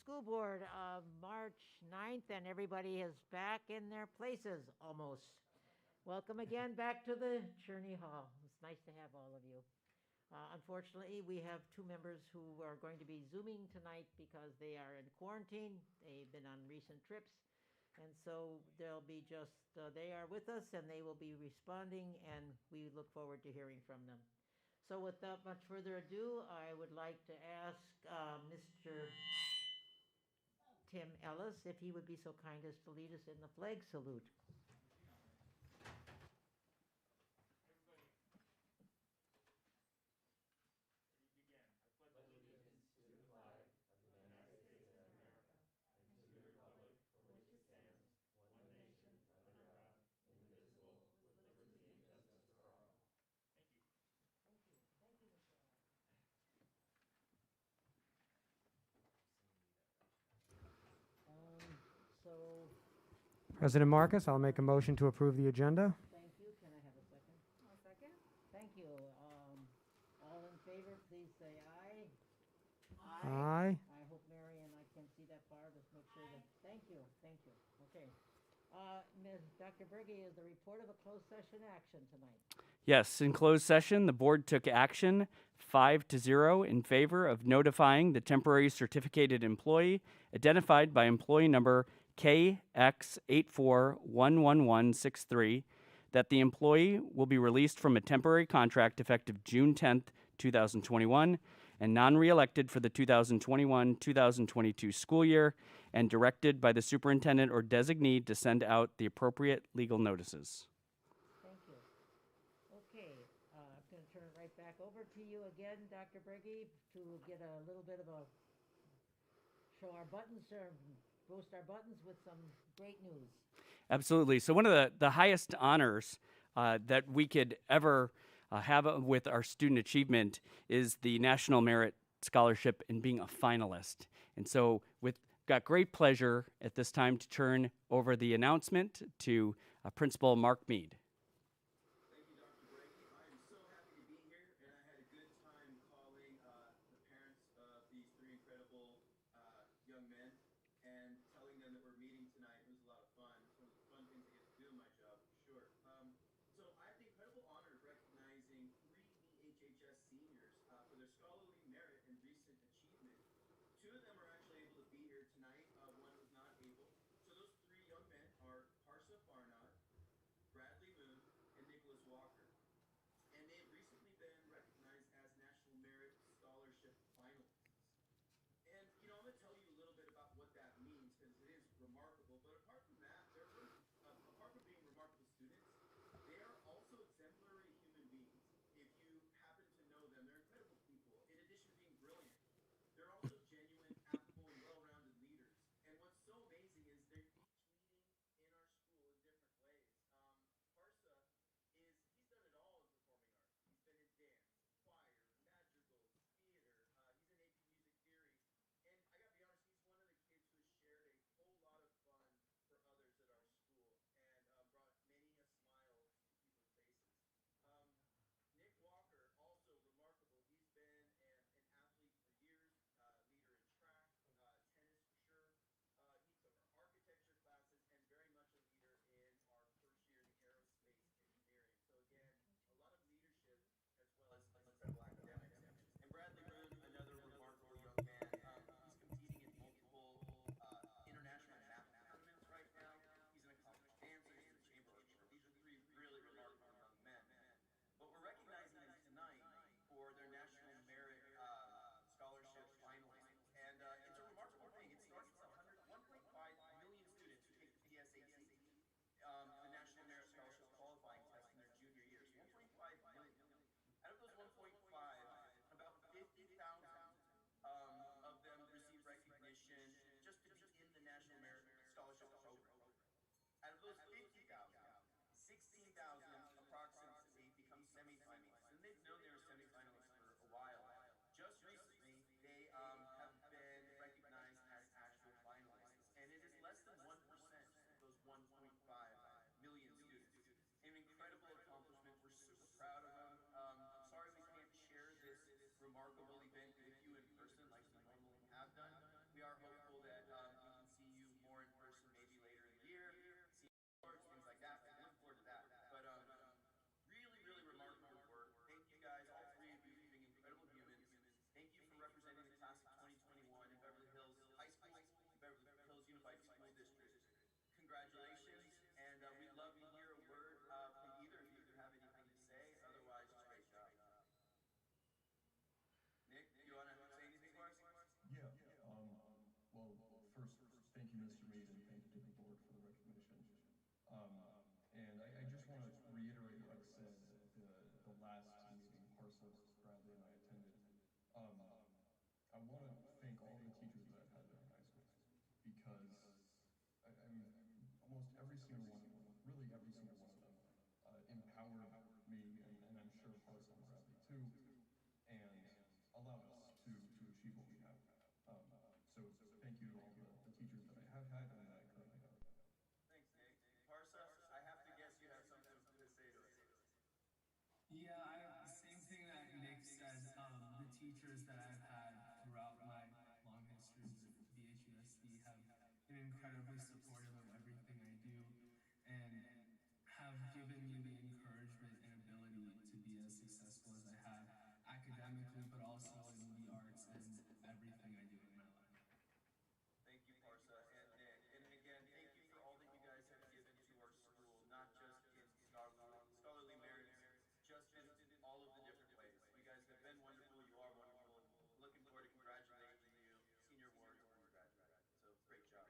School Board of March 9th, and everybody is back in their places almost. Welcome again back to the Cherney Hall. It's nice to have all of you. Unfortunately, we have two members who are going to be Zooming tonight because they are in quarantine. They've been on recent trips, and so they'll be they are with us and they will be responding, and we look forward to hearing from them. So without much further ado, I would like to ask Mr. Tim Ellis if he would be so kind as to lead us in the flag salute. So, President Marcus, I'll make a motion to approve the agenda. thank you. Can I have a second? I'll second. Thank you. All in favor, please say aye. Aye. I hope Mary and I can see that far. Just make sure that. Thank you. Thank you. Okay. Ms. Dr. Berge, is the report of a closed session action tonight? Yes, in closed session, the board took action 5-0 in favor of notifying the temporary certificated employee identified by employee number KX8411163 that the employee will be released from a temporary contract effective June 10th, 2021, and non-reelected for the 2021-2022 school year, and directed by the superintendent or designee to send out the appropriate legal notices. Thank you. Okay, I'm going to turn it right back over to you again, Dr. Berge, to get a little bit of a show our buttons or roast our buttons with some great news. Absolutely. So one of the highest honors that we could ever have with our student achievement is the National Merit Scholarship and being a finalist. And so got great pleasure at this time to turn over the announcement to Principal Mark Mead. Thank you, Dr. Brady. I am so happy to be here, and I had a good time calling the parents of these three incredible young men and telling them that we're meeting tonight. It was a lot of fun. It's one of the fun things I get to do in my job, for sure. So I have the incredible honor of recognizing three BHHS seniors for their scholarly merit and recent achievement. Two of them are actually able to be here tonight. One was not able. So those three young men are Parsa Farnod, Bradley Moon, and Nicholas Walker. And they've recently been recognized as National Merit Scholarship finalists. And, you know, I'm going to tell you a little bit about what that means because it is remarkable. But apart from that, apart from being remarkable students, they are also exemplary human beings. If you happen to know them, they're incredible people. In addition to being brilliant, they're also genuine, affable, and well-rounded leaders. And what's so amazing is they're each leading in our school in different ways. Parsa he's done it all in performing arts. He's been in dance, choir, madrigals, theater. He's in AP Music Theory. And I gotta be honest, he's one of the kids who has shared a whole lot of fun for others at our school and brought many a smile to people's faces. Nick Walker, also remarkable. He's been an athlete for years, leader in track, tennis for sure. He took our architecture classes and very much a leader in our first year in aerospace engineering. So again, a lot of leadership as well as incredible academics. And Bradley Moon, another remarkable young man. He's competing in multiple international math tournaments right now. He's an accomplished dancer. He's in the chamber orchestra. These are three really remarkable young men. But we're recognizing them tonight for their National Merit Scholarship finalists. And it's a remarkable thing. It starts with 1.5 million students who take the PSAT, the National Merit Scholarship qualifying test in their junior year. So 1.5 million. Out of those 1.5, about 50,000 of them receive recognition just to be in the National Merit Scholarship program. Out of those 50,000, 16,000 approximately become semifinalists, and they've known they were semifinalists for a while. Just recently, they have been recognized as actual finalists, and it is less than 1% of those 1.5 million students. An incredible accomplishment. We're super proud of them. I'm sorry we can't share this remarkable event with you in person like we normally have done. We are hopeful congratulations, and we'd love to hear a word from either of you if you have anything to say. Otherwise, just great job. Nick, do you want to say anything for us? Yeah. Well, first, thank you, Mr. Mead, and thank you to the board for the recognition. And I just want to reiterate what I said at the last meeting Parcels, Bradley, and I attended. I want to thank all the teachers that I've had there in high school, because I mean, almost every single one of them, really every single one of them, empowered me, and I'm sure Parcel and Bradley too, and allowed us to achieve what we have. So thank you to all the teachers that I have had and that I currently have. Thanks, Nick. Parsa, I have to guess you have something to say to us. Yeah, same thing that Nick said. The teachers that I've had throughout my long history with BHUSD have been incredibly supportive of everything I do and have given me the encouragement and ability to be as successful as I have academically, but also in the arts and everything I do in my life. Thank you, Parsa and Nick. And again, thank you for all that you guys have given to our school, not just in scholarly merits, just in all of the different ways. You guys have been wonderful. You are wonderful. Looking forward to congratulating you, senior award, when you graduate. So great job.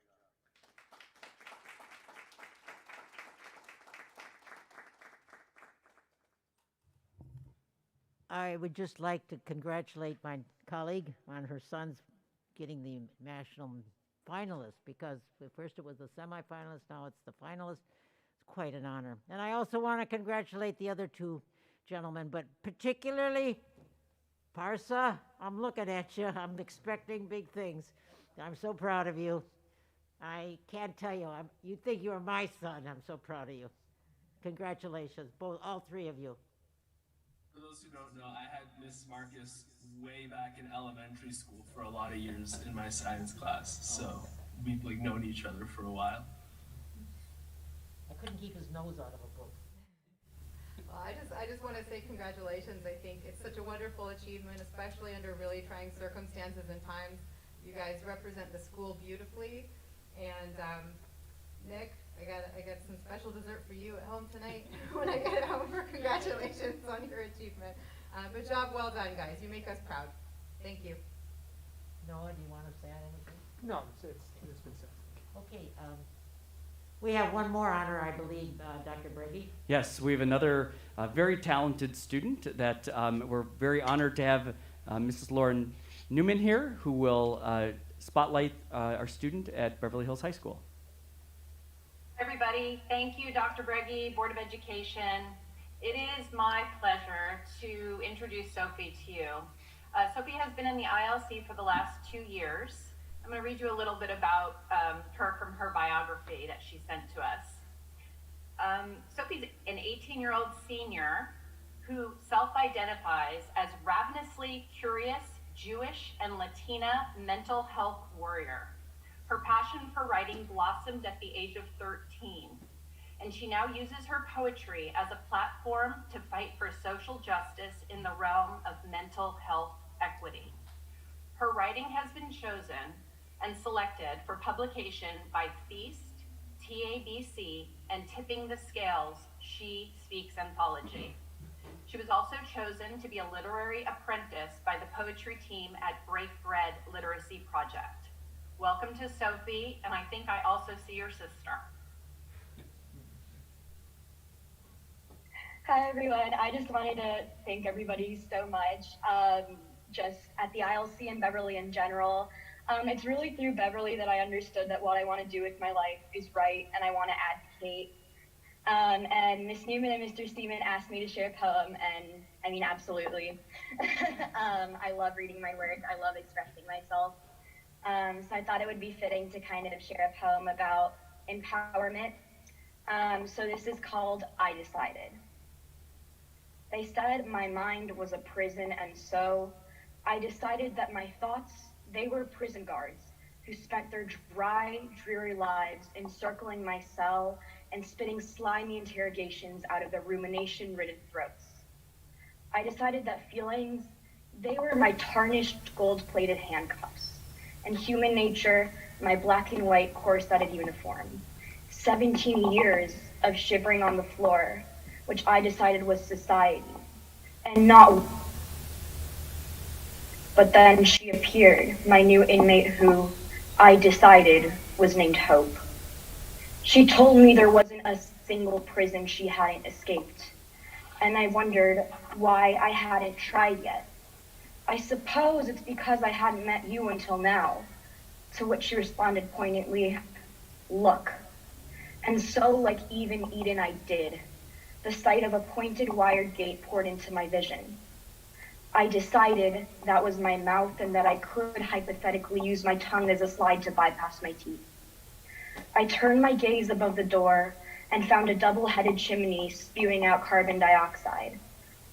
I would just like to congratulate my colleague on her son's getting the national finalist, because at first it was the semifinalist, now it's the finalist. It's quite an honor. And I also want to congratulate the other two gentlemen, but particularly Parsa, I'm looking at you. I'm expecting big things. I'm so proud of you. I can't tell you. You think you're my son. I'm so proud of you. Congratulations, all three of you. For those who don't know, I had Miss Marcus way back in elementary school for a lot of years in my science class, so we've known each other for a while. I couldn't keep his nose out of a book. Well, I just want to say congratulations. I think it's such a wonderful achievement, especially under really trying circumstances and times. You guys represent the school beautifully, and Nick, I got some special dessert for you at home tonight when I get home. For congratulations on your achievement. But job well done, guys. You make us proud. Thank you. Noah, do you want to say anything? No, it's been said. Okay, we have one more honor, I believe, Dr. Brady. Yes, we have another very talented student that we're very honored to have Mrs. Lauren Newman here, who will spotlight our student at Beverly Hills High School. Everybody, thank you, Dr. Breggy, Board of Education. It is my pleasure to introduce Sophie to you. Sophie has been in the ILC for the last 2 years. I'm going to read you a little bit about her from her biography that she sent to us. Sophie's an 18-year-old senior who self-identifies as ravenously curious Jewish and Latina mental health warrior. Her passion for writing blossomed at the age of 13, and she now uses her poetry as a platform to fight for social justice in the realm of mental health equity. Her writing has been chosen and selected for publication by Feast, TABC, and Tipping the Scales, She Speaks Anthology. She was also chosen to be a literary apprentice by the poetry team at Break Bread Literacy Project. Welcome to Sophie, and I think I also see your sister. Hi everyone, I just wanted to thank everybody so much, just at the ILC and Beverly in general. It's really through Beverly that I understood that what I want to do with my life is write, and I want to advocate. And Miss Newman and Mr. Seaman asked me to share a poem, and I mean, absolutely. I love reading my work, I love expressing myself. So I thought it would be fitting to kind of share a poem about empowerment. So this is called I Decided. They said my mind was a prison, and so I decided that my thoughts, they were prison guards who spent their dry, dreary lives encircling my cell and spitting slimy interrogations out of their rumination-ridden throats. I decided that feelings, they were my tarnished gold-plated handcuffs, and human nature, my black and white corseted uniform. 17 years of shivering on the floor, which I decided was society, and not. But then she appeared, my new inmate who I decided was named Hope. She told me there wasn't a single prison she hadn't escaped, and I wondered why I hadn't tried yet. I suppose it's because I hadn't met you until now, to which she responded poignantly, look. And so, like even Eden, I did. The sight of a pointed wired gate poured into my vision. I decided that was my mouth and that I could hypothetically use my tongue as a slide to bypass my teeth. I turned my gaze above the door and found a double-headed chimney spewing out carbon dioxide.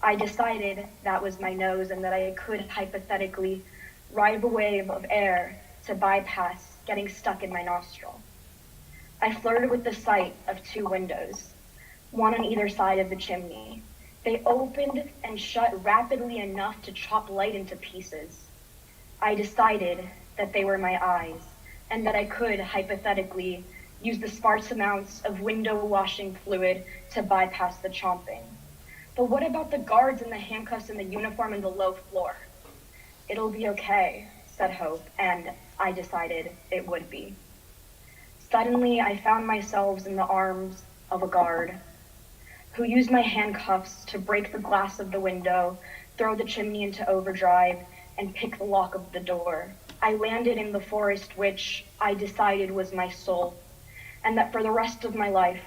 I decided that was my nose and that I could hypothetically ride a wave of air to bypass getting stuck in my nostril. I flirted with the sight of two windows, one on either side of the chimney. They opened and shut rapidly enough to chop light into pieces. I decided that they were my eyes, and that I could, hypothetically, use the sparse amounts of window washing fluid to bypass the chomping. But what about the guards and the handcuffs and the uniform and the low floor? It'll be okay, said Hope, and I decided it would be. Suddenly, I found myself in the arms of a guard who used my handcuffs to break the glass of the window, throw the chimney into overdrive, and pick the lock of the door. I landed in the forest which I decided was my soul, and that for the rest of my life,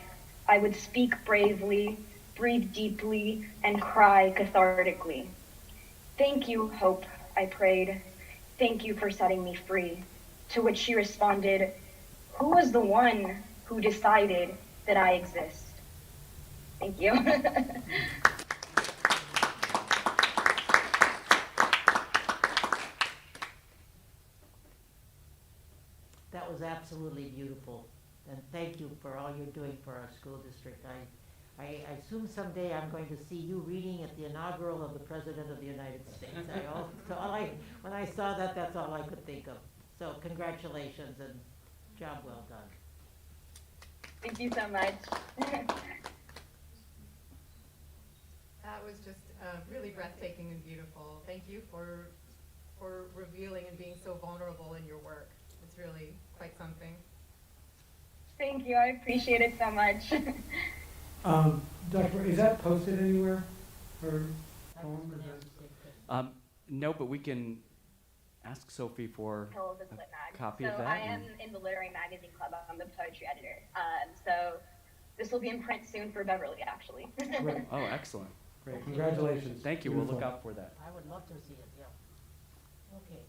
I would speak bravely, breathe deeply, and cry cathartically. Thank you, Hope, I prayed. Thank you for setting me free. To which she responded, who was the one who decided that I exist? Thank you. That was absolutely beautiful, and thank you for all you're doing for our school district. I assume someday I'm going to see you reading at the inaugural of the President of the United States. When I saw that, that's all I could think of. So congratulations and job well done. Thank you so much. That was just really breathtaking and beautiful. Thank you for revealing and being so vulnerable in your work. It's really quite something. Thank you. I appreciate it so much. Dr. Is that posted anywhere? Or No, but we can ask Sophie for a copy of that. I am in the Literary Magazine Club. I'm the poetry editor. So this will be in print soon for Beverly, actually. Great. Oh, excellent. Great. Congratulations. Thank you. Beautiful. We'll look out for that. I would love to see it, yeah. Okay.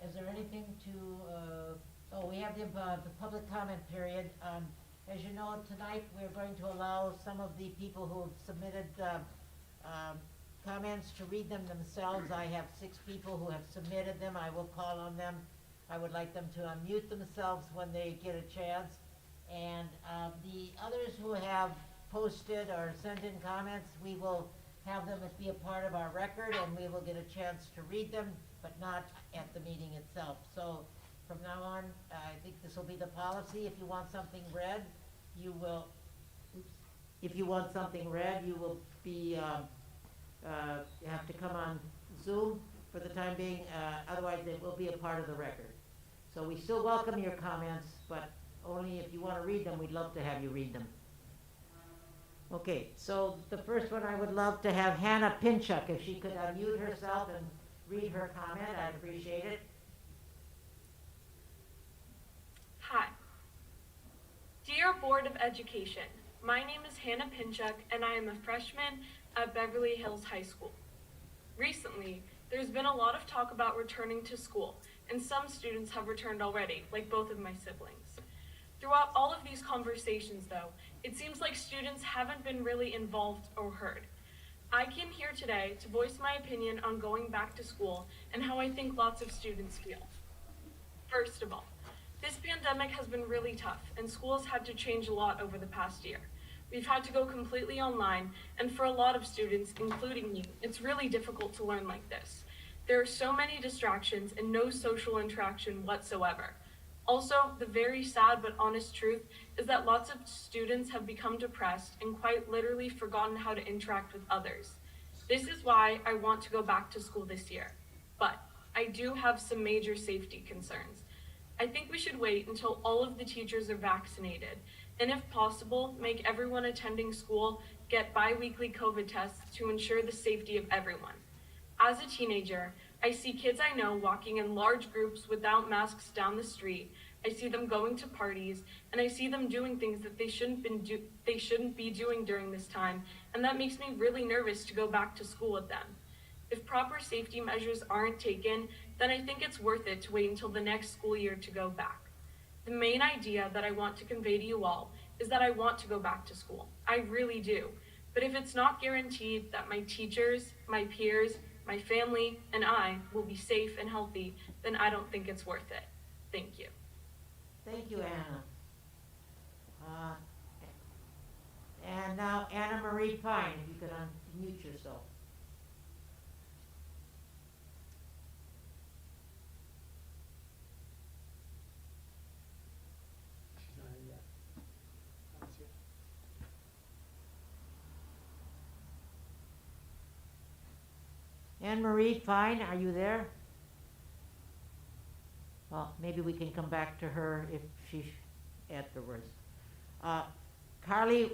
Is there anything to, we have the public comment period. As you know, tonight, we're going to allow some of the people who have submitted comments to read them themselves. I have 6 people who have submitted them. I will call on them. I would like them to unmute themselves when they get a chance. And the others who have posted or sent in comments, we will have them be a part of our record, and we will get a chance to read them, but not at the meeting itself. So from now on, I think this will be the policy. If you want something read, you will, if you want something read, you will be, you have to come on Zoom for the time being. Otherwise, it will be a part of the record. So we still welcome your comments, but only if you want to read them, we'd love to have you read them. Okay, so the first one, I would love to have Hannah Pinchuk. If she could unmute herself and read her comment, I'd appreciate it. Hi. Dear Board of Education, my name is Hannah Pinchuk, and I am a freshman at Beverly Hills High School. Recently, there's been a lot of talk about returning to school, and some students have returned already, like both of my siblings. Throughout all of these conversations, though, it seems like students haven't been really involved or heard. I came here today to voice my opinion on going back to school and how I think lots of students feel. First of all, this pandemic has been really tough, and schools had to change a lot over the past year. We've had to go completely online, and for a lot of students, including me, it's really difficult to learn like this. There are so many distractions and no social interaction whatsoever. Also, the very sad but honest truth is that lots of students have become depressed and quite literally forgotten how to interact with others. This is why I want to go back to school this year. But I do have some major safety concerns. I think we should wait until all of the teachers are vaccinated, and if possible, make everyone attending school get bi-weekly COVID tests to ensure the safety of everyone. As a teenager, I see kids I know walking in large groups without masks down the street. I see them going to parties, and I see them doing things that they shouldn't be doing during this time, and that makes me really nervous to go back to school with them. If proper safety measures aren't taken, then I think it's worth it to wait until the next school year to go back. The main idea that I want to convey to you all is that I want to go back to school. I really do. But if it's not guaranteed that my teachers, my peers, my family, and I will be safe and healthy, then I don't think it's worth it. Thank you. Thank you, Anna. And now Anna Marie Fine, if you could unmute yourself. Anne Marie Fine, are you there? Well, maybe we can come back to her if she's afterwards. Carly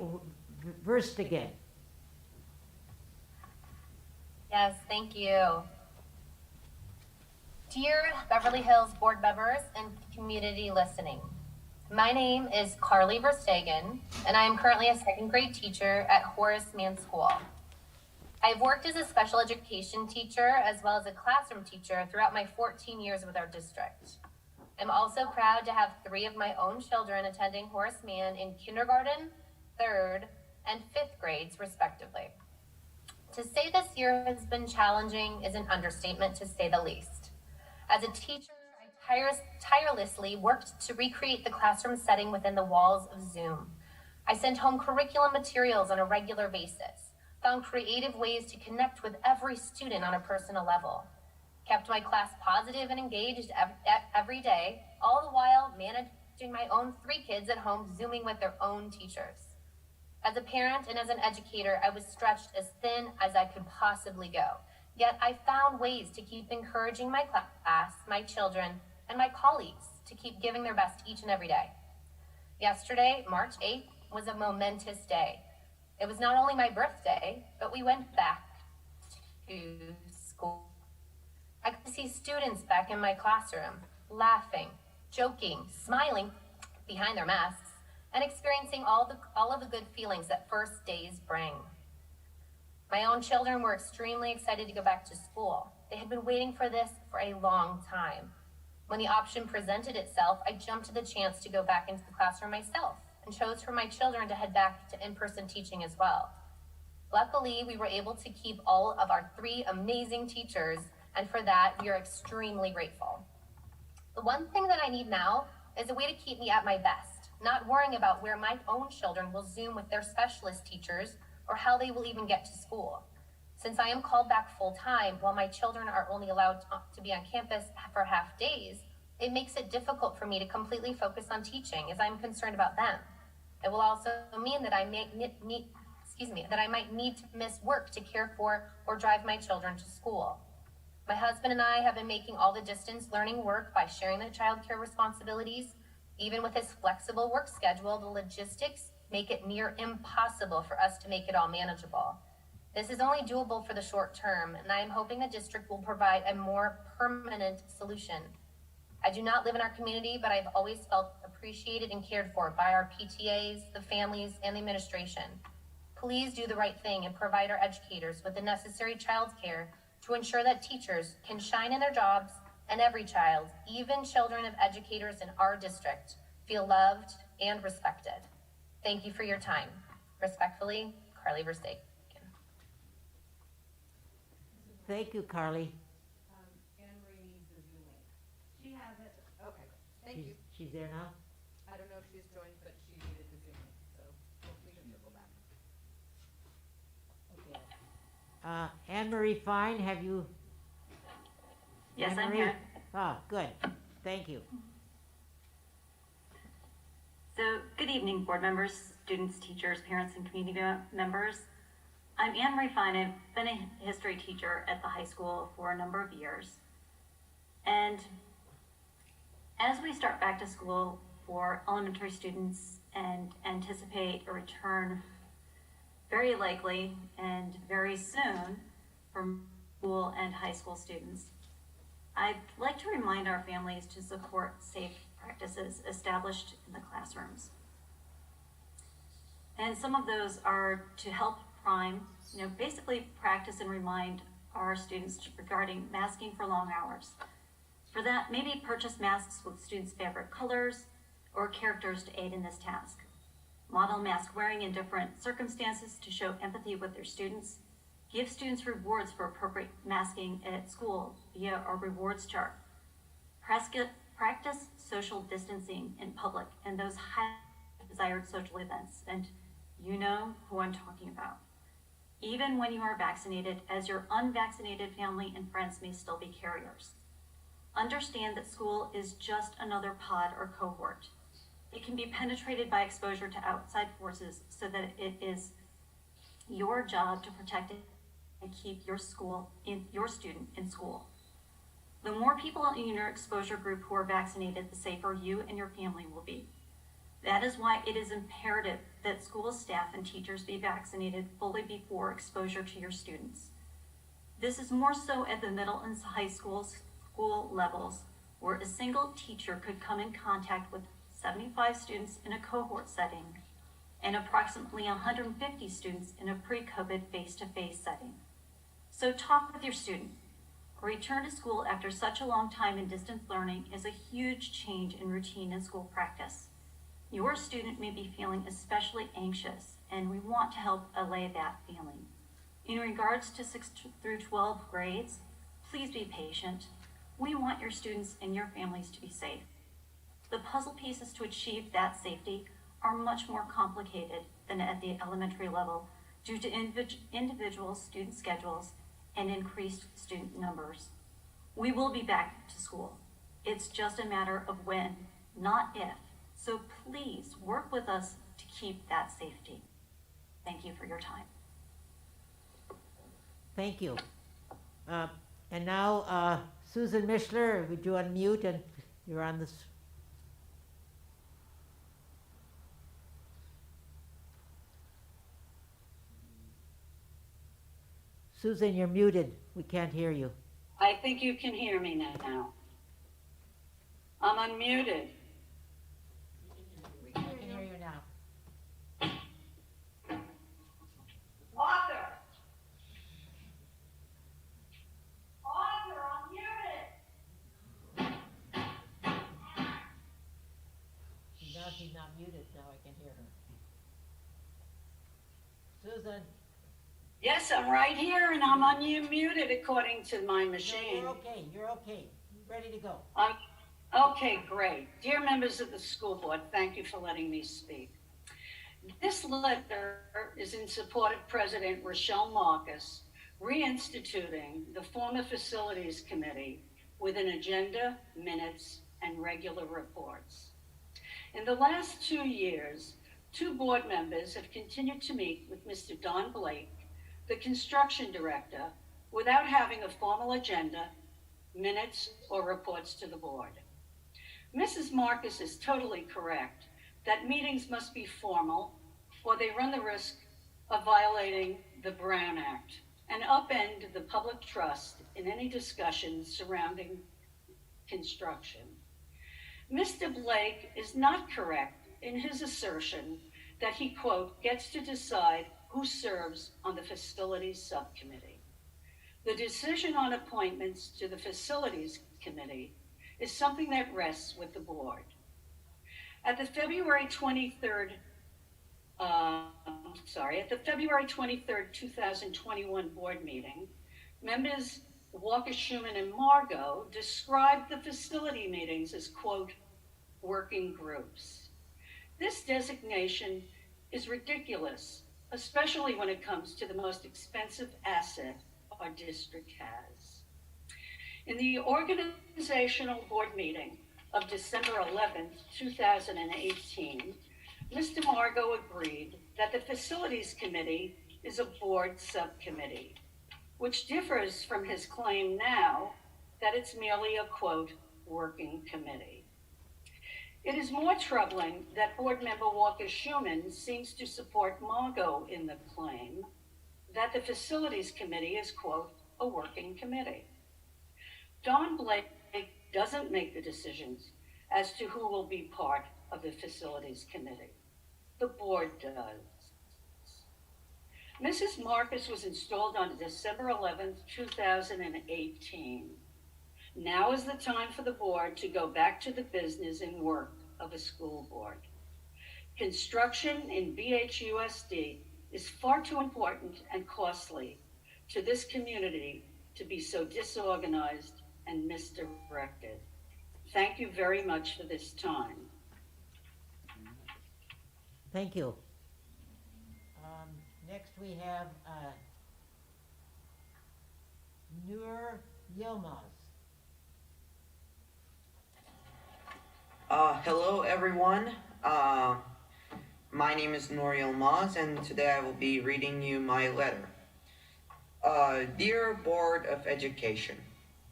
Verstegen. Yes, thank you. Dear Beverly Hills board members and community listening, my name is Carly Verstegen, and I am currently a second grade teacher at Horace Mann School. I've worked as a special education teacher as well as a classroom teacher throughout my 14 years with our district. I'm also proud to have 3 of my own children attending Horace Mann in kindergarten, 3rd, and 5th grades, respectively. To say this year has been challenging is an understatement, to say the least. As a teacher, I tirelessly worked to recreate the classroom setting within the walls of Zoom. I sent home curriculum materials on a regular basis, found creative ways to connect with every student on a personal level, kept my class positive and engaged every day, all the while managing my own 3 kids at home Zooming with their own teachers. As a parent and as an educator, I was stretched as thin as I could possibly go. Yet I found ways to keep encouraging my class, my children, and my colleagues to keep giving their best each and every day. Yesterday, March 8th, was a momentous day. It was not only my birthday, but we went back to school. I could see students back in my classroom, laughing, joking, smiling behind their masks, and experiencing all of the good feelings that first days bring. My own children were extremely excited to go back to school. They had been waiting for this for a long time. When the option presented itself, I jumped to the chance to go back into the classroom myself and chose for my children to head back to in-person teaching as well. Luckily, we were able to keep all of our 3 amazing teachers, and for that, we are extremely grateful. The one thing that I need now is a way to keep me at my best, not worrying about where my own children will Zoom with their specialist teachers or how they will even get to school. Since I am called back full-time while my children are only allowed to be on campus for half days, it makes it difficult for me to completely focus on teaching as I'm concerned about them. It will also mean that I might need to miss work to care for or drive my children to school. My husband and I have been making all the distance learning work by sharing the childcare responsibilities. Even with his flexible work schedule, the logistics make it near impossible for us to make it all manageable. This is only doable for the short term, and I am hoping the district will provide a more permanent solution. I do not live in our community, but I've always felt appreciated and cared for by our PTAs, the families, and the administration. Please do the right thing and provide our educators with the necessary childcare to ensure that teachers can shine in their jobs and every child, even children of educators in our district, feel loved and respected. Thank you for your time. Respectfully, Carly Verstegen. Thank you, Carly. Anne Marie needs the Zoom link. She has it. Okay, thank you. She's there now? I don't know if she's joined, but she needed the Zoom link, so hopefully she'll circle back. Anne Marie Fine, have you Yes, Anne I'm Marie? here. Ah, good. Thank you. So, good evening, board members, students, teachers, parents, and community members. I'm Anne Marie Fine. I've been a history teacher at the high school for a number of years. And as we start back to school for elementary students and anticipate a return very likely and very soon for school and high school students, I'd like to remind our families to support safe practices established in the classrooms. And some of those are to help prime, basically practice and remind our students regarding masking for long hours. For that, maybe purchase masks with students' favorite colors or characters to aid in this task. Model mask wearing in different circumstances to show empathy with their students. Give students rewards for appropriate masking at school via a rewards chart. Practice social distancing in public and those high desired social events, and you know who I'm talking about. Even when you are vaccinated, as your unvaccinated family and friends may still be carriers. Understand that school is just another pod or cohort. It can be penetrated by exposure to outside forces, so that it is your job to protect it and keep your student in school. The more people in your exposure group who are vaccinated, the safer you and your family will be. That is why it is imperative that school staff and teachers be vaccinated fully before exposure to your students. This is more so at the middle and high school levels, where a single teacher could come in contact with 75 students in a cohort setting and approximately 150 students in a pre-COVID face-to-face setting. So talk with your student. A return to school after such a long time in distance learning is a huge change in routine and school practice. Your student may be feeling especially anxious, and we want to help allay that feeling. In regards to 6 through 12 grades, please be patient. We want your students and your families to be safe. The puzzle pieces to achieve that safety are much more complicated than at the elementary level due to individual student schedules and increased student numbers. We will be back to school. It's just a matter of when, not if. So please work with us to keep that safety. Thank you for your time. Thank you. And now, Susan Mishler, would you unmute and you're on this? Susan, you're muted. We can't hear you. I think you can hear me now. I'm unmuted. We can hear you now. Author, I'm muted. Now she's not muted. Now I can hear her. Susan. Yes, I'm right here and I'm unmuted according to my machine. No, you're okay. You're okay. Ready to go. Okay, great. Dear members of the school board, thank you for letting me speak. This letter is in support of President Rochelle Marcus reinstituting the former Facilities Committee with an agenda, minutes, and regular reports. In the last 2 years, 2 board members have continued to meet with Mr. Don Blake, the construction director, without having a formal agenda, minutes, or reports to the board. Mrs. Marcus is totally correct that meetings must be formal or they run the risk of violating the Brown Act and upend the public trust in any discussions surrounding construction. Mr. Blake is not correct in his assertion that he, quote, gets to decide who serves on the facilities subcommittee. The decision on appointments to the facilities committee is something that rests with the board. At the February 23rd, 2021 board meeting, members Walker, Schuman, and Margot described the facility meetings as, quote, working groups. This designation is ridiculous, especially when it comes to the most expensive asset our district has. In the organizational board meeting of December 11th, 2018, Mr. Margot agreed that the Facilities Committee is a board subcommittee, which differs from his claim now that it's merely a, quote, working committee. It is more troubling that board member Walker Schuman seems to support Margot in the claim that the Facilities Committee is, quote, a working committee. Don Blake doesn't make the decisions as to who will be part of the Facilities Committee. The board does. Mrs. Marcus was installed on December 11th, 2018. Now is the time for the board to go back to the business and work of a school board. Construction in BHUSD is far too important and costly to this community to be so disorganized and misdirected. Thank you very much for this time. Thank you. Next we have Nur Yilmaz. Hello everyone. My name is Nur Yilmaz, and today I will be reading you my letter. Dear Board of Education,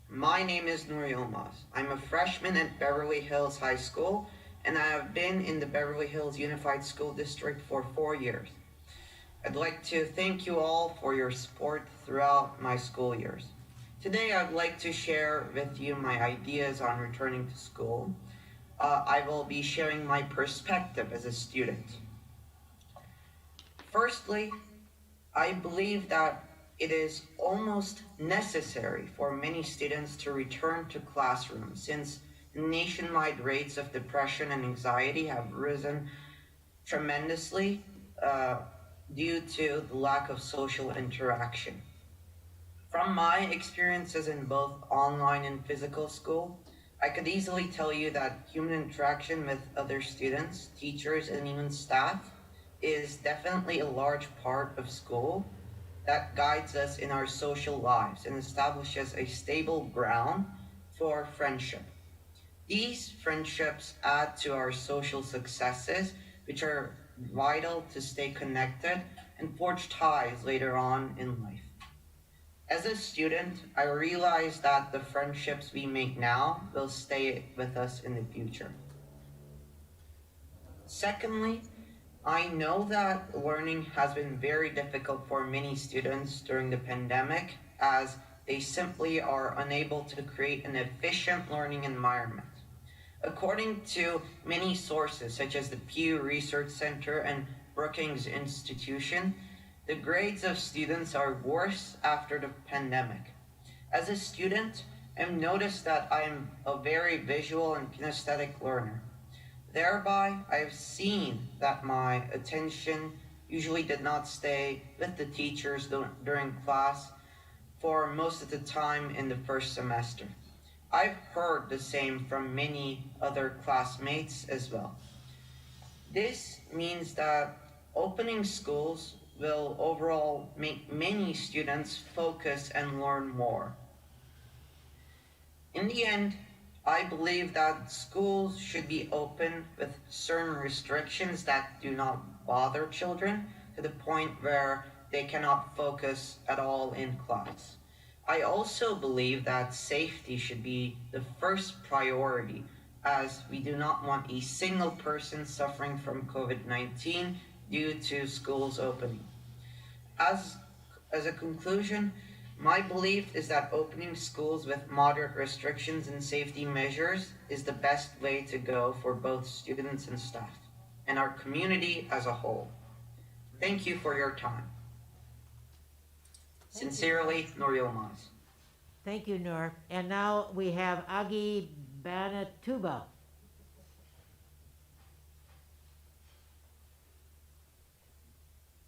my name is Nur Yilmaz. I'm a freshman at Beverly Hills High School, and I have been in the Beverly Hills Unified School District for 4 years. I'd like to thank you all for your support throughout my school years. Today I'd like to share with you my ideas on returning to school. I will be sharing my perspective as a student. Firstly, I believe that it is almost necessary for many students to return to classrooms since nationwide rates of depression and anxiety have risen tremendously due to the lack of social interaction. From my experiences in both online and physical school, I could easily tell you that human interaction with other students, teachers, and even staff is definitely a large part of school that guides us in our social lives and establishes a stable ground for friendship. These friendships add to our social successes, which are vital to stay connected and forge ties later on in life. As a student, I realize that the friendships we make now will stay with us in the future. Secondly, I know that learning has been very difficult for many students during the pandemic, as they simply are unable to create an efficient learning environment. According to many sources, such as the Pew Research Center and Brookings Institution, the grades of students are worse after the pandemic. As a student, I've noticed that I am a very visual and kinesthetic learner. Thereby, I've seen that my attention usually did not stay with the teachers during class for most of the time in the first semester. I've heard the same from many other classmates as well. This means that opening schools will overall make many students focus and learn more. In the end, I believe that schools should be open with certain restrictions that do not bother children to the point where they cannot focus at all in class. I also believe that safety should be the first priority, as we do not want a single person suffering from COVID-19 due to schools opening. As a conclusion, my belief is that opening schools with moderate restrictions and safety measures is the best way to go for both students and staff, and our community as a whole. Thank you for your time. Sincerely, Nur Yilmaz. Thank you, Nur. And now we have Agi Banatuba.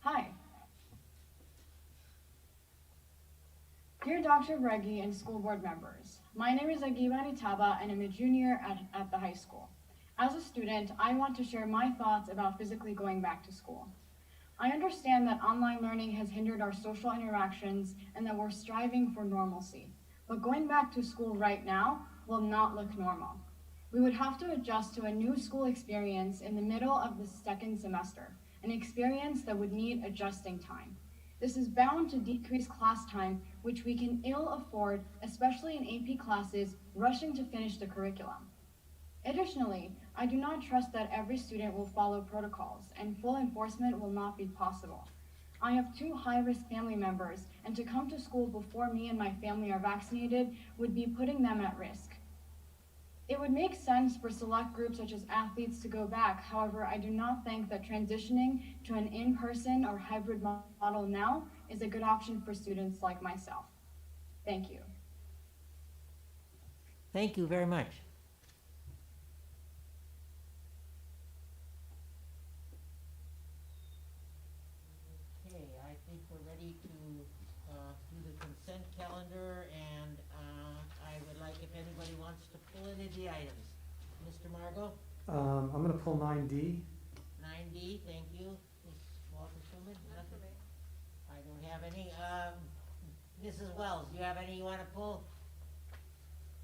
Hi. Dear Dr. Breggy and school board members, my name is Agibani Taba and I'm a junior at the high school. As a student, I want to share my thoughts about physically going back to school. I understand that online learning has hindered our social interactions and that we're striving for normalcy. but going back to school right now will not look normal. We would have to adjust to a new school experience in the middle of the second semester, an experience that would need adjusting time. This is bound to decrease class time, which we can ill afford, especially in AP classes rushing to finish the curriculum. Additionally, I do not trust that every student will follow protocols, and full enforcement will not be possible. I have 2 high-risk family members, and to come to school before me and my family are vaccinated would be putting them at risk. It would make sense for select groups such as athletes to go back. However, I do not think that transitioning to an in-person or hybrid model now is a good option for students like myself. Thank you. Thank you very much. Okay, I think we're ready to do the consent calendar, and I would like if anybody wants to pull any of the items. Mr. Margot? I'm gonna pull 9D. 9D, thank you. Ms. Walter-Schuman? Nothing? I don't have any. Mrs. Wells, do you have any you want to pull?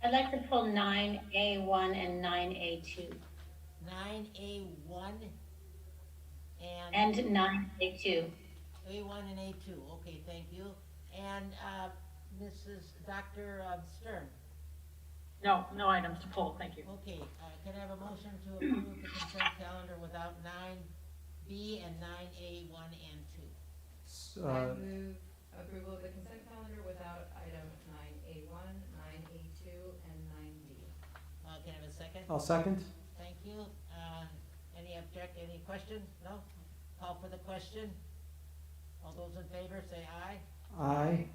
I'd like to pull 9A1 and 9A2. 9A1 And 9A2. A1 and A2, okay, thank you. And Mrs. Dr. Stern? No items to pull, thank you. Okay, can I have a motion to approve the consent calendar without 9B and 9A1 and 2? I move approval of the consent calendar without item 9A1, 9A2, and 9D. Can I have a second? I'll second. Thank you. Any questions? No? Call for the question. All those in favor say aye. Aye.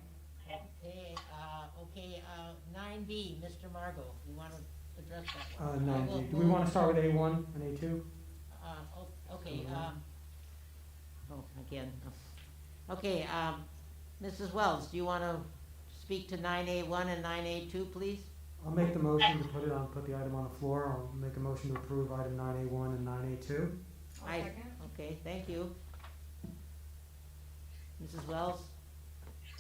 Okay, 9B, Mr. Margot, you want to address that one? 9D. Do we want to start with A1 and A2? Okay, again. Okay, Mrs. Wells, do you want to speak to 9A1 and 9A2, please? I'll make the motion to put the item on the floor. I'll make a motion to approve item 9A1 and 9A2. Okay, thank you. Mrs. Wells?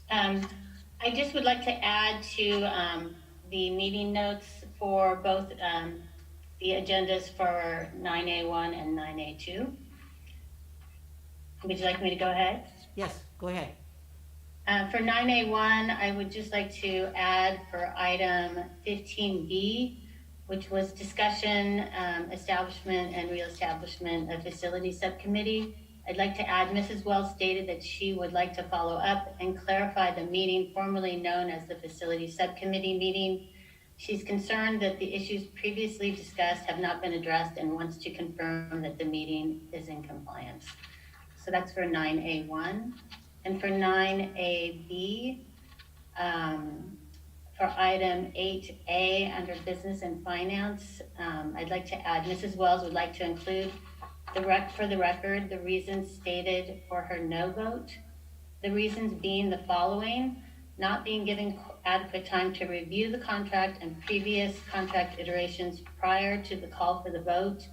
I just would like to add to the meeting notes for both the agendas for 9A1 and 9A2. Would you like me to go ahead? Yes, go ahead. For 9A1, I would just like to add for item 15B, which was discussion, establishment, and reestablishment of facility subcommittee. I'd like to add, Mrs. Wells stated that she would like to follow up and clarify the meeting formerly known as the facility subcommittee meeting. She's concerned that the issues previously discussed have not been addressed and wants to confirm that the meeting is in compliance. So that's for 9A1. And for 9AB, for item 8A under business and finance, I'd like to add, Mrs. Wells would like to include for the record, the reasons stated for her no vote. The reasons being the following: not being given adequate time to review the contract and previous contract iterations prior to the call for the vote.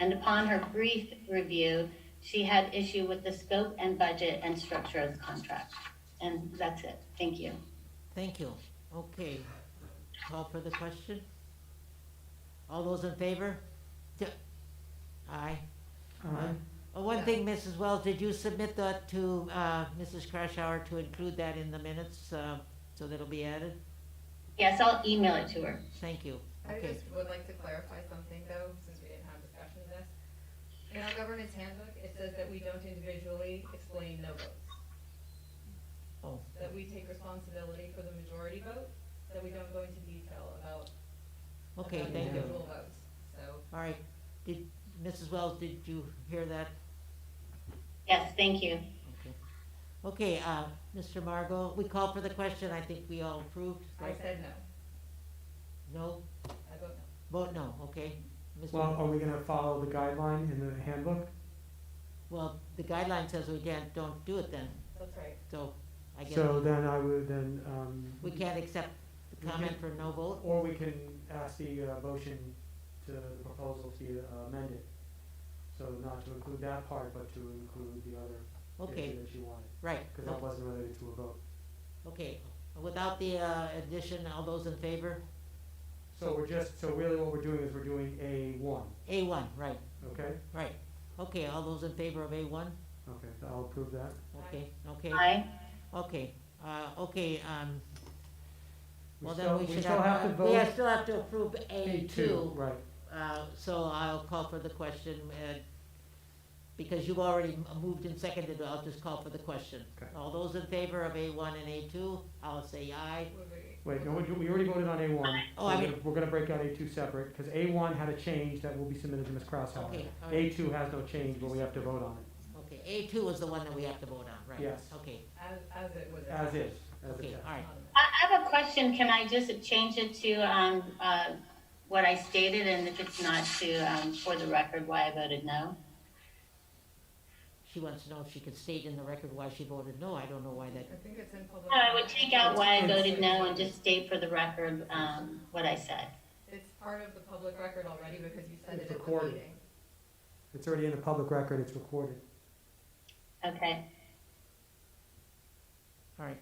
And upon her brief review, she had issue with the scope and budget and structure of the contract. And that's it. Thank you. Thank you. Okay. Call for the question. All those in favor? Aye. One thing, Mrs. Wells, did you submit that to Mrs. Krashauer to include that in the minutes so that'll be added? Yes, I'll email it to her. Thank you. I Okay. just would like to clarify something though, since we didn't have discussion of this. In our governance handbook, it says that we don't individually explain no votes. Oh. That we take responsibility for the majority vote, that we don't go into detail about Okay, thank you. individual votes, so. All right. Mrs. Wells, did you hear that? Yes, thank you. Okay, Mr. Margot, we called for the question. I think we all approved. I said no. No? I vote no. Vote no, okay. Mr. Well, are we going to follow the guideline in the handbook? Well, the guideline says we don't do it then. That's right. So, I guess. So then I would We can't accept the comment for no vote? Or we can ask the motion to the proposal to be amended. So not to include that part, but to include the other issue that you wanted. Right. Because that wasn't related to a vote. Okay, without the addition, all those in favor? So really what we're doing is we're doing A1, A1, right, okay? right. Okay, all those in favor of A1? Okay, so I'll approve that. Okay, okay. Aye. Okay, okay, well We then we should still have to vote. we still have to approve A2. Right. So I'll call for the question, because you've already moved and seconded, I'll just call for the question. Okay. All those in favor of A1 and A2, I'll say aye. Wait, no, we already voted on A1. Oh, I mean- We're gonna break out A2 separate, because A1 had a change that will be submitted to Ms. Kraushauer. Okay, all right. A2 has no change, but we have to vote on it. Okay, A2 is the one that we have to vote on, right? Yes. Okay, As it was. As is, as okay, is. all right. I have a question. Can I just change it to what I stated, and if it's not to, for the record, why I voted no? She wants to know if she could state in the record why she voted no. I don't know why that. I think it's in public. No, I would take out why I voted no and just state for the record what I said. It's part of the public record already because you said It's it at the recorded. meeting. It's already in the public record, it's recorded. Okay. All right.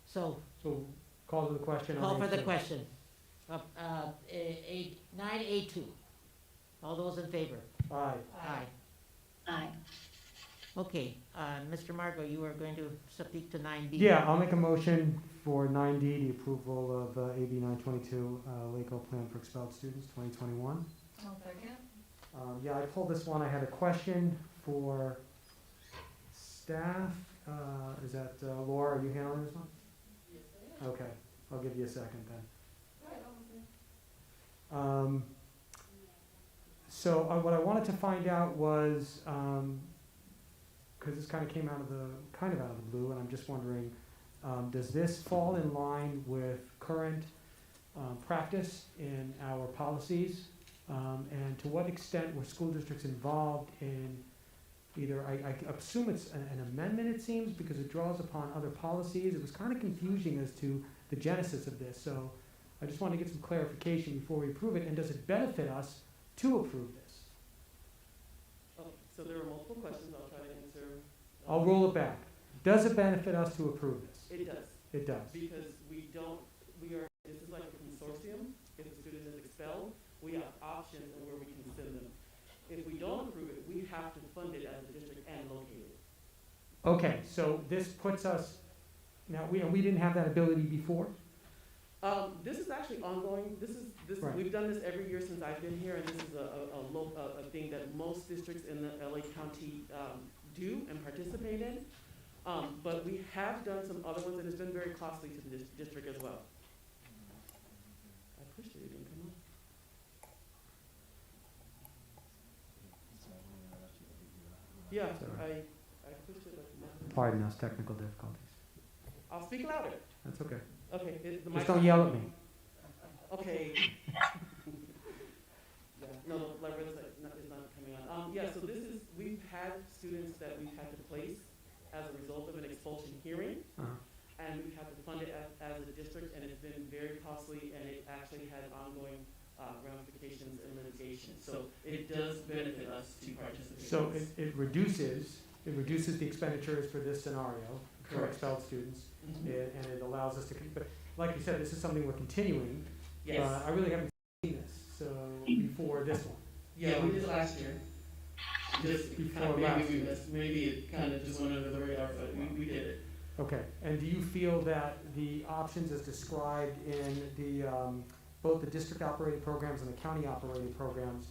So, So call to the question on call for the A2. question. 9A2. All those in favor? Aye. Aye. Aye. Okay, Mr. Margot, you are going to speak to 9B. Yeah, I'll make a motion for 9D, the approval of AB 922, LACO Plan for Expelled Students, 2021. I'll second. Yeah, I pulled this one. I had a question for staff. Is that Laura, are you handling this one? Yes, I am. Okay, I'll give you a second then. So what I wanted to find out was, because this kind of came out of the blue, and I'm just wondering, does this fall in line with current practice in our policies? And to what extent were school districts involved in either, I assume it's an amendment, it seems, because it draws upon other policies. It was kind of confusing as to the genesis of this, so I just wanted to get some clarification before we approve it, and does it benefit us to approve this? Oh, so there are multiple questions, I'll try to answer. I'll roll it back. Does it benefit us to approve this? It does. It does. Because this is like a consortium. If a student is expelled, we have options on where we can send them. If we don't approve it, we have to fund it as a district and locate it. Okay, so this puts us, now, we didn't have that ability before? This is actually ongoing. Right. We've done this every year since I've been here, and this is a thing that most districts in the LA County do and participate in. But we have done some other ones, and it's been very costly to the district as well. I pushed it, it didn't come up. Yeah, Sorry. I pushed it. But nothing. Pardon us, technical difficulties. I'll speak louder. That's okay. Okay. The Just don't yell at me. Okay. Yeah, no, the lever is not coming on. Yeah, so we've had students that we've had to place as a result of an expulsion hearing, and we've had to fund it as a district, and it's been very costly, and it actually had ongoing ramifications and litigation. So it does benefit us to participate. So it reduces the expenditures for this scenario for Correct. expelled students, Mhm. and it allows us to, but like you said, this is something we're continuing. Yes. I really haven't seen this, so before this one. Yeah, we did it last year. Just Before kind of last maybe we year. missed, maybe it kind of just went under the radar, but we did it. Okay, and do you feel that the options as described in the, both the district operated programs and the county operated programs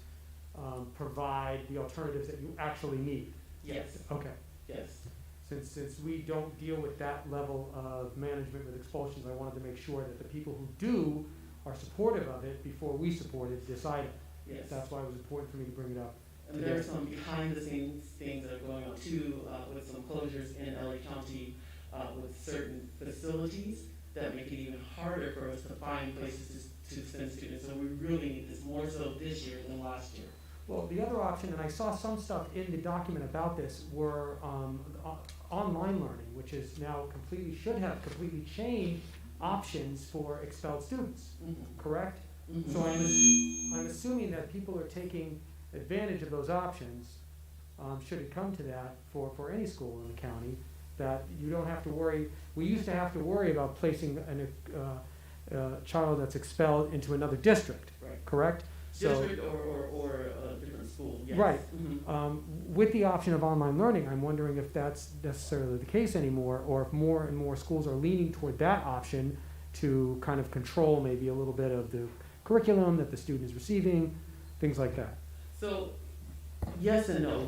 provide the alternatives that you actually need? Yes. Okay. Yes. Since we don't deal with that level of management with expulsions, I wanted to make sure that the people who do are supportive of it before we support it, decide it. Yes. That's why it was important for me to bring it up. And there are some behind the scenes things that are going on too, with some closures in LA County, with certain facilities that make it even harder for us to find places to send students. So we really need this more so this year than last year. Well, the other option, and I saw some stuff in the document about this, were online learning, which is now should have completely changed options for expelled students, correct? Mm-hmm. So I'm assuming that people are taking advantage of those options, should it come to that, for any school in the county. that you don't have to worry. We used to have to worry about placing a child that's expelled into another district, Right. correct? District or a different school, yes. Right. Mhm. With the option of online learning, I'm wondering if that's necessarily the case anymore, or if more and more schools are leaning toward that option to kind of control maybe a little bit of the curriculum that the student is receiving, things like that. So, yes and no.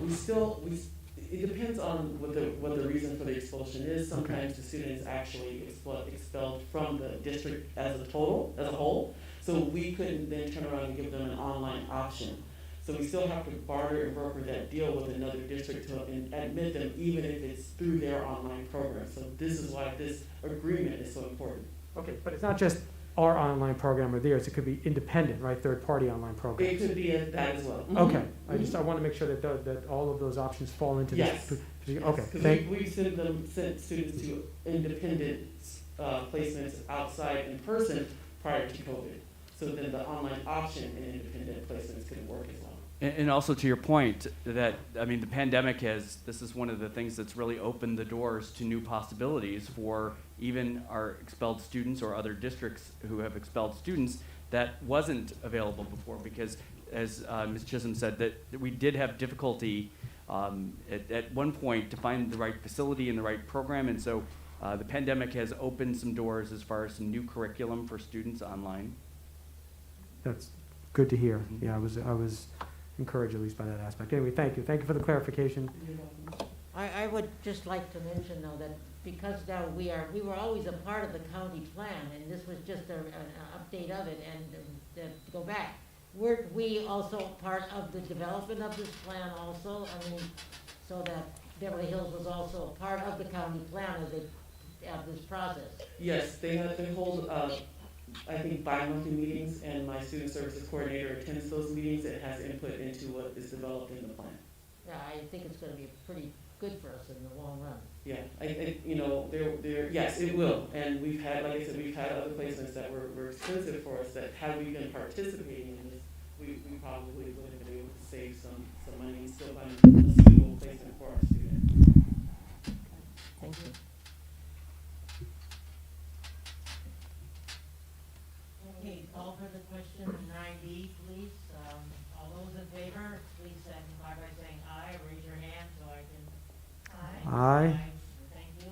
It depends on what the reason for the expulsion is. Sometimes the student is actually expelled from the district as a whole. So we couldn't then turn around and give them an online option. So we still have to barter and broker that deal with another district to admit them, even if it's through their online program. So this is why this agreement is so important. Okay, but it's not just our online program or theirs, it could be independent, right, third-party online programs? It could be that as well. Okay, I want to make sure that all of those options fall into this. Yes. Okay, Because we sent students to independent placements outside in person prior to COVID. So then the online option in independent placements couldn't work as well. And also to your point that, I mean, the pandemic this is one of the things that's really opened the doors to new possibilities for even our expelled students or other districts who have expelled students that wasn't available before, because as Ms. Chisholm said, that we did have difficulty at one point to find the right facility and the right program, and so the pandemic has opened some doors as far as some new curriculum for students online. That's good to hear. Yeah, I was encouraged at least by that aspect. Anyway, thank you. Thank you for the clarification. I would just like to mention though that because now we were always a part of the county plan, and this was just an update of it, and to go back. Were we also part of the development of this plan also? I mean, so that Beverly Hills was also a part of the county plan of this process? Yes, they hold, I think, bi-monthly meetings, and my student services coordinator attends those meetings and has input into what is developed in the plan. Yeah, I think it's gonna be pretty good for us in the long run. Yeah, yes, it will, and we've had, like I said, we've had other placements that were expensive for us, that had we been participating in this, we probably would have been able to save some money and still find a suitable placement for our student. Thank you. Okay, call for the question 9D, please. All those in favor, please signify by saying aye. Raise your hand so I can. Aye. Thank you.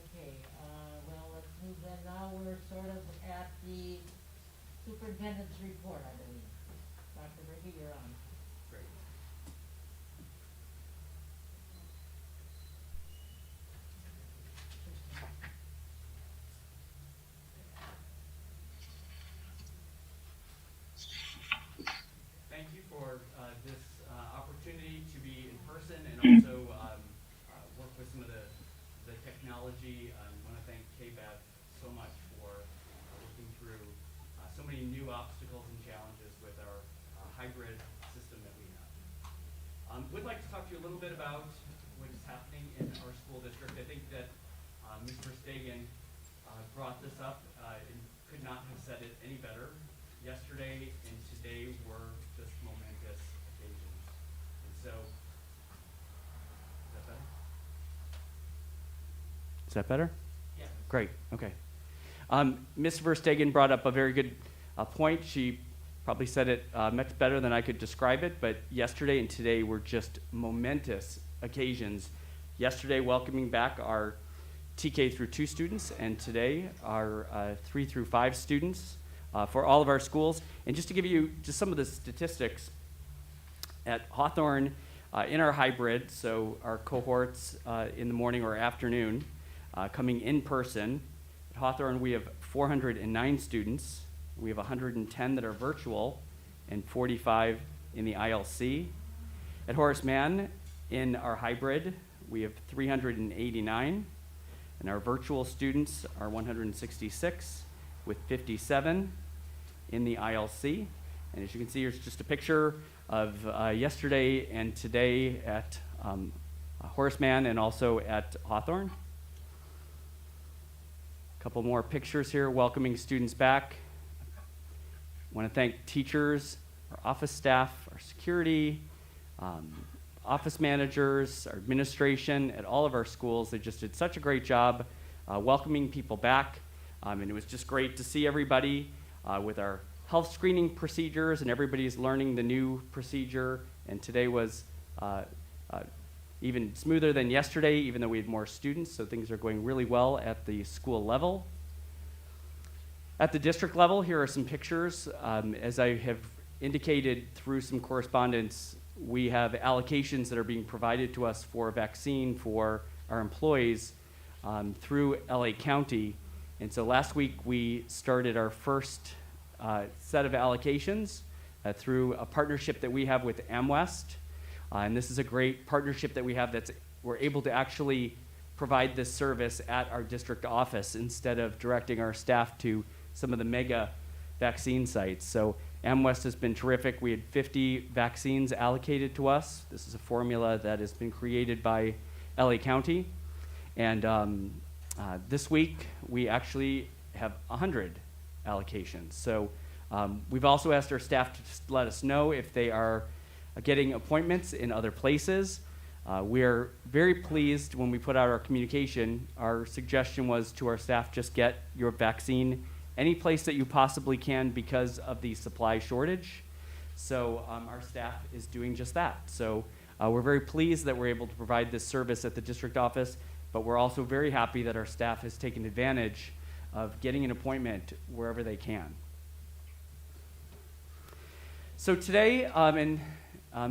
Okay, well, let's move then. Now we're sort of at the superintendent's report, I believe. Dr. Ricky, you're on. Great. Thank you for this opportunity to be in person and also work with some of the technology. I want to thank KBEV so much for working through so many new obstacles and challenges with our hybrid system that we have. Would like to talk to you a little bit about what is happening in our school district. I think that Ms. Verstegen brought this up and could not have said it any better. Yesterday and today were just momentous occasions. And so, is that better? Is that better? Yeah. Great, okay. Ms. Verstegen brought up a very good point. She probably said it much better than I could describe it, but yesterday and today were just momentous occasions. Yesterday, welcoming back our TK through 2 students, and today our 3 through 5 students for all of our schools. And just to give you just some of the statistics, at Hawthorne, in our hybrid, so our cohorts in the morning or afternoon, coming in person, at Hawthorne we have 409 students. We have 110 that are virtual and 45 in the ILC. At Horace Mann, in our hybrid, we have 389, and our virtual students are 166 with 57 in the ILC. And as you can see, here's just a picture of yesterday and today at Horace Mann and also at Hawthorne. A couple more pictures here welcoming students back. I want to thank teachers, our office staff, our security, office managers, our administration at all of our schools. They just did such a great job welcoming people back. And it was just great to see everybody with our health screening procedures, and everybody's learning the new procedure. And today was even smoother than yesterday, even though we had more students, so things are going really well at the school level. At the district level, here are some pictures. As I have indicated through some correspondence, we have allocations that are being provided to us for vaccine for our employees through LA County. And so last week we started our first set of allocations through a partnership that we have with AmWest. And this is a great partnership that we have we're able to actually provide this service at our district office instead of directing our staff to some of the mega vaccine sites. So AmWest has been terrific. We had 50 vaccines allocated to us. This is a formula that has been created by LA County. And this week, we actually have 100 allocations. So we've also asked our staff to just let us know if they are getting appointments in other places. We are very pleased when we put out our communication. Our suggestion was to our staff, just get your vaccine any place that you possibly can because of the supply shortage. So our staff is doing just that. So we're very pleased that we're able to provide this service at the district office, but we're also very happy that our staff has taken advantage of getting an appointment wherever they can. So today, and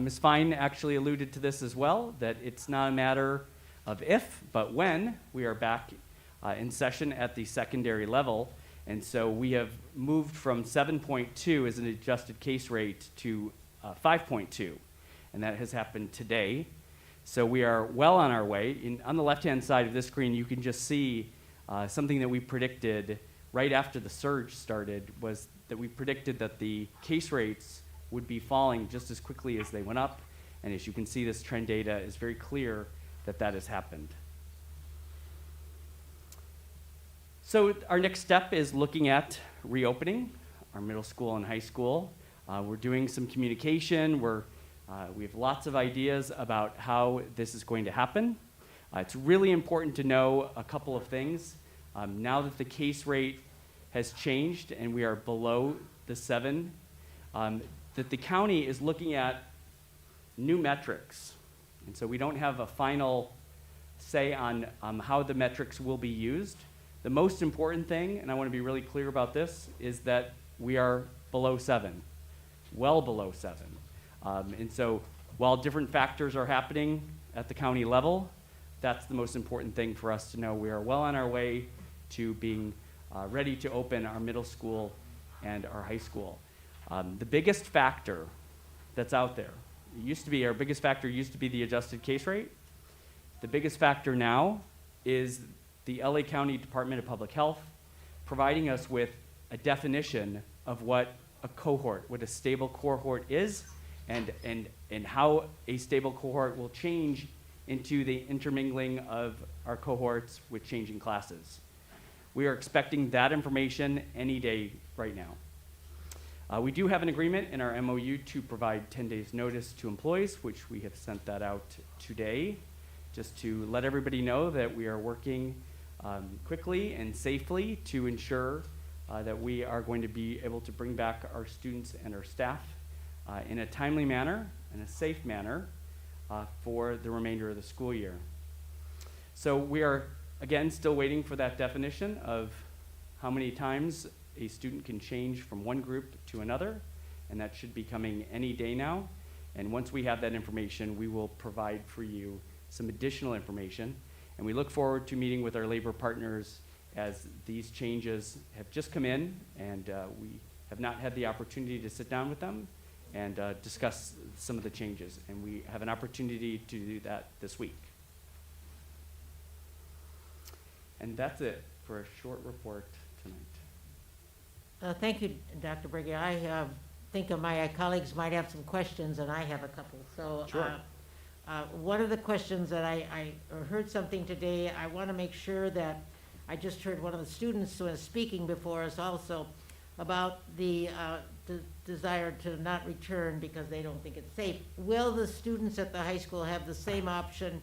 Ms. Fine actually alluded to this as well, that it's not a matter of if, but when we are back in session at the secondary level. And so we have moved from 7.2 as an adjusted case rate to 5.2, and that has happened today. So we are well on our way. On the left-hand side of this screen, you can just see something that we predicted right after the surge started, was that we predicted that the case rates would be falling just as quickly as they went up. And as you can see, this trend data is very clear that that has happened. So our next step is looking at reopening our middle school and high school. We're doing some communication. We have lots of ideas about how this is going to happen. It's really important to know a couple of things. Now that the case rate has changed and we are below the 7, that the county is looking at new metrics. And so we don't have a final say on how the metrics will be used. The most important thing, and I want to be really clear about this, is that we are below 7, well below 7. And so while different factors are happening at the county level, that's the most important thing for us to know. We are well on our way to being ready to open our middle school and our high school. The biggest factor that's out there, our biggest factor used to be the adjusted case rate. The biggest factor now is the LA County Department of Public Health providing us with a definition of what a cohort, what a stable cohort is, and how a stable cohort will change into the intermingling of our cohorts with changing classes. We are expecting that information any day right now. We do have an agreement in our MOU to provide 10 days notice to employees, which we have sent that out today, just to let everybody know that we are working quickly and safely to ensure that we are going to be able to bring back our students and our staff in a timely manner and a safe manner for the remainder of the school year. So we are, again, still waiting for that definition of how many times a student can change from one group to another, and that should be coming any day now. And once we have that information, we will provide for you some additional information. And we look forward to meeting with our labor partners as these changes have just come in, and we have not had the opportunity to sit down with them and discuss some of the changes. And we have an opportunity to do that this week. And that's it for a short report tonight. Thank you, Dr. Briggy. I think my colleagues might have some questions, and I have a couple. So Sure. One of the questions that I heard something today, I want to make sure that I just heard one of the students who was speaking before us also about the desire to not return because they don't think it's safe. Will the students at the high school have the same option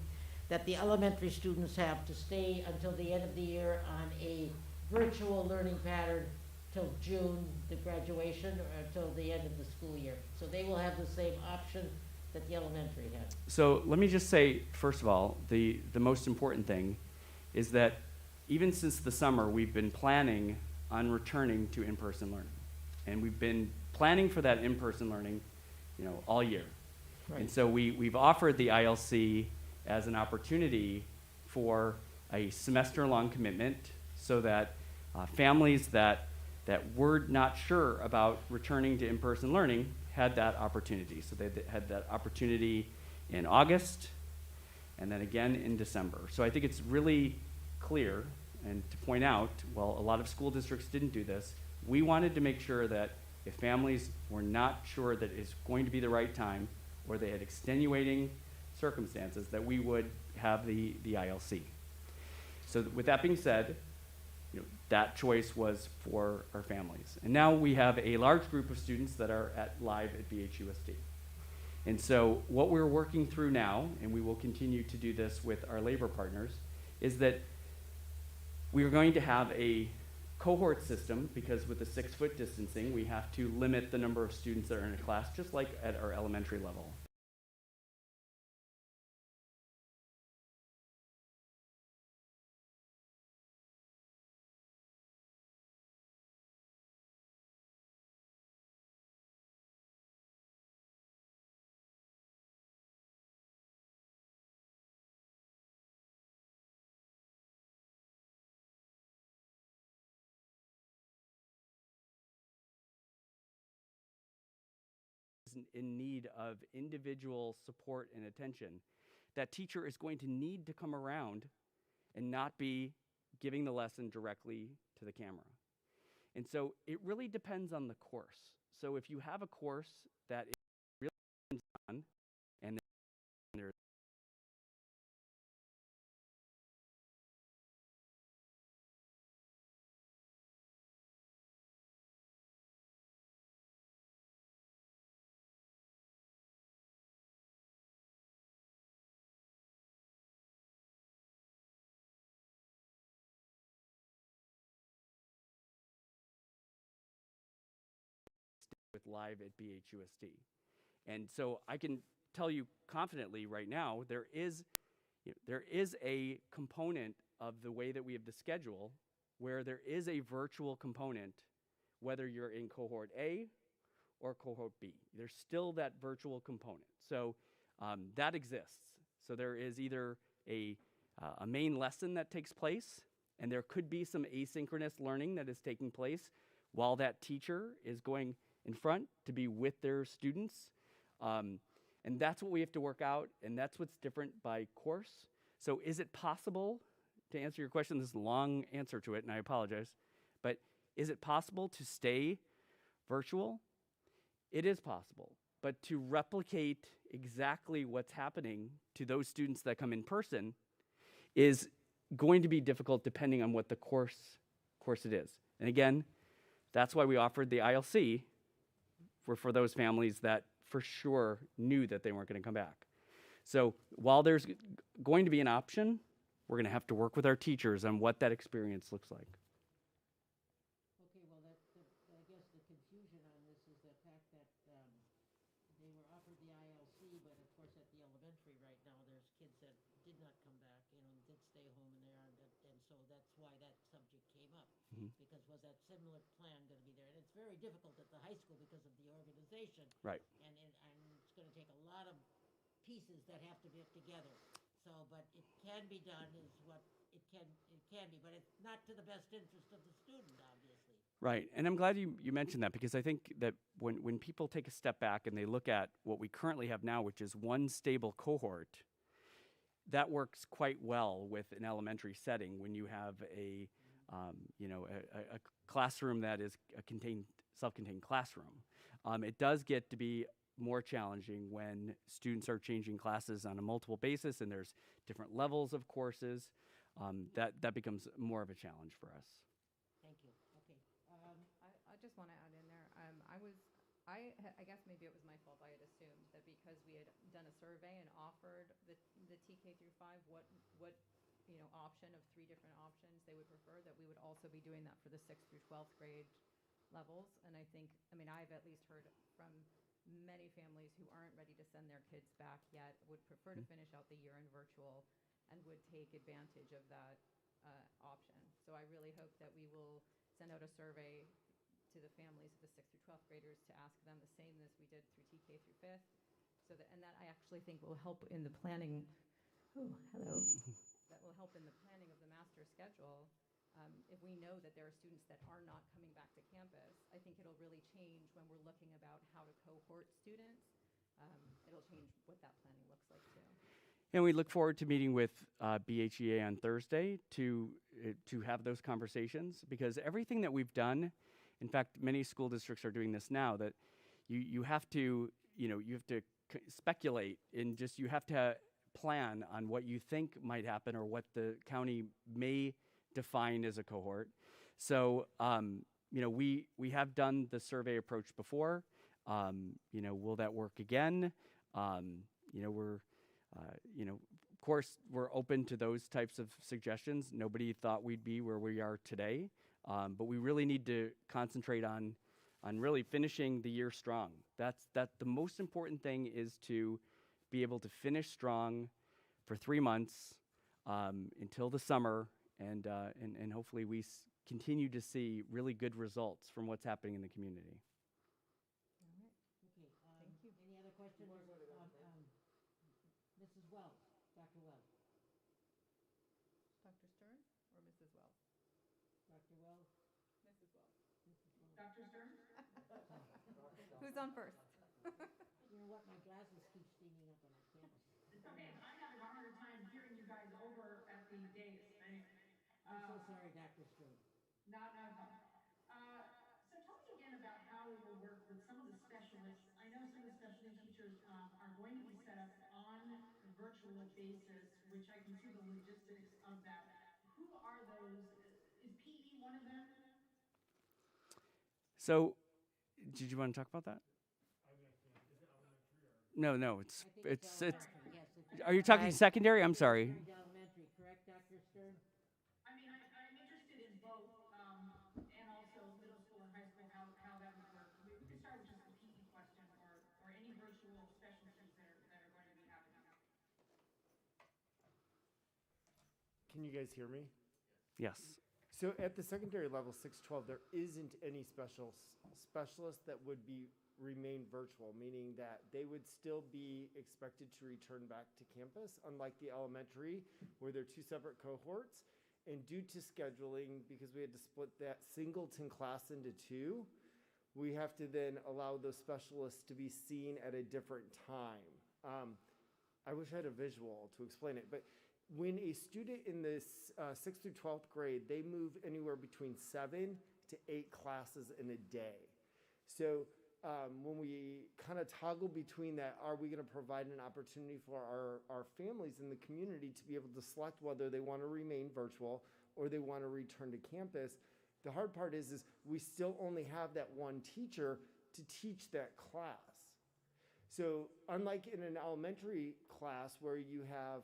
that the elementary students have to stay until the end of the year on a virtual learning pattern till June, the graduation, or till the end of the school year? So they will have the same option that the elementary had. So let me just say, first of all, the most important thing is that even since the summer, we've been planning on returning to in-person learning. And we've been planning for that in-person learning, all year. Right. And so we've offered the ILC as an opportunity for a semester-long commitment so that families that were not sure about returning to in-person learning had that opportunity. So they had that opportunity in August and then again in December. So I think it's really clear, and to point out, while a lot of school districts didn't do this, we wanted to make sure that if families were not sure that it's going to be the right time or they had extenuating circumstances, that we would have the ILC. So with that being said, that choice was for our families. And now we have a large group of students that are live at BHUSD. And so what we're working through now, and we will continue to do this with our labor partners, is that we are going to have a cohort system, because with the 6-foot distancing, we have to limit the number of students that are in a class, just like at our elementary level. In need of individual support and attention, that teacher is going to need to come around and not be giving the lesson directly to the camera. And so it really depends on the course. So if you have a course that is really hands-on and there's with live at BHUSD. And so I can tell you confidently right now, there is a component of the way that we have the schedule where there is a virtual component, whether you're in cohort A or cohort B. There's still that virtual component. So that exists. So there is either a main lesson that takes place, and there could be some asynchronous learning that is taking place while that teacher is going in front to be with their students. And that's what we have to work out, and that's what's different by course. So is it possible, to answer your question, this is a long answer to it, and I apologize, but is it possible to stay virtual? It is possible, but to replicate exactly what's happening to those students that come in person is going to be difficult depending on what the course it is. And again, that's why we offered the ILC for those families that for sure knew that they weren't going to come back. So while there's going to be an option, we're going to have to work with our teachers on what that experience looks like. Okay, well, I guess the confusion on this is the fact that they were offered the ILC, but of course at the elementary right now, there's kids that did not come back, and did stay home in there, and so that's why that subject came up. Mm-hmm. Because was that similar plan going to be there? And it's very difficult at the high school because of the organization. Right. And it's going to take a lot of pieces that have to be together. So, but it can be done is what it can be, but it's not to the best interest of the student, obviously. Right, and I'm glad you mentioned that, because I think that when people take a step back and they look at what we currently have now, which is one stable cohort, that works quite well with an elementary setting when you have a classroom that is a self-contained classroom. It does get to be more challenging when students are changing classes on a multiple basis and there's different levels of courses. That becomes more of a challenge for us. Thank you. Okay. I just want to add in there. I was I guess maybe it was my fault. I had assumed that because we had done a survey and offered the TK through 5, what option of 3 different options they would prefer, that we would also be doing that for the 6th through 12th grade levels. And I think, I've at least heard from many families who aren't ready to send their kids back yet, would prefer to finish out the year in virtual and would take advantage of that option. So I really hope that we will send out a survey to the families of the 6th through 12th graders to ask them the same as we did through TK through 5th. And that I actually think will help in the planning. Oh, hello. That will help in the planning of the master schedule. If we know that there are students that are not coming back to campus, I think it'll really change when we're looking about how to cohort students. It'll change what that planning looks like too. And we look forward to meeting with BHEA on Thursday to have those conversations, because everything that we've done, in fact, many school districts are doing this now, that you have to speculate and just you have to plan on what you think might happen or what the county may define as a cohort. So we have done the survey approach before. Will that work again? Of course, we're open to those types of suggestions. Nobody thought we'd be where we are today, but we really need to concentrate on really finishing the year strong. That's the most important thing, is to be able to finish strong for 3 months until the summer, and hopefully we continue to see really good results from what's happening in the community. All right. Okay. Thank you. Any other questions? Mrs. Wells, Dr. Wells. Dr. Stern or Mrs. Wells? Dr. Wells. Mrs. Wells. Mrs. Wells. Dr. Stern? Who's on first? You know what? My glasses keep steaming up and I can't. It's okay. I'm having a harder time hearing you guys over at the dais. Anyway. I'm so sorry, Dr. Stern. Not a problem. So tell me again about how it will work with some of the specialists. I know some of the specialty teachers are going to be set up on a virtual basis, which I can see the logistics of that. Who are those? Is PE one of them? So, did you want to talk about that? No, it's. Are you talking secondary? I'm sorry. Elementary, correct, Dr. Stern? I'm interested in both, and also middle school and high school, how that would work. We can start with just the PE question, or any virtual specialties that are going to be happening. Can you guys hear me? Yes. So at the secondary level, 612, there isn't any specialist that would remain virtual, meaning that they would still be expected to return back to campus, unlike the elementary, where they're 2 separate cohorts. And due to scheduling, because we had to split that singleton class into 2, we have to then allow those specialists to be seen at a different time. I wish I had a visual to explain it, but when a student in this 6th through 12th grade, they move anywhere between 7 to 8 classes in a day. So when we kind of toggle between that, are we going to provide an opportunity for our families in the community to be able to select whether they want to remain virtual or they want to return to campus? The hard part is we still only have that one teacher to teach that class. So unlike in an elementary class where you have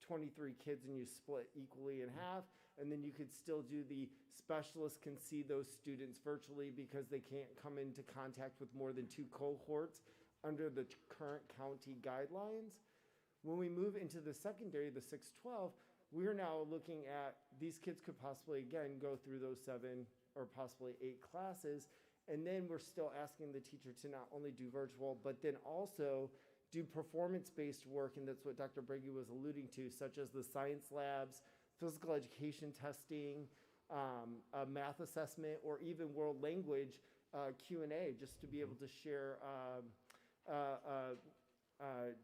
23 kids and you split equally in half, and then you could still do the specialists can see those students virtually because they can't come into contact with more than 2 cohorts under the current county guidelines. When we move into the secondary, the 612, we're now looking at these kids could possibly again go through those 7 or possibly 8 classes, and then we're still asking the teacher to not only do virtual but then also do performance-based work, and that's what Dr. Brady was alluding to, such as the science labs, physical education testing, a math assessment, or even world language Q&A, just to be able to share,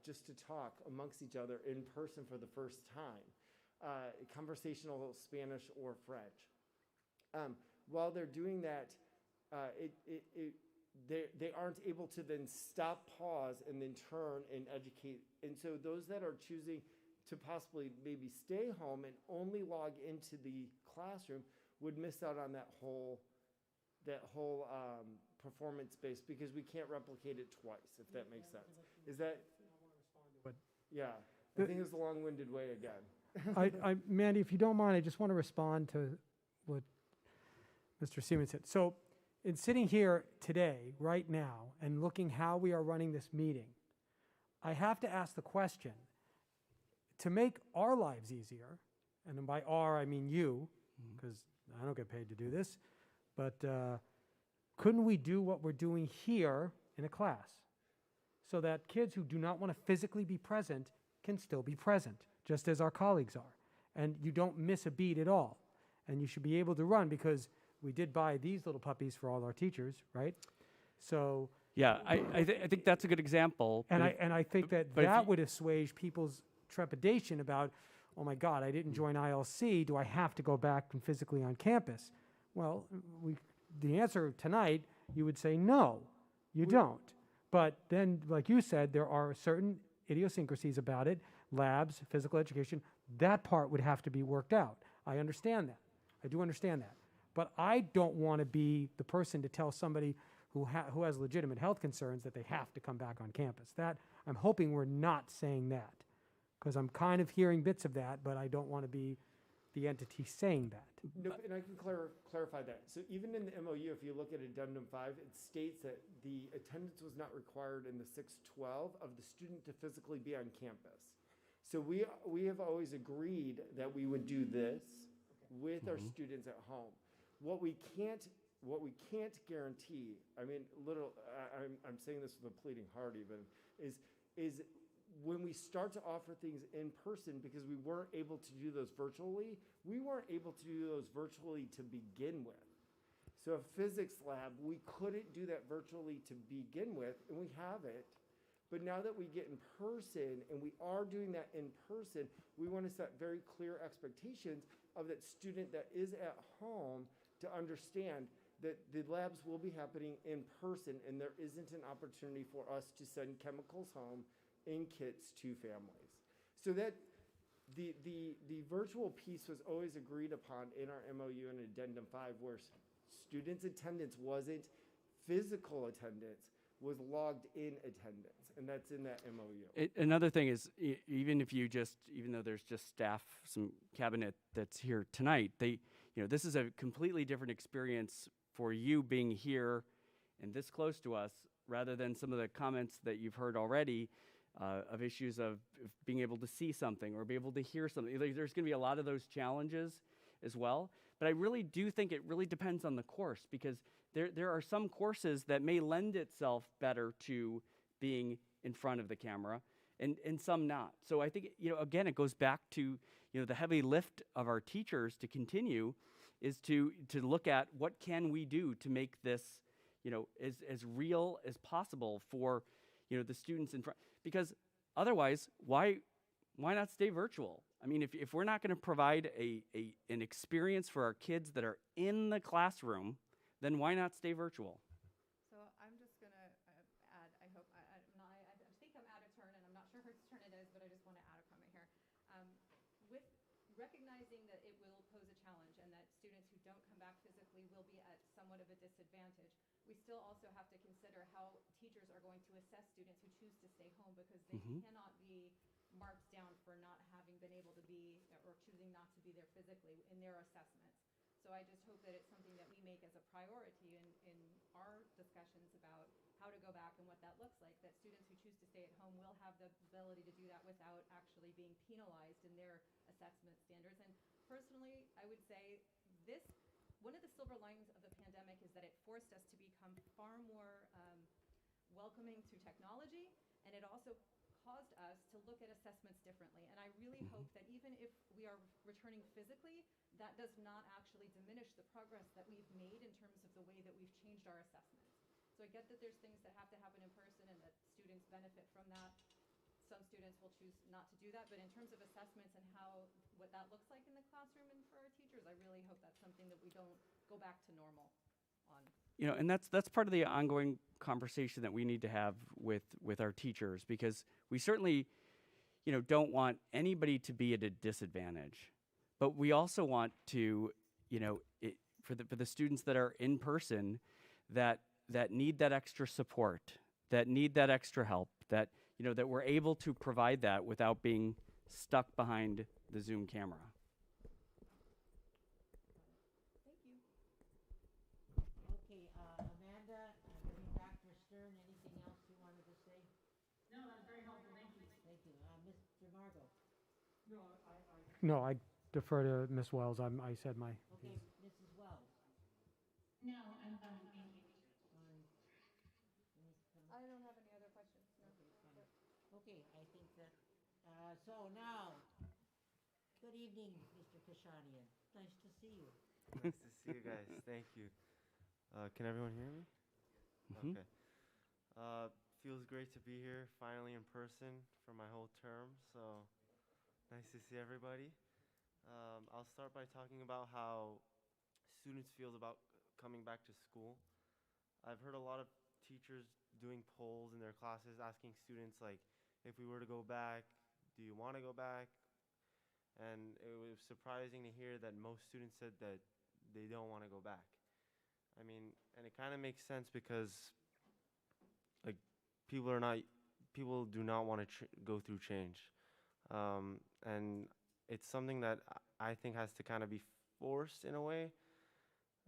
just to talk amongst each other in person for the first time, conversational Spanish or French. While they're doing that, they aren't able to then stop, pause, and then turn and educate. And so those that are choosing to possibly maybe stay home and only log into the classroom would miss out on that whole performance-based because we can't replicate it twice, if that makes sense. Is that? Yeah, I think it's a long-winded way again. Mandy, if you don't mind, I just want to respond to what Mr. Seaman said. So in sitting here today, right now, and looking how we are running this meeting, I have to ask the question, to make our lives easier, and then by our, I mean you, because I don't get paid to do this, but couldn't we do what we're doing here in a class so that kids who do not want to physically be present can still be present, just as our colleagues are, and you don't miss a beat at all, and you should be able to run, because we did buy these little puppies for all our teachers, right? So yeah, I think that's a good example. And I think that would assuage people's trepidation about, oh my God, I didn't join ILC. Do I have to go back and physically on campus? Well, the answer tonight, you would say no, you don't. But then, like you said, there are certain idiosyncrasies about it, labs, physical education. That part would have to be worked out. I understand that. I do understand that. But I don't want to be the person to tell somebody who has legitimate health concerns that they have to come back on campus. That, I'm hoping we're not saying that, because I'm kind of hearing bits of that, but I don't want to be the entity saying that. No, and I can clarify that. So even in the MOU, if you look at Addendum 5, it states that the attendance was not required in the 612 of the student to physically be on campus. So we have always agreed that we would do this with our students at home. What we can't guarantee, I mean, I'm saying this with a pleading heart even, is when we start to offer things in person, because we weren't able to do those virtually, we weren't able to do those virtually to begin with. So a physics lab, we couldn't do that virtually to begin with, and we have it. But now that we get in person, and we are doing that in person, we want to set very clear expectations of that student that is at home to understand that the labs will be happening in person, and there isn't an opportunity for us to send chemicals home in kits to families. So that the virtual piece was always agreed upon in our MOU and Addendum 5, where students' attendance wasn't physical attendance, was logged in attendance, and that's in that MOU. Another thing is, even though there's just staff, some cabinet that's here tonight, this is a completely different experience for you being here and this close to us, rather than some of the comments that you've heard already of issues of being able to see something or be able to hear something. There's going to be a lot of those challenges as well. But I really do think it really depends on the course, because there are some courses that may lend itself better to being in front of the camera, and some not. So I think, again, it goes back to, the heavy lift of our teachers to continue is to look at what can we do to make this, as real as possible for, the students in front. Because otherwise, why not stay virtual? I mean, if we're not going to provide an experience for our kids that are in the classroom, then why not stay virtual? So I'm just going to add, I think I'm out of turn, and I'm not sure whose turn it is, but I just want to add a comment here. With recognizing that it will pose a challenge and that students who don't come back physically will be at somewhat of a disadvantage, we still also have to consider how teachers are going to assess students who choose to stay home, because they cannot be marked down for not having been able to be or choosing not to be there physically in their assessments. So I just hope that it's something that we make as a priority in our discussions about how to go back and what that looks like, that students who choose to stay at home will have the ability to do that without actually being penalized in their assessment standards. And personally, I would say one of the silver linings of the pandemic is that it forced us to become far more welcoming to technology, and it also caused us to look at assessments differently. And I really hope that even if we are returning physically, that does not actually diminish the progress that we've made in terms of the way that we've changed our assessments. So I get that there's things that have to happen in person and that students benefit from that. Some students will choose not to do that, but in terms of assessments and what that looks like in the classroom and for our teachers, I really hope that's something that we don't go back to normal on. And that's part of the ongoing conversation that we need to have with our teachers, because we certainly, don't want anybody to be at a disadvantage, but we also want to, for the students that are in person, that that need that extra support, that need that extra help, that that we're able to provide that without being stuck behind the Zoom camera. Okay, Amanda, maybe Dr. Stern, anything else you wanted to say? No, that was very helpful, thank you. Thank you. Mr. Margot? No, I defer to Ms. Wells. I said my Okay, piece. Mrs. Wells? No, I'm fine, thank you. Fine. I don't have any other questions, no. Okay, I think that, so now, good evening, Mr. Kashanian. Nice to see you. Nice to see you guys. Thank you. Can everyone hear me? Mhm. Okay. Feels great to be here finally in person for my whole term. So nice to see everybody. I'll start by talking about how students feel about coming back to school. I've heard a lot of teachers doing polls in their classes asking students like, if we were to go back, do you want to go back? And it was surprising to hear that most students said that they don't want to go back. I mean, and it kind of makes sense because like people do not want to go through change. And it's something that I think has to kind of be forced in a way.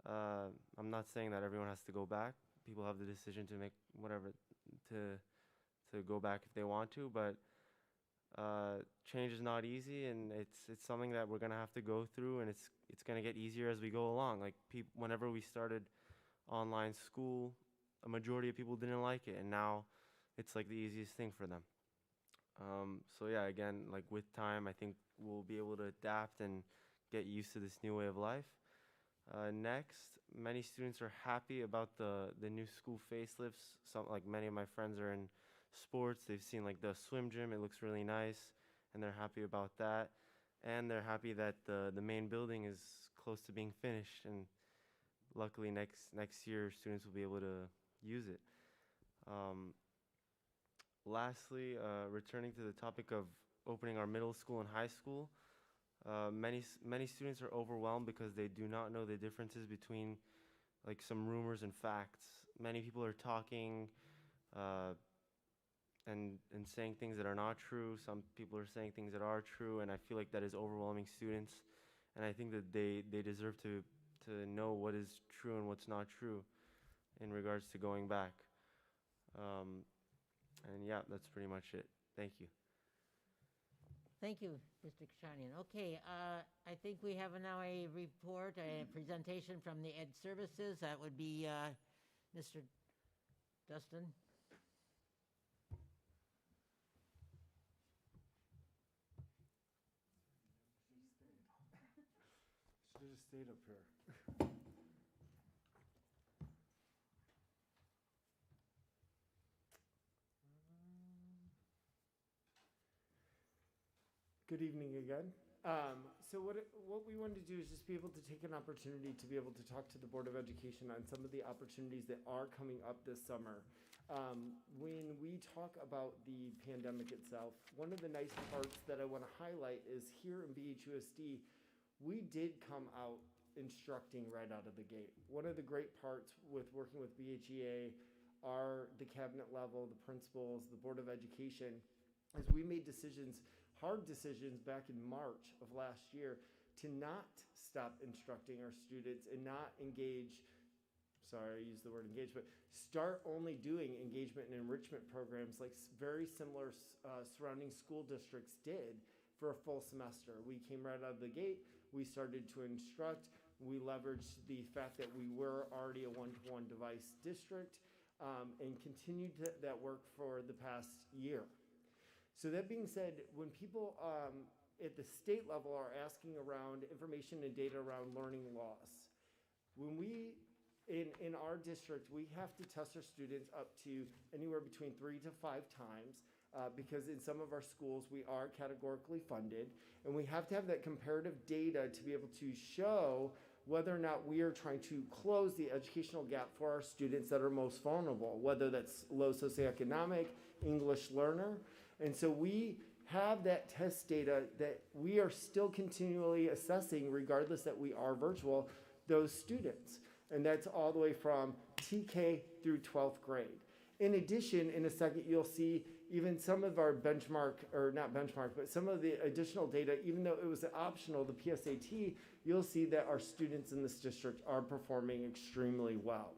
I'm not saying that everyone has to go back. People have the decision to make whatever, to go back if they want to, but change is not easy, and it's something that we're gonna have to go through, and it's gonna get easier as we go along. Like whenever we started online school, a majority of people didn't like it, and now it's like the easiest thing for them. So yeah, again, like with time, I think we'll be able to adapt and get used to this new way of life. Next, many students are happy about the new school facelifts. Like many of my friends are in sports. They've seen like the swim gym. It looks really nice, and they're happy about that. And they're happy that the main building is close to being finished. And luckily, next year, students will be able to use it. Lastly, returning to the topic of opening our middle school and high school. Many students are overwhelmed because they do not know the differences between like some rumors and facts. Many people are talking and saying things that are not true. Some people are saying things that are true, and I feel like that is overwhelming students. And I think that they deserve to know what is true and what's not true in regards to going back. And yeah, that's pretty much it. Thank you. Thank you, Mr. Kashanian. Okay, I think we have now a report, a presentation from the Ed Services. That would be Mr. Dustin. Should have just stayed up here. Good evening again. So what we wanted to do is just be able to take an opportunity to be able to talk to the Board of Education on some of the opportunities that are coming up this summer. When we talk about the pandemic itself, one of the nice parts that I want to highlight is here in BHUSD, we did come out instructing right out of the gate. One of the great parts with working with BHEA are the cabinet level, the principals, the Board of Education, as we made hard decisions back in March of last year to not stop instructing our students and not engage, sorry, I used the word engage, but start only doing engagement and enrichment programs like very similar surrounding school districts did for a full semester. We came right out of the gate, we started to instruct, we leveraged the fact that we were already a one-to-one device district and continued that work for the past year. So that being said, when people at the state level are asking around information and data around learning loss, when we, in our district, we have to test our students up to anywhere between 3 to 5 times because in some of our schools we are categorically funded, and we have to have that comparative data to be able to show whether or not we are trying to close the educational gap for our students that are most vulnerable, whether that's low socioeconomic, English learner. And so we have that test data that we are still continually assessing, regardless that we are virtual, those students. And that's all the way from TK through 12th grade. In addition, in a second, you'll see even some of our benchmark, or not benchmark, but some of the additional data, even though it was optional, the PSAT, you'll see that our students in this district are performing extremely well.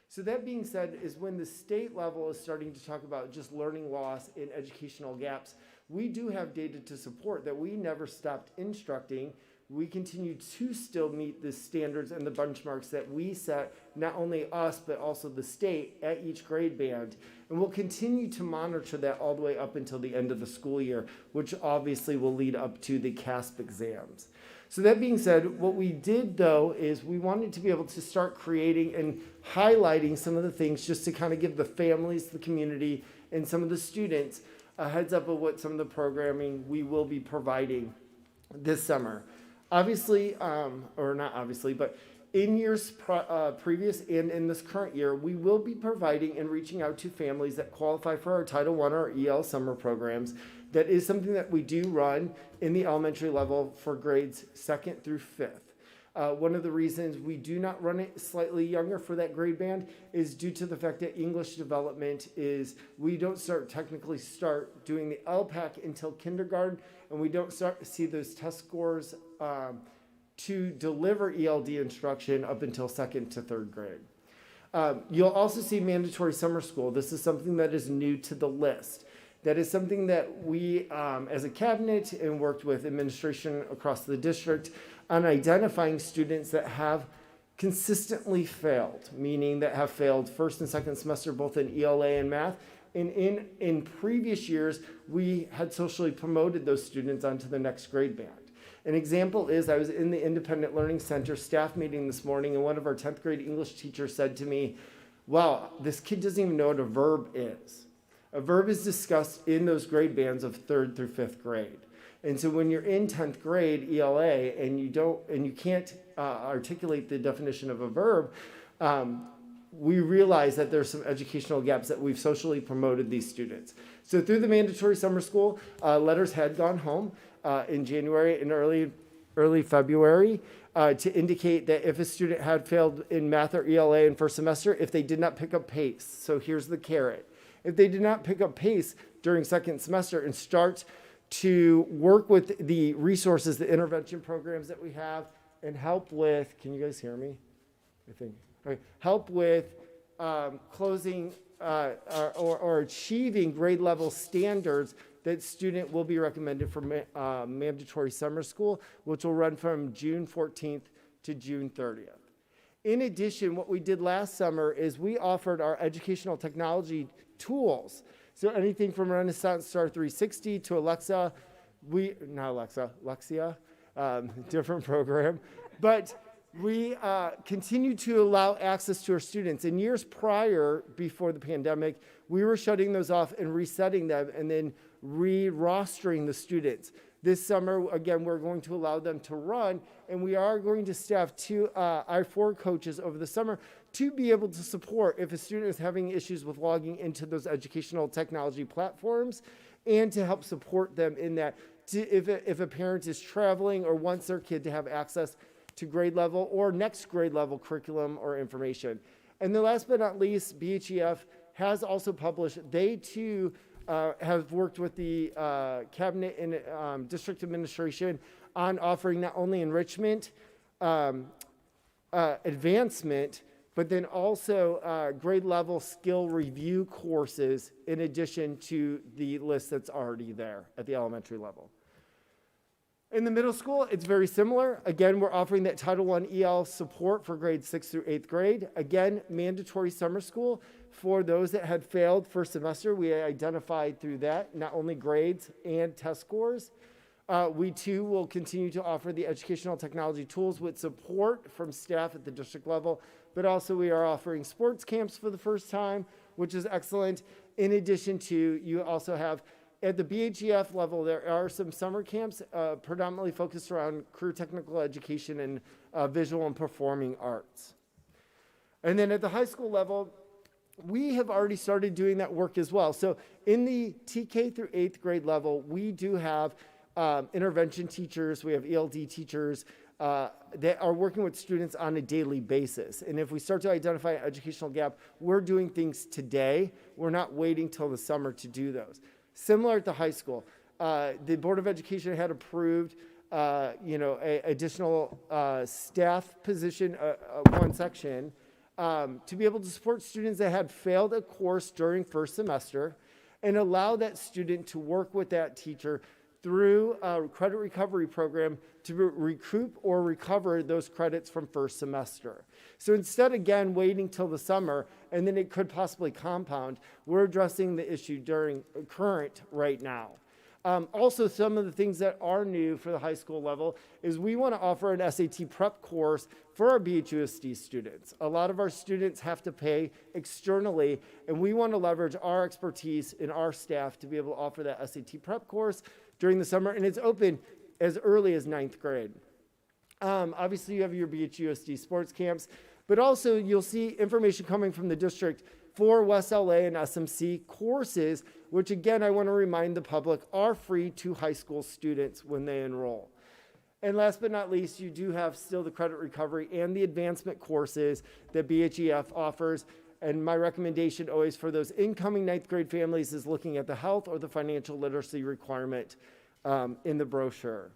So that being said, is when the state level is starting to talk about just learning loss and educational gaps, we do have data to support that we never stopped instructing. We continue to still meet the standards and the benchmarks that we set, not only us, but also the state at each grade band. And we'll continue to monitor that all the way up until the end of the school year, which obviously will lead up to the CASP exams. So that being said, what we did though is we wanted to be able to start creating and highlighting some of the things just to kind of give the families, the community, and some of the students a heads up of what some of the programming we will be providing this summer. Obviously, or not obviously, but in years previous and in this current year, we will be providing and reaching out to families that qualify for our Title I or EL summer programs. That is something that we do run in the elementary level for grades 2nd through 5th. One of the reasons we do not run it slightly younger for that grade band is due to the fact that English development is, we don't technically start doing the LPAC until kindergarten, and we don't start to see those test scores to deliver ELD instruction up until 2nd to 3rd grade. You'll also see mandatory summer school. This is something that is new to the list. That is something that we, as a cabinet, and worked with administration across the district on identifying students that have consistently failed, meaning that have failed first and second semester, both in ELA and math. And in previous years, we had socially promoted those students onto the next grade band. An example is I was in the Independent Learning Center staff meeting this morning, and one of our 10th grade English teachers said to me, wow, this kid doesn't even know what a verb is. A verb is discussed in those grade bands of 3rd through 5th grade. And so when you're in 10th grade ELA and you can't articulate the definition of a verb, we realize that there's some educational gaps that we've socially promoted these students. So through the mandatory summer school, letters had gone home in January and early February to indicate that if a student had failed in math or ELA in first semester, if they did not pick up pace, so here's the carrot. If they did not pick up pace during second semester and start to work with the resources, the intervention programs that we have, and help with, can you guys hear me? I think. Okay. Help with closing or achieving grade level standards, that student will be recommended for mandatory summer school, which will run from June 14th to June 30th. In addition, what we did last summer is we offered our educational technology tools. So anything from Renaissance Star 360 to Lexia, different program, but we continue to allow access to our students. In years prior, before the pandemic, we were shutting those off and resetting them and then re-rostering the students. This summer, again, we're going to allow them to run, and we are going to staff our 4 coaches over the summer to be able to support if a student is having issues with logging into those educational technology platforms, and to help support them in that. If a parent is traveling or wants their kid to have access to grade level or next grade level curriculum or information. And then last but not least, BHEF has also published, they too have worked with the cabinet and district administration on offering not only enrichment, advancement, but then also grade level skill review courses in addition to the list that's already there at the elementary level. In the middle school, it's very similar. Again, we're offering that Title I EL support for grades 6th through 8th grade. Again, mandatory summer school for those that had failed first semester. We identified through that, not only grades and test scores. We too will continue to offer the educational technology tools with support from staff at the district level, but also we are offering sports camps for the first time, which is excellent. In addition to, you also have at the BHEF level, there are some summer camps predominantly focused around career technical education and visual and performing arts. And then at the high school level, we have already started doing that work as well. So in the TK through 8th grade level, we do have intervention teachers, we have ELD teachers that are working with students on a daily basis. And if we start to identify an educational gap, we're doing things today. We're not waiting till the summer to do those. Similar at the high school, the Board of Education had approved additional staff position, one section, to be able to support students that had failed a course during first semester and allow that student to work with that teacher through a credit recovery program to recoup or recover those credits from first semester. So instead, again, waiting till the summer, and then it could possibly compound, we're addressing the issue during current right now. Also, some of the things that are new for the high school level is we want to offer an SAT prep course for our BHUSD students. A lot of our students have to pay externally, and we want to leverage our expertise in our staff to be able to offer that SAT prep course during the summer, and it's open as early as 9th grade. Obviously, you have your BHUSD sports camps, but also you'll see information coming from the district for West LA and SMC courses, which again, I want to remind the public are free to high school students when they enroll. And last but not least, you do have still the credit recovery and the advancement courses that BHEF offers. And my recommendation always for those incoming 9th grade families is looking at the health or the financial literacy requirement in the brochure.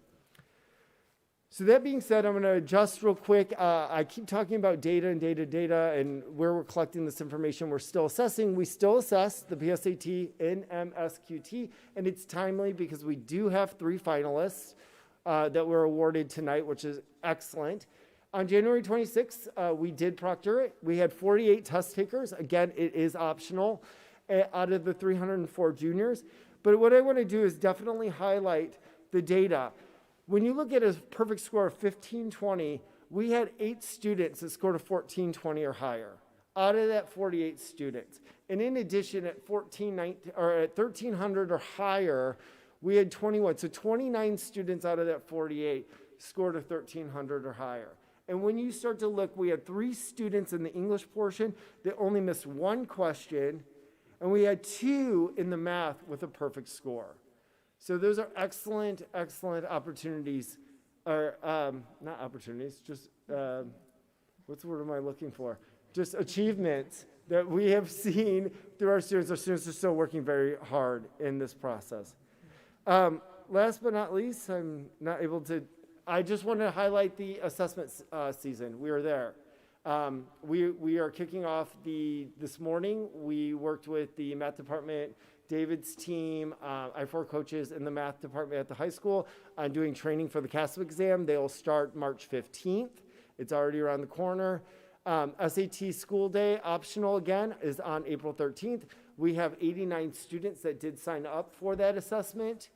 So that being said, I'm going to adjust real quick. I keep talking about data and where we're collecting this information. We're still assessing. We still assess the PSAT in MSQT, and it's timely because we do have 3 finalists that were awarded tonight, which is excellent. On January 26th, we did proctor it. We had 48 test takers. Again, it is optional out of the 304 juniors. But what I want to do is definitely highlight the data. When you look at a perfect score of 1520, we had 8 students that scored a 1420 or higher out of that 48 students. And in addition, at 1300 or higher, we had 21. So 29 students out of that 48 scored a 1300 or higher. And when you start to look, we had 3 students in the English portion that only missed 1 question, and we had 2 in the math with a perfect score. So those are excellent, excellent opportunities, or not opportunities, just, what's the word am I looking for? Just achievements that we have seen through our students. Our students are still working very hard in this process. Last but not least, I'm not able to, I just want to highlight the assessment season. We are there. We are kicking off this morning. We worked with the math department, David's team, I4 coaches in the math department at the high school on doing training for the CASP exam. They'll start March 15th. It's already around the corner. SAT school day, optional again, is on April 13th. We have 89 students that did sign up for that assessment.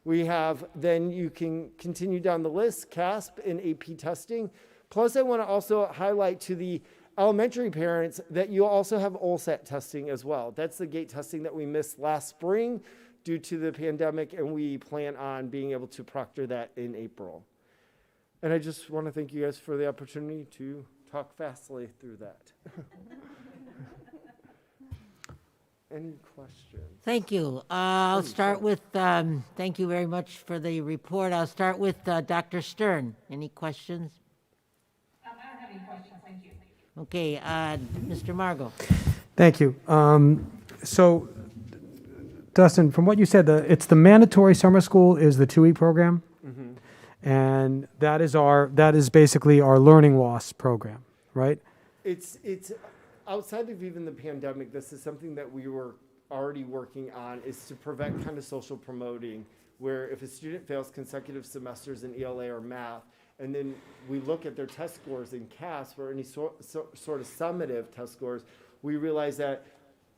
We have, then you can continue down the list, CASP and AP testing. Plus, I want to also highlight to the elementary parents that you also have OLSAT testing as well. That's the gate testing that we missed last spring due to the pandemic, and we plan on being able to proctor that in April. And I just want to thank you guys for the opportunity to talk fastly through that. Any questions? Thank you. I'll start with, thank you very much for the report. I'll start with Dr. Stern. Any questions? I don't have any questions, thank you. Okay, Mr. Margot. Thank you. So, Dustin, from what you said, it's the mandatory summer school is the 2E program, and that is basically our learning loss program, right? It's outside of even the pandemic. This is something that we were already working on, is to prevent kind of social promoting, where if a student fails consecutive semesters in ELA or math, and then we look at their test scores in CAS or any sort of summative test scores, we realize that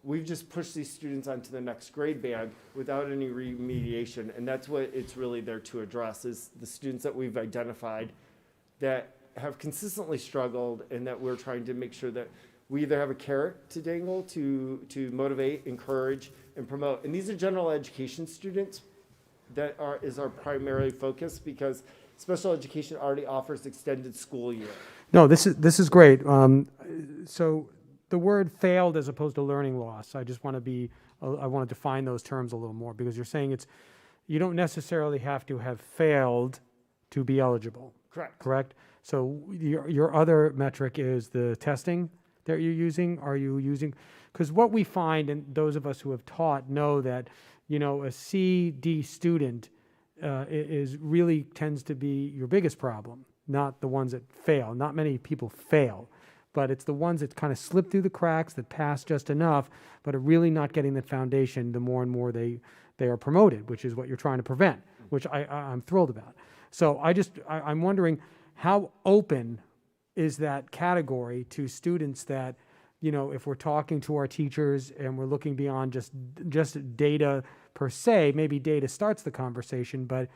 we've just pushed these students onto the next grade band without any remediation. And that's what it's really there to address, is the students that we've identified that have consistently struggled, and that we're trying to make sure that we either have a carrot to dangle to motivate, encourage, and promote. And these are general education students that is our primary focus, because special education already offers extended school year. No, this is great. So the word failed as opposed to learning loss, I just want to I want to define those terms a little more, because you're saying you don't necessarily have to have failed to be eligible. Correct. Correct? So your other metric is the testing that you're using. Are you using, because what we find, and those of us who have taught know that, you know, a C/D student is really tends to be your biggest problem, not the ones that fail. Not many people fail, but it's the ones that kind of slip through the cracks, that pass just enough, but are really not getting the foundation the more and more they are promoted, which is what you're trying to prevent, which I'm thrilled about. So I'm wondering, how open is that category to students that, you know, if we're talking to our teachers and we're looking beyond just data per se, maybe data starts the conversation, but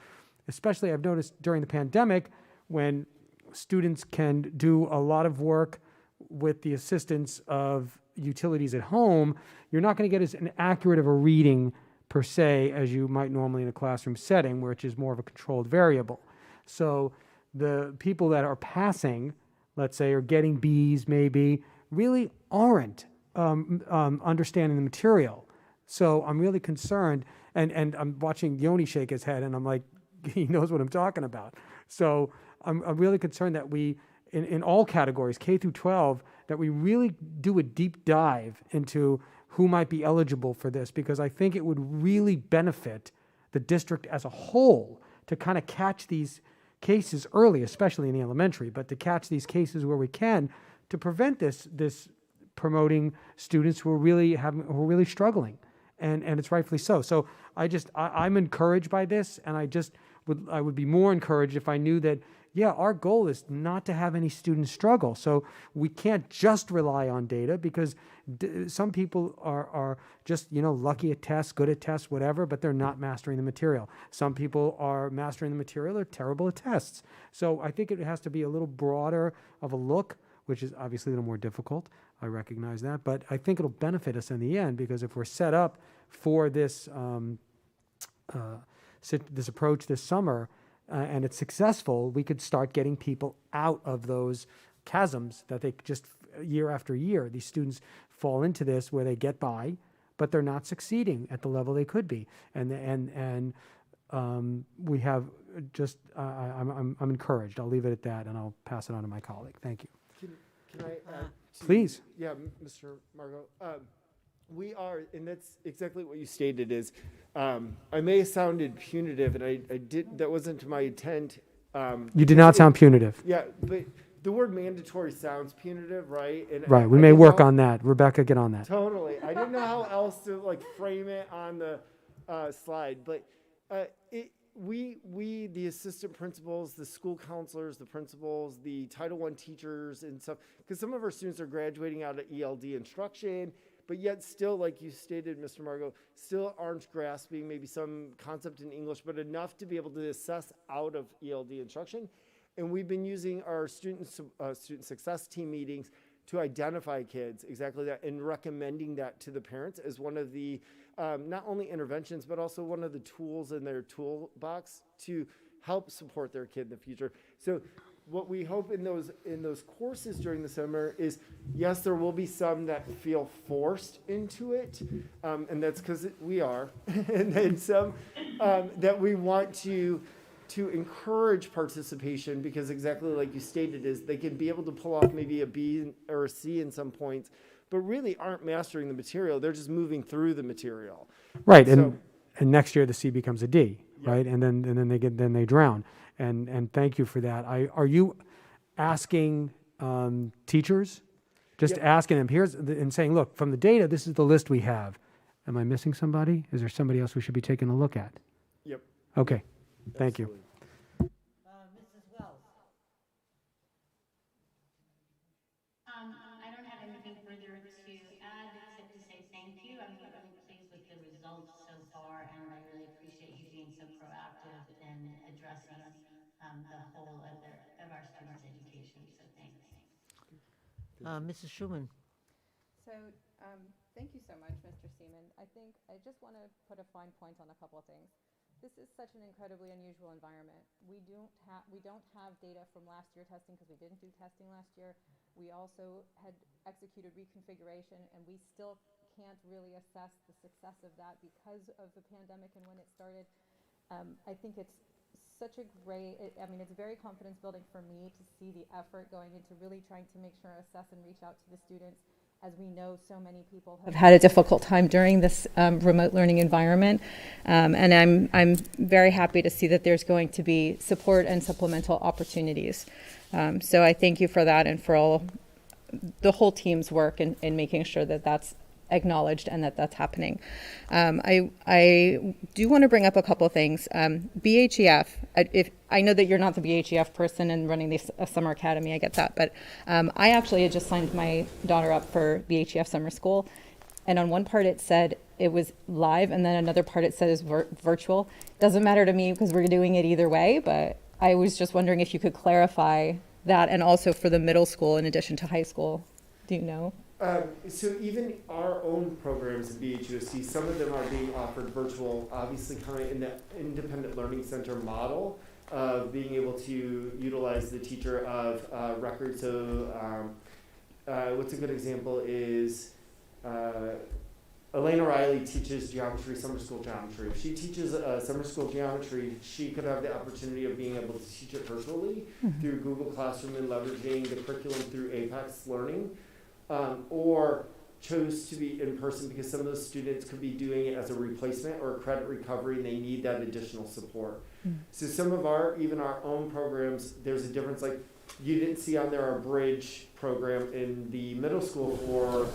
especially I've noticed during the pandemic, when students can do a lot of work with the assistance of utilities at home, you're not going to get as an accurate of a reading per se as you might normally in a classroom setting, which is more of a controlled variable. So the people that are passing, let's say, or getting Bs maybe, really aren't understanding the material. So I'm really concerned, and I'm watching Yoni shake his head, and I'm like, he knows what I'm talking about. So I'm really concerned that we, in all categories, K through 12, that we really do a deep dive into who might be eligible for this, because I think it would really benefit the district as a whole to kind of catch these cases early, especially in the elementary, but to catch these cases where we can, to prevent this promoting students who are really struggling, and it's rightfully so. So I'm encouraged by this, and I would be more encouraged if I knew that, yeah, our goal is not to have any students struggle. So we can't just rely on data, because some people are just, you know, lucky at tests, good at tests, whatever, but they're not mastering the material. Some people are mastering the material, they're terrible at tests. So I think it has to be a little broader of a look, which is obviously a little more difficult. I recognize that, but I think it'll benefit us in the end, because if we're set up for this this approach this summer, and it's successful, we could start getting people out of those chasms that they just year after year, these students fall into this where they get by, but they're not succeeding at the level they could be. And we have just, I'm encouraged. I'll leave it at that, and I'll pass it on to my colleague. Thank you. Can I add to, please? Yeah, Mr. Margot. We are, and that's exactly what you stated, is I may have sounded punitive, and I did, that wasn't my intent. You did not sound punitive. Yeah, but the word mandatory sounds punitive, right? And right, we may work on that. Rebecca, get on that. Totally. I didn't know how else to like frame it on the slide, but we, the assistant principals, the school counselors, the principals, the Title I teachers and stuff, because some of our students are graduating out of ELD instruction, but yet still, like you stated, Mr. Margot, still aren't grasping maybe some concept in English, but enough to be able to assess out of ELD instruction. And we've been using our student success team meetings to identify kids, exactly that, and recommending that to the parents as one of the, not only interventions, but also one of the tools in their toolbox to help support their kid in the future. So what we hope in those courses during the summer is, yes, there will be some that feel forced into it, and that's because we are, and then some that we want to encourage participation, because exactly like you stated, is they can be able to pull off maybe a B or a C in some points, but really aren't mastering the material. They're just moving through the material. Right, so, and next year the C becomes a D, right? And then they drown. And thank you for that. Are you asking teachers, just asking them and saying, look, from the data, this is the list we have. Am I missing somebody? Is there somebody else we should be taking a look at? Yep. Okay. Thank you. Mrs. Wells. I don't have anything further to add except to say thank you. I'm really pleased with the results so far, and I really appreciate you being so proactive in addressing the whole of our students' education. So thanks. Mrs. Schumann. So, thank you so much, Mr. Seaman. I think I just want to put a fine point on a couple of things. This is such an incredibly unusual environment. We don't have data from last year testing because we didn't do testing last year. We also had executed reconfiguration, and we still can't really assess the success of that because of the pandemic and when it started. I think it's such a great, it's very confidence building for me to see the effort going into really trying to make sure, assess, and reach out to the students. As we know, so many people have had a difficult time during this remote learning environment. And I'm very happy to see that there's going to be support and supplemental opportunities. So I thank you for that and for all the whole team's work in making sure that that's acknowledged and that that's happening. I do want to bring up a couple of things. BHEF, if I know that you're not the BHEF person and running the summer academy, I get that, but I actually had just signed my daughter up for BHEF summer school, and on one part it said it was live, and then another part it says virtual. Doesn't matter to me because we're doing it either way, but I was just wondering if you could clarify that, and also for the middle school in addition to high school. Do you know? So even our own programs at BHUSD, some of them are being offered virtual, obviously kind of in the independent learning center model of being able to utilize the teacher of record. So what's a good example is Elaine O'Reilly teaches geometry, summer school geometry. If she teaches summer school geometry, she could have the opportunity of being able to teach it virtually through Google Classroom and leveraging the curriculum through Apex Learning. Or chose to be in person because some of those students could be doing it as a replacement or a credit recovery and they need that additional support. So some of even our own programs, there's a difference. Like you didn't see on there our bridge program in the middle school for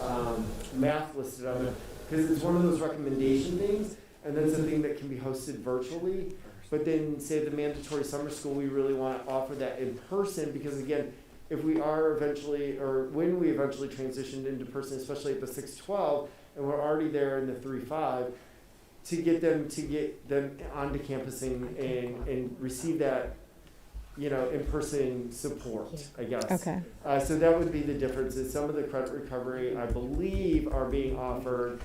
math listed on it because it's one of those recommendation things, and that's a thing that can be hosted virtually. But then say the mandatory summer school, we really want to offer that in person because again, if we are eventually, or when we eventually transitioned into person, especially at the 612, and we're already there in the 3-5, to get them onto campus and receive that, in-person support, I guess. Okay. So that would be the difference. Is some of the credit recovery, I believe, are being offered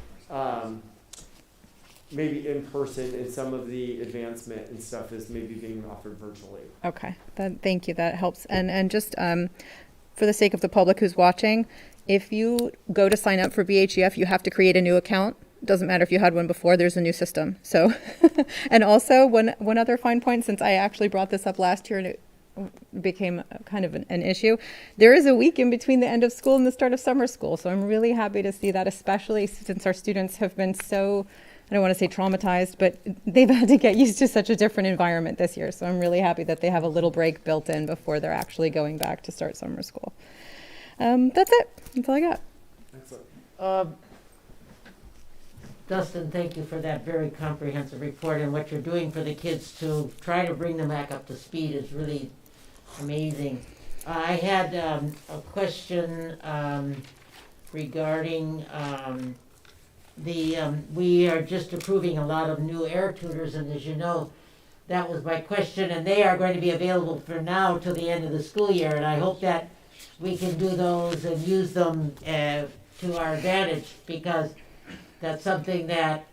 maybe in person, and some of the advancement and stuff is maybe being offered virtually. Okay, thank you, that helps. And just for the sake of the public who's watching, if you go to sign up for BHEF, you have to create a new account. Doesn't matter if you had one before, there's a new system. So, and also one other fine point, since I actually brought this up last year and it became kind of an issue, there is a week in between the end of school and the start of summer school. So I'm really happy to see that, especially since our students have been so, I don't want to say traumatized, but they've had to get used to such a different environment this year. So I'm really happy that they have a little break built in before they're actually going back to start summer school. That's it. That's all I got. Excellent. Dustin, thank you for that very comprehensive report, and what you're doing for the kids to try to bring them back up to speed is really amazing. I had a question regarding we are just approving a lot of new air tutors, and as you know, that was my question, and they are going to be available for now till the end of the school year, and I hope that we can do those and use them to our advantage, because that's something that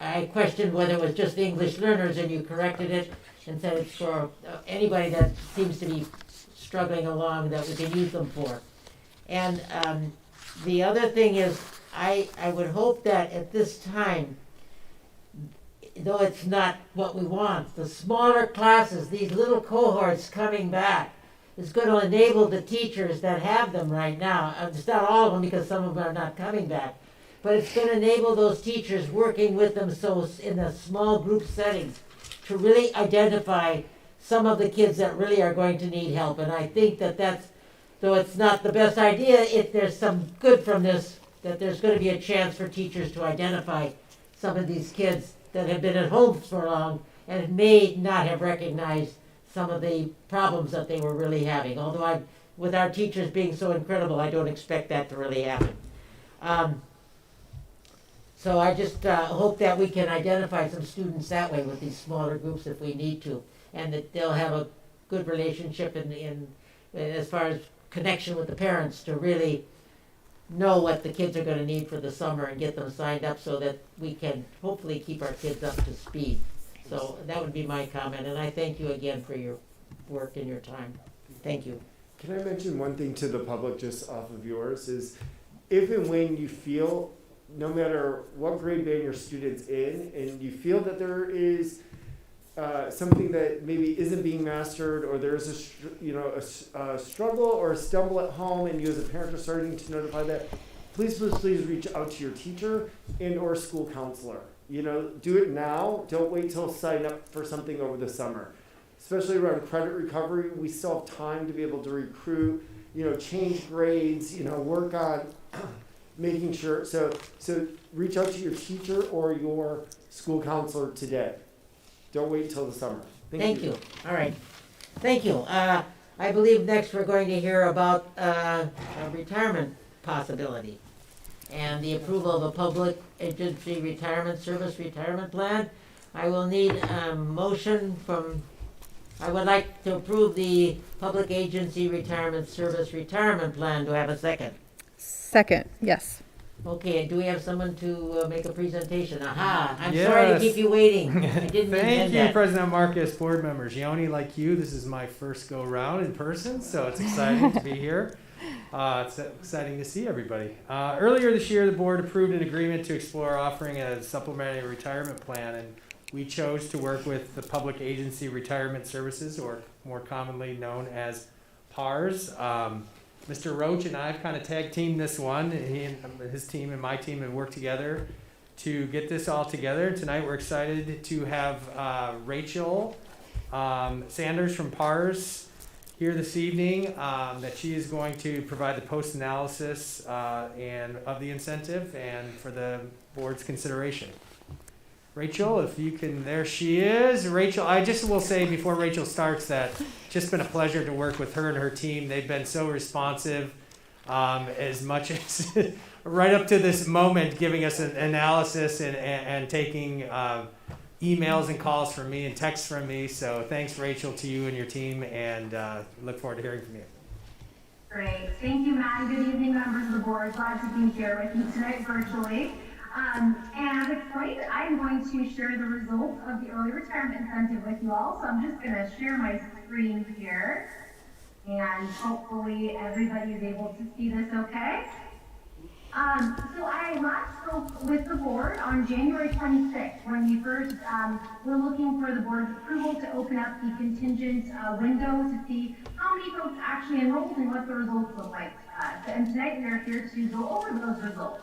I questioned whether it was just English learners, and you corrected it and said it's for anybody that seems to be struggling along that we can use them for. And the other thing is, I would hope that at this time, though it's not what we want, the smaller classes, these little cohorts coming back, is going to enable the teachers that have them right now. It's not all of them because some of them are not coming back, but it's going to enable those teachers working with them so in the small group settings to really identify some of the kids that really are going to need help. And I think that that's, though it's not the best idea, if there's some good from this, that there's going to be a chance for teachers to identify some of these kids that have been at home for long and may not have recognized some of the problems that they were really having. Although with our teachers being so incredible, I don't expect that to really happen. So I just hope that we can identify some students that way with these smaller groups if we need to, and that they'll have a good relationship in as far as connection with the parents to really know what the kids are going to need for the summer and get them signed up so that we can hopefully keep our kids up to speed. So that would be my comment, and I thank you again for your work and your time. Thank you. Can I mention one thing to the public just off of yours is, if and when you feel, no matter what grade band your student's in, and you feel that there is something that maybe isn't being mastered, or there's a struggle or a stumble at home, and you as a parent are starting to notify that, please reach out to your teacher and or school counselor. Do it now. Don't wait till sign up for something over the summer. Especially around credit recovery, we still have time to be able to recruit, change grades, work on making sure. So reach out to your teacher or your school counselor today. Don't wait till the summer. Thank you. All right. Thank you. I believe next we're going to hear about a retirement possibility and the approval of a public agency retirement service retirement plan. I will need a motion I would like to approve the public agency retirement service retirement plan. Do I have a second? Second, yes. Okay, do we have someone to make a presentation? Aha, I'm Yes. sorry to keep you waiting. I didn't Thank intend you, that. President Marcus, board members. Yoni, like you, this is my first go round in person, so it's exciting to be here. It's exciting to see everybody. Earlier this year, the board approved an agreement to explore offering a supplementary retirement plan, and we chose to work with the Public Agency Retirement Services, or more commonly known as PARS. Mr. Roach and I have kind of tag teamed this one. He and his team and my team have worked together to get this all together. Tonight we're excited to have Rachel Sanders from PARS here this evening, that she is going to provide the post-analysis and of the incentive and for the board's consideration. Rachel, if you can, there she is. Rachel, I just will say before Rachel starts that just been a pleasure to work with her and her team. They've been so responsive, as much as right up to this moment, giving us an analysis and taking emails and calls from me and texts from me. So thanks, Rachel, to you and your team, and look forward to hearing from you. Great. Thank you, Matt. Good evening, members of the board. Glad to be here with you tonight virtually. And as explained, I'm going to share the results of the early retirement incentive with you all. So I'm just going to share my screen here. And hopefully everybody is able to see this okay. So I last spoke with the board on January 26th when we first were looking for the board's approval to open up the contingent window to see how many folks actually enrolled and what the results look like. And tonight we are here to go over those results.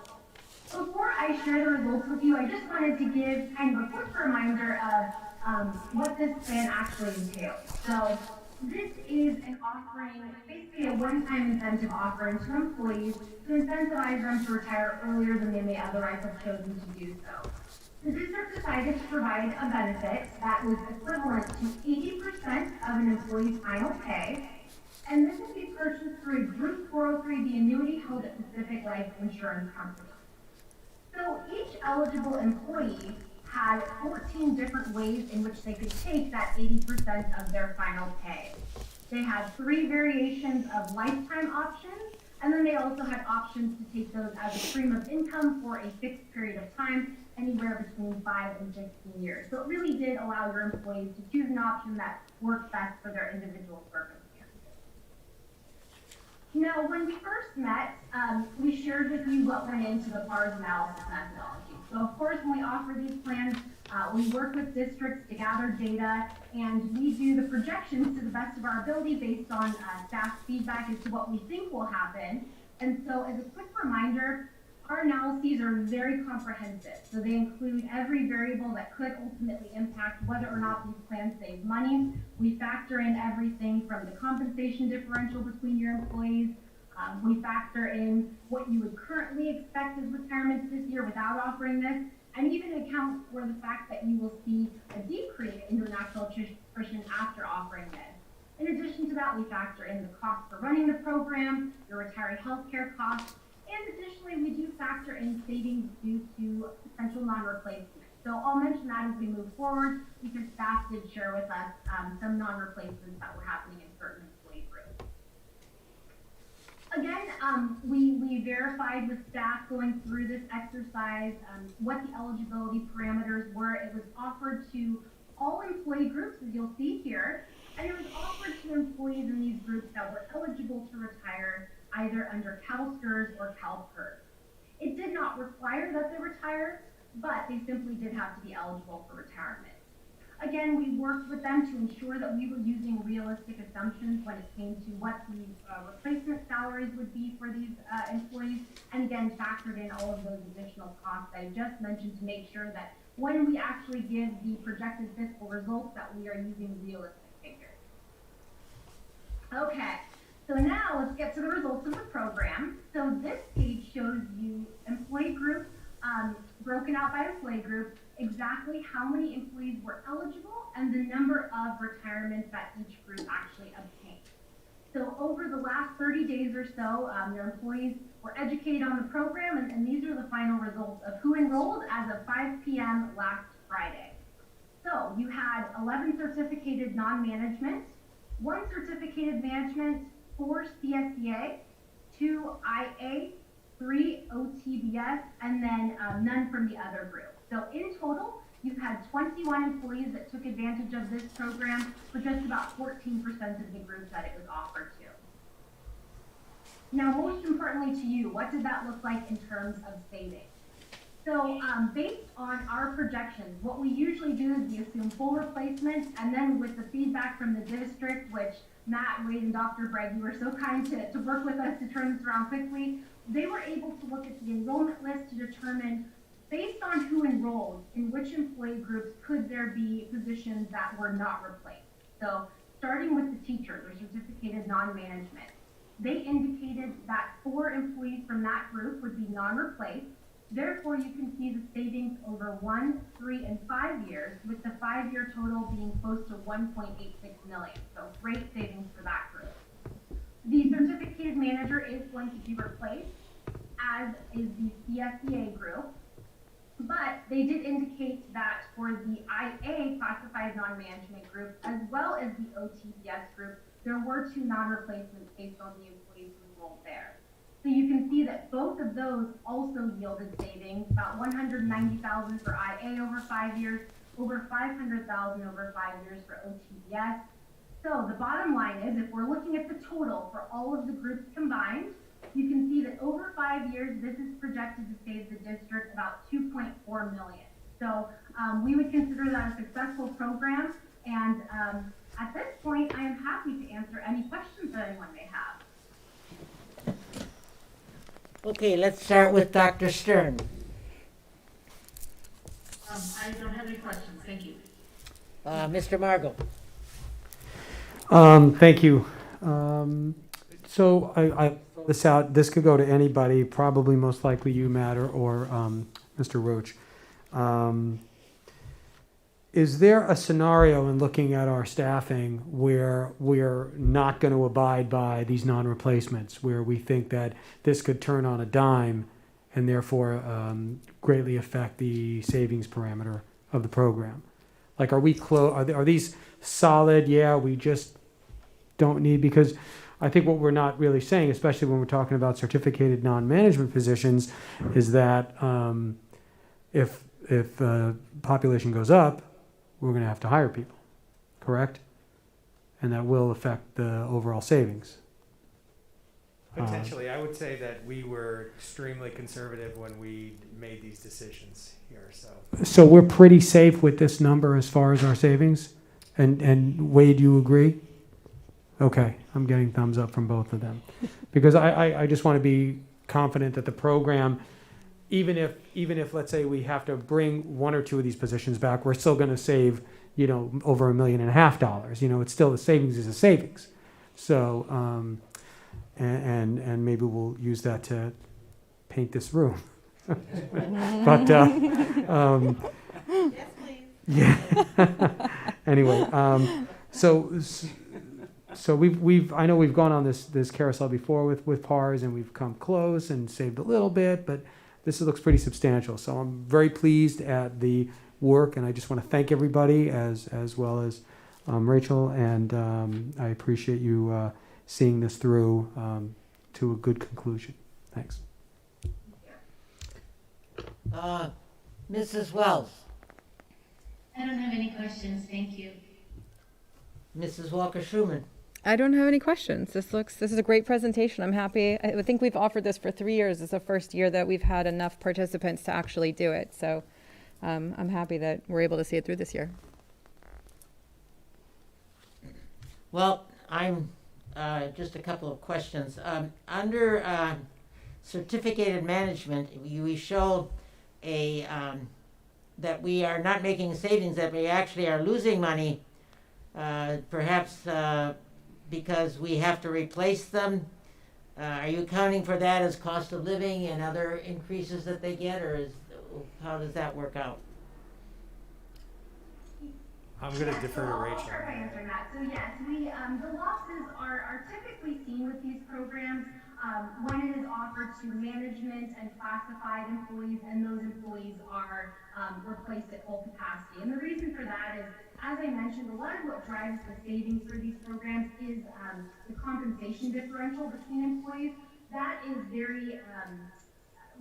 Before I share the results with you, I just wanted to give kind of a quick reminder of what this plan actually entails. So this is an offering, basically a one-time incentive offering to employees to incentivize them to retire earlier than they may otherwise have chosen to do so. The district decided to provide a benefit that was equivalent to 80% of an employee's final pay, and this would be purchased through a Group 403B annuity held at Pacific Life Insurance Company. So each eligible employee had 14 different ways in which they could take that 80% of their final pay. They had 3 variations of lifetime options, and then they also had options to take those as a stream of income for a fixed period of time, anywhere between 5 and 15 years. So it really did allow your employees to choose an option that worked best for their individual circumstances. Now, when we first met, we shared with you what went into the PARS analysis methodology. So, of course, when we offer these plans, we work with districts to gather data, and we do the projections to the best of our ability based on staff feedback as to what we think will happen. And so, as a quick reminder, our analyses are very comprehensive. So they include every variable that could ultimately impact whether or not these plans save money. We factor in everything from the compensation differential between your employees. We factor in what you would currently expect as retirements this year without offering this, and even account for the fact that you will see a decrease in your natural attrition after offering this. In addition to that, we factor in the cost for running the program, your retiree health care costs, and additionally, we do factor in savings due to potential non-replacement. So I'll mention that as we move forward, because staff did share with us some non-replacements that were happening in certain employee groups. Again, we verified with staff going through this exercise what the eligibility parameters were. It was offered to all employee groups, as you'll see here, and it was offered to employees in these groups that were eligible to retire either under CalSTRS or CalPERS. It did not require that they retire, but they simply did have to be eligible for retirement. Again, we worked with them to ensure that we were using realistic assumptions when it came to what the replacement salaries would be for these employees, and again, factored in all of those additional costs I just mentioned to make sure that when we actually give the projected fiscal results that we are using realistic figures. Okay, so now let's get to the results of the program. So this page shows you employee group, broken out by employee group, exactly how many employees were eligible and the number of retirements that each group actually obtained. So over the last 30 days or so, their employees were educated on the program, and these are the final results of who enrolled as of 5 p.m. last Friday. So you had 11 certificated non-management, 1 certificated management, 4 CSEA, 2 IA, 3 OTBS, and then none from the other group. So in total, you had 21 employees that took advantage of this program for just about 14% of the group that it was offered to. Now, most importantly to you, what did that look like in terms of savings? So based on our projections, what we usually do is we assume full replacement, and then with the feedback from the district, which Matt, Wade, and Dr. Bragg, you were so kind to work with us to turn this around quickly, they were able to look at the enrollment list to determine, based on who enrolled, in which employee groups could there be positions that were not replaced. So starting with the teachers or certificated non-management, they indicated that 4 employees from that group would be non-replaced. Therefore, you can see the savings over 1, 3, and 5 years, with the 5-year total being close to $1.86 million. So great savings for that group. The certificated manager is going to be replaced, as is the CSEA group. But they did indicate that for the IA classified non-management group, as well as the OTBS group, there were 2 non-replacements based on the employees who enrolled there. So you can see that both of those also yielded savings, about $190,000 for IA over 5 years, over $500,000 over 5 years for OTBS. So the bottom line is, if we're looking at the total for all of the groups combined, you can see that over 5 years, this is projected to save the district about $2.4 million. So we would consider that a successful program. And at this point, I am happy to answer any questions that anyone may have. Okay, let's start with Dr. Stern. I don't have any questions, thank you. Mr. Margot. Thank you. So I this out. This could go to anybody, probably most likely you, Matt, or Mr. Roach. Is there a scenario in looking at our staffing where we're not going to abide by these non-replacements, where we think that this could turn on a dime and therefore greatly affect the savings parameter of the program? Like, are we close? Are these solid? Yeah, we just don't need, because I think what we're not really saying, especially when we're talking about certificated non-management positions, is that if population goes up, we're going to have to hire people, correct? And that will affect the overall savings. Potentially. I would say that we were extremely conservative when we made these decisions here. So we're pretty safe with this number as far as our savings? And Wade, you agree? Okay, I'm getting thumbs up from both of them. Because I just want to be confident that the program, even if let's say we have to bring 1 or 2 of these positions back, we're still going to save, over $1.5 million. It's still, the savings is a savings. So, and maybe we'll use that to paint this room. But yes, please. Yeah. Anyway, so I know we've gone on this carousel before with PARs, and we've come close and saved a little bit, but this looks pretty substantial. So I'm very pleased at the work, and I just want to thank everybody as well as Rachel, and I appreciate you seeing this through to a good conclusion. Thanks. Mrs. Wells. I don't have any questions, thank you. Mrs. Walker-Schumann. I don't have any questions. This is a great presentation. I'm happy. I think we've offered this for 3 years. It's the first year that we've had enough participants to actually do it. So I'm happy that we're able to see it through this year. Well, I'm just a couple of questions. Under certificated management, we show that we are not making savings, that we actually are losing money, perhaps because we have to replace them. Are you accounting for that as cost of living and other increases that they get, or how does that work out? I'm going to defer to Rachel. I'll start by answering that. So yes, the losses are typically seen with these programs when it is offered to management and classified employees, and those employees are replaced at full capacity. And the reason for that is, as I mentioned, a lot of what drives the savings for these programs is the compensation differential between employees. That is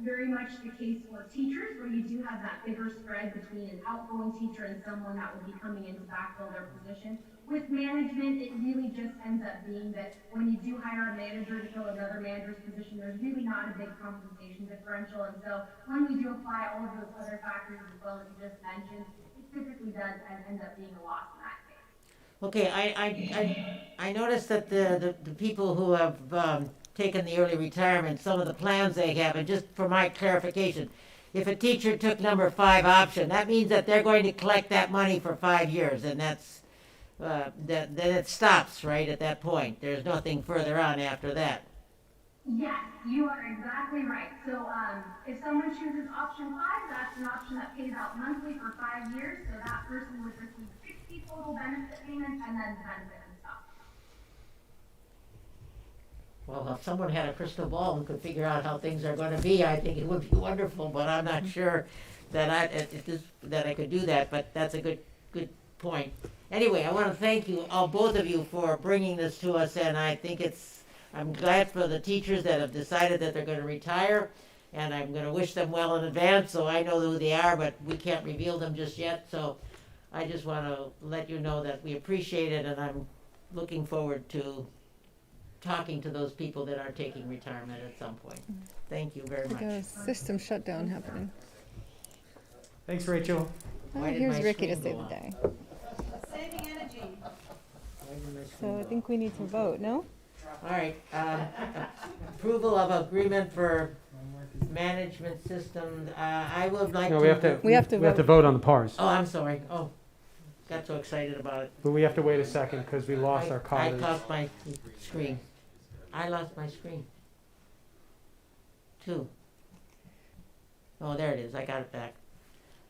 very much the case for teachers, where you do have that bigger spread between an outgoing teacher and someone that would be coming in to backfill their position. With management, it really just ends up being that when you do hire a manager to fill another manager's position, there's really not a big compensation differential. And so when we do apply all of those other factors as well that you just mentioned, it typically does end up being a loss in that case. Okay, I noticed that the people who have taken the early retirement, some of the plans they have, and just for my clarification, if a teacher took number 5 option, that means that they're going to collect that money for 5 years, and that's then it stops right at that point. There's nothing further on after that. Yes, you are exactly right. So if someone chooses option 5, that's an option that pays out monthly for 5 years. So that person would receive 60 total benefit payments, and then the benefit would stop. Well, if someone had a crystal ball and could figure out how things are going to be, I think it would be wonderful. But I'm not sure that I could do that. But that's a good point. Anyway, I want to thank you, both of you, for bringing this to us, and I think I'm glad for the teachers that have decided that they're going to retire, and I'm going to wish them well in advance, so I know who they are, but we can't reveal them just yet. So I just want to let you know that we appreciate it, and I'm looking forward to talking to those people that are taking retirement at some point. Thank you very much. There's a system shutdown happening. Thanks, Rachel. Here's Ricky to save the day. Saving energy. So I think we need to vote, no? All right, approval of agreement for management system. I would like No, to. we have to vote on the PARs. Oh, I'm sorry. Oh, got so excited about it. But we have to wait a second because we lost our I colleagues. lost my screen. I lost my screen. 2. Oh, there it is. I got it back.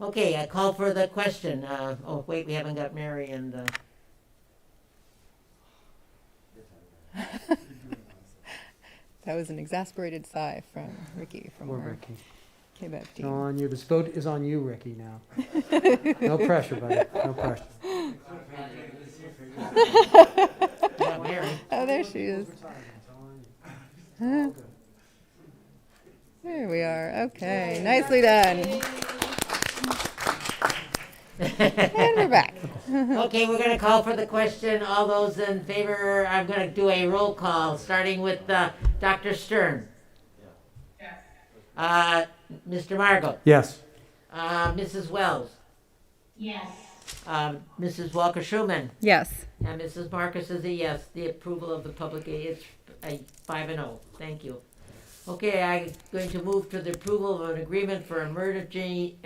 Okay, I call for the question. Oh, wait, we haven't got Mary and. That was an exasperated sigh from Ricky from Poor our Ricky. KBEV It's team. on you. This vote is on you, Ricky, now. No pressure, buddy. No pressure. Oh, there she is. Huh? There we are. Okay, nicely done. And we're back. Okay, we're going to call for the question. All those in favor, I'm going to do a roll call, starting with Dr. Stern. Yes. Mr. Margot. Yes. Mrs. Wells. Yes. Mrs. Walker-Schumann. Yes. And Mrs. Marcus is a yes. The approval of the public is a 5-0. Thank you. Okay, I'm going to move to the approval of an agreement for emergency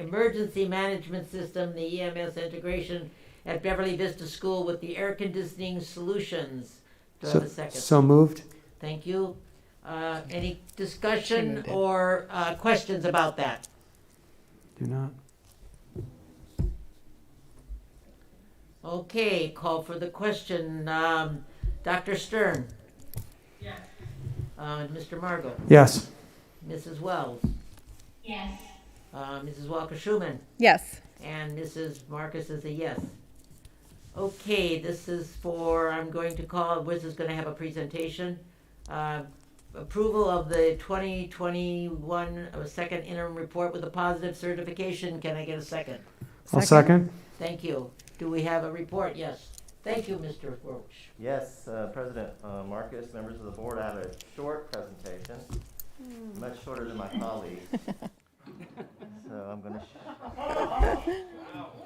management system, the EMS integration at Beverly Vista School with the air conditioning solutions. Do I have a second? So moved. Thank you. Any discussion or questions about that? Do not. Okay, call for the question. Dr. Stern. Yes. Mr. Margot. Yes. Mrs. Wells. Yes. Mrs. Walker-Schumann. Yes. And Mrs. Marcus is a yes. Okay, this is for, I'm going to call, Wiz is going to have a presentation. Approval of the 2021 second interim report with a positive certification. Can I get a second? I'll second. Thank you. Do we have a report? Yes. Thank you, Mr. Roach. Yes, President Marcus, members of the board, I have a short presentation, much shorter than my colleagues. So I'm going to.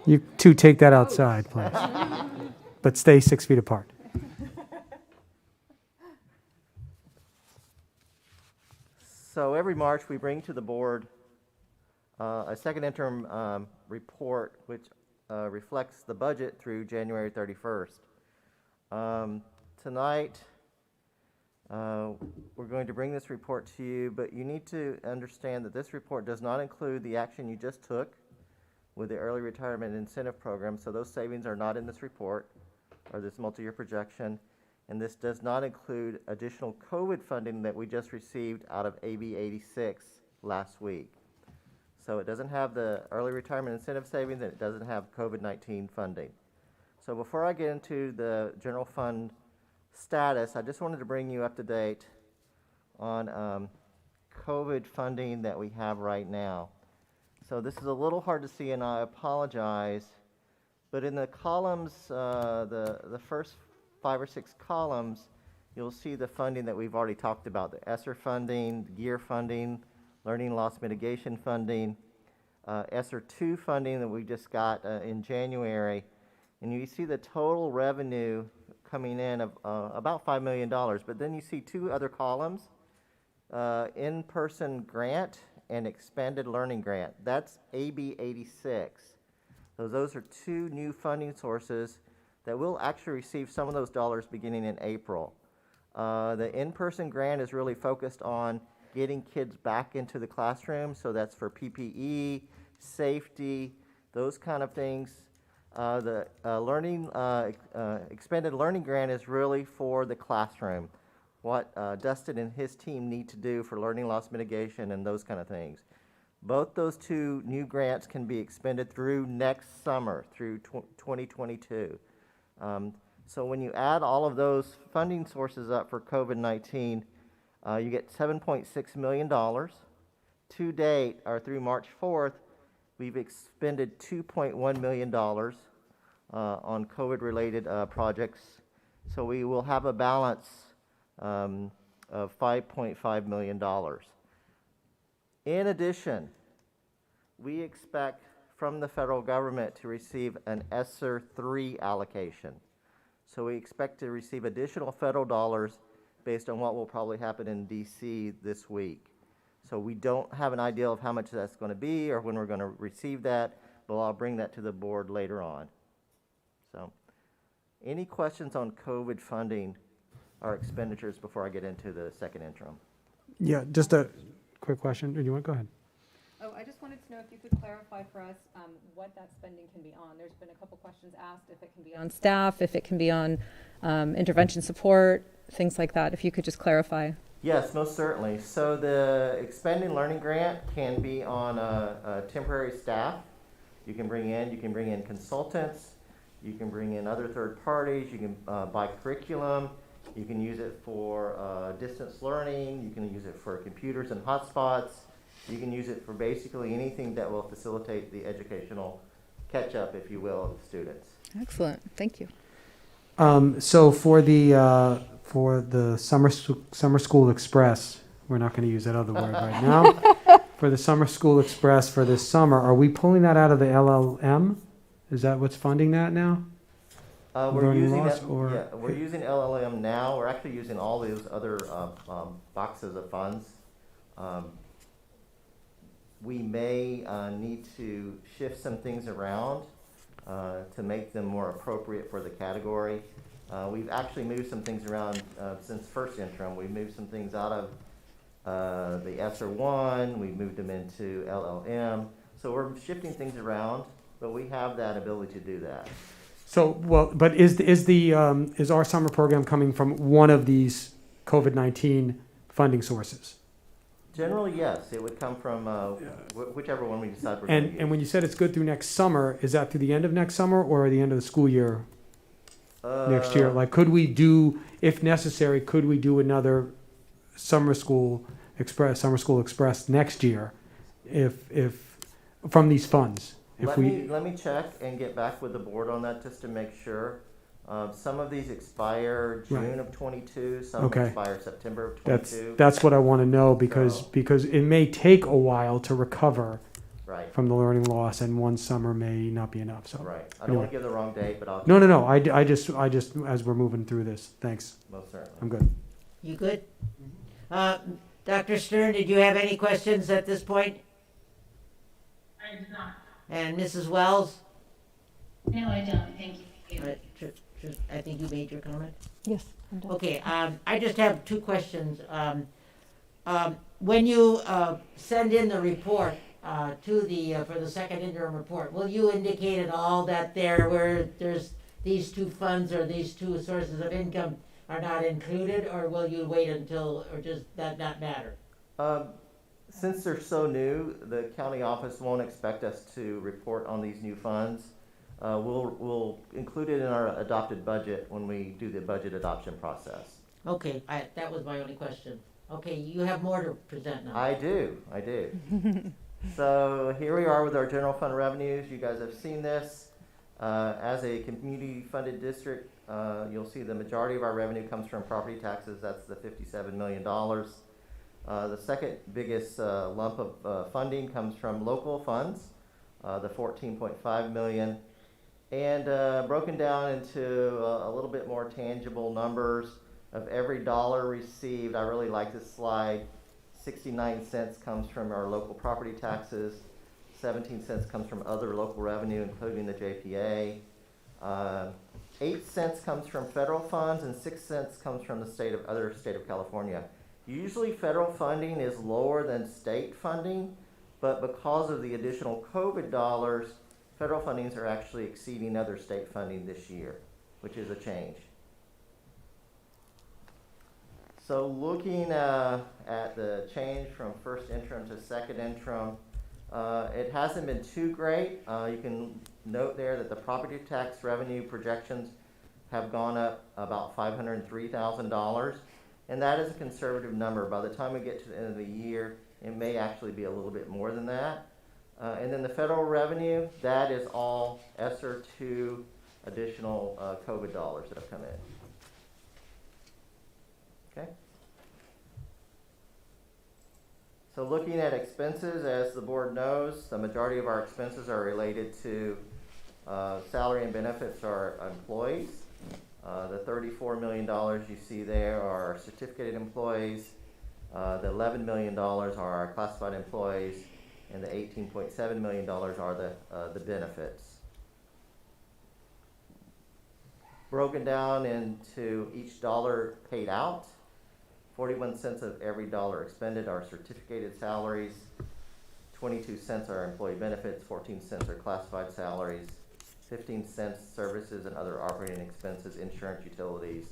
You two take that outside, please. But stay 6 feet apart. So every March we bring to the board a second interim report which reflects the budget through January 31st. Tonight we're going to bring this report to you, but you need to understand that this report does not include the action you just took with the early retirement incentive program, so those savings are not in this report or this multi-year projection, and this does not include additional COVID funding that we just received out of AB 86 last week. So it doesn't have the early retirement incentive savings, and it doesn't have COVID-19 funding. So before I get into the general fund status, I just wanted to bring you up to date on COVID funding that we have right now. So this is a little hard to see, and I apologize, but in the columns, the first 5 or 6 columns, you'll see the funding that we've already talked about, the ESSER funding, GEAR funding, learning loss mitigation funding, ESSER 2 funding that we just got in January. And you see the total revenue coming in of about $5 million, but then you see 2 other columns, in-person grant and expanded learning grant. That's AB 86. So those are 2 new funding sources that will actually receive some of those dollars beginning in April. The in-person grant is really focused on getting kids back into the classroom, so that's for PPE, safety, those kind of things. The expanded learning grant is really for the classroom, what Dustin and his team need to do for learning loss mitigation and those kind of things. Both those 2 new grants can be expended through next summer, through 2022. So when you add all of those funding sources up for COVID-19, you get $7.6 million. To date, or through March 4th, we've expended $2.1 million on COVID-related projects. So we will have a balance of $5.5 million. In addition, we expect from the federal government to receive an ESSER 3 allocation. So we expect to receive additional federal dollars based on what will probably happen in DC this week. So we don't have an idea of how much that's going to be or when we're going to receive that, but I'll bring that to the board later on. So any questions on COVID funding or expenditures before I get into the second interim? Yeah, just a quick question. Do you want to go ahead? Oh, I just wanted to know if you could clarify for us what that spending can be on. There's been a couple questions asked if it can be on staff, if it can be on intervention support, things like that. If you could just clarify. Yes, most certainly. So the expanded learning grant can be on a temporary staff. You can bring in consultants. You can bring in other third parties. You can buy curriculum. You can use it for distance learning. You can use it for computers and hotspots. You can use it for basically anything that will facilitate the educational catch-up, if you will, of students. Excellent. Thank you. So for the summer school express, we're not going to use that other word right now. For the summer school express for this summer, are we pulling that out of the LLM? Is that what's funding that now? We're using LLM now. We're actually using all those other boxes of funds. We may need to shift some things around to make them more appropriate for the category. We've actually moved some things around since first interim. We moved some things out of the ESSER 1. We moved them into LLM. So we're shifting things around, but we have that ability to do that. So, well, but is our summer program coming from one of these COVID-19 funding sources? Generally, yes. It would come from whichever one we decide we're going to use. And when you said it's good through next summer, is that through the end of next summer or the end of the school year next year? Like, could we do, if necessary, could we do another summer school express next year, if from these funds? Let me check and get back with the board on that just to make sure. Some of these expire June of 22. Some expire September of 22. That's what I want to know because it may take a while to recover from the learning loss, and one summer may not be enough. So I don't want to give the wrong date, but I'll. No. I just as we're moving through this. Thanks. Most certainly. I'm good. You good? Dr. Stern, did you have any questions at this point? I did not. And Mrs. Wells? No, I don't. Thank you. I think you made your comment. Yes, I'm done. Okay, I just have two questions. When you send in the report to the for the second interim report, will you indicate at all that there's these two funds or these two sources of income are not included, or will you wait until, or just that not matter? Since they're so new, the county office won't expect us to report on these new funds. We'll include it in our adopted budget when we do the budget adoption process. Okay, that was my only question. Okay, you have more to present now. I do. So here we are with our general fund revenues. You guys have seen this. As a community-funded district, you'll see the majority of our revenue comes from property taxes. That's the $57 million. The second biggest lump of funding comes from local funds, the $14.5 million. And broken down into a little bit more tangible numbers of every dollar received. I really like this slide. 69 cents comes from our local property taxes. 17 cents comes from other local revenue, including the JPA. 8 cents comes from federal funds, and 6 cents comes from the state of California. Usually federal funding is lower than state funding, but because of the additional COVID dollars, federal fundings are actually exceeding other state funding this year, which is a change. So looking at the change from first interim to second interim, it hasn't been too great. You can note there that the property tax revenue projections have gone up about $503,000, and that is a conservative number. By the time we get to the end of the year, it may actually be a little bit more than that. And then the federal revenue, that is all ESSER 2 additional COVID dollars that have come in. Okay. So looking at expenses, as the board knows, the majority of our expenses are related to salary and benefits for our employees. The $34 million you see there are our certificated employees. The $11 million are our classified employees, and the $18.7 million are the benefits. Broken down into each dollar paid out, 41 cents of every dollar expended are certificated salaries, 22 cents are employee benefits, 14 cents are classified salaries, 15 cents services and other operating expenses, insurance, utilities,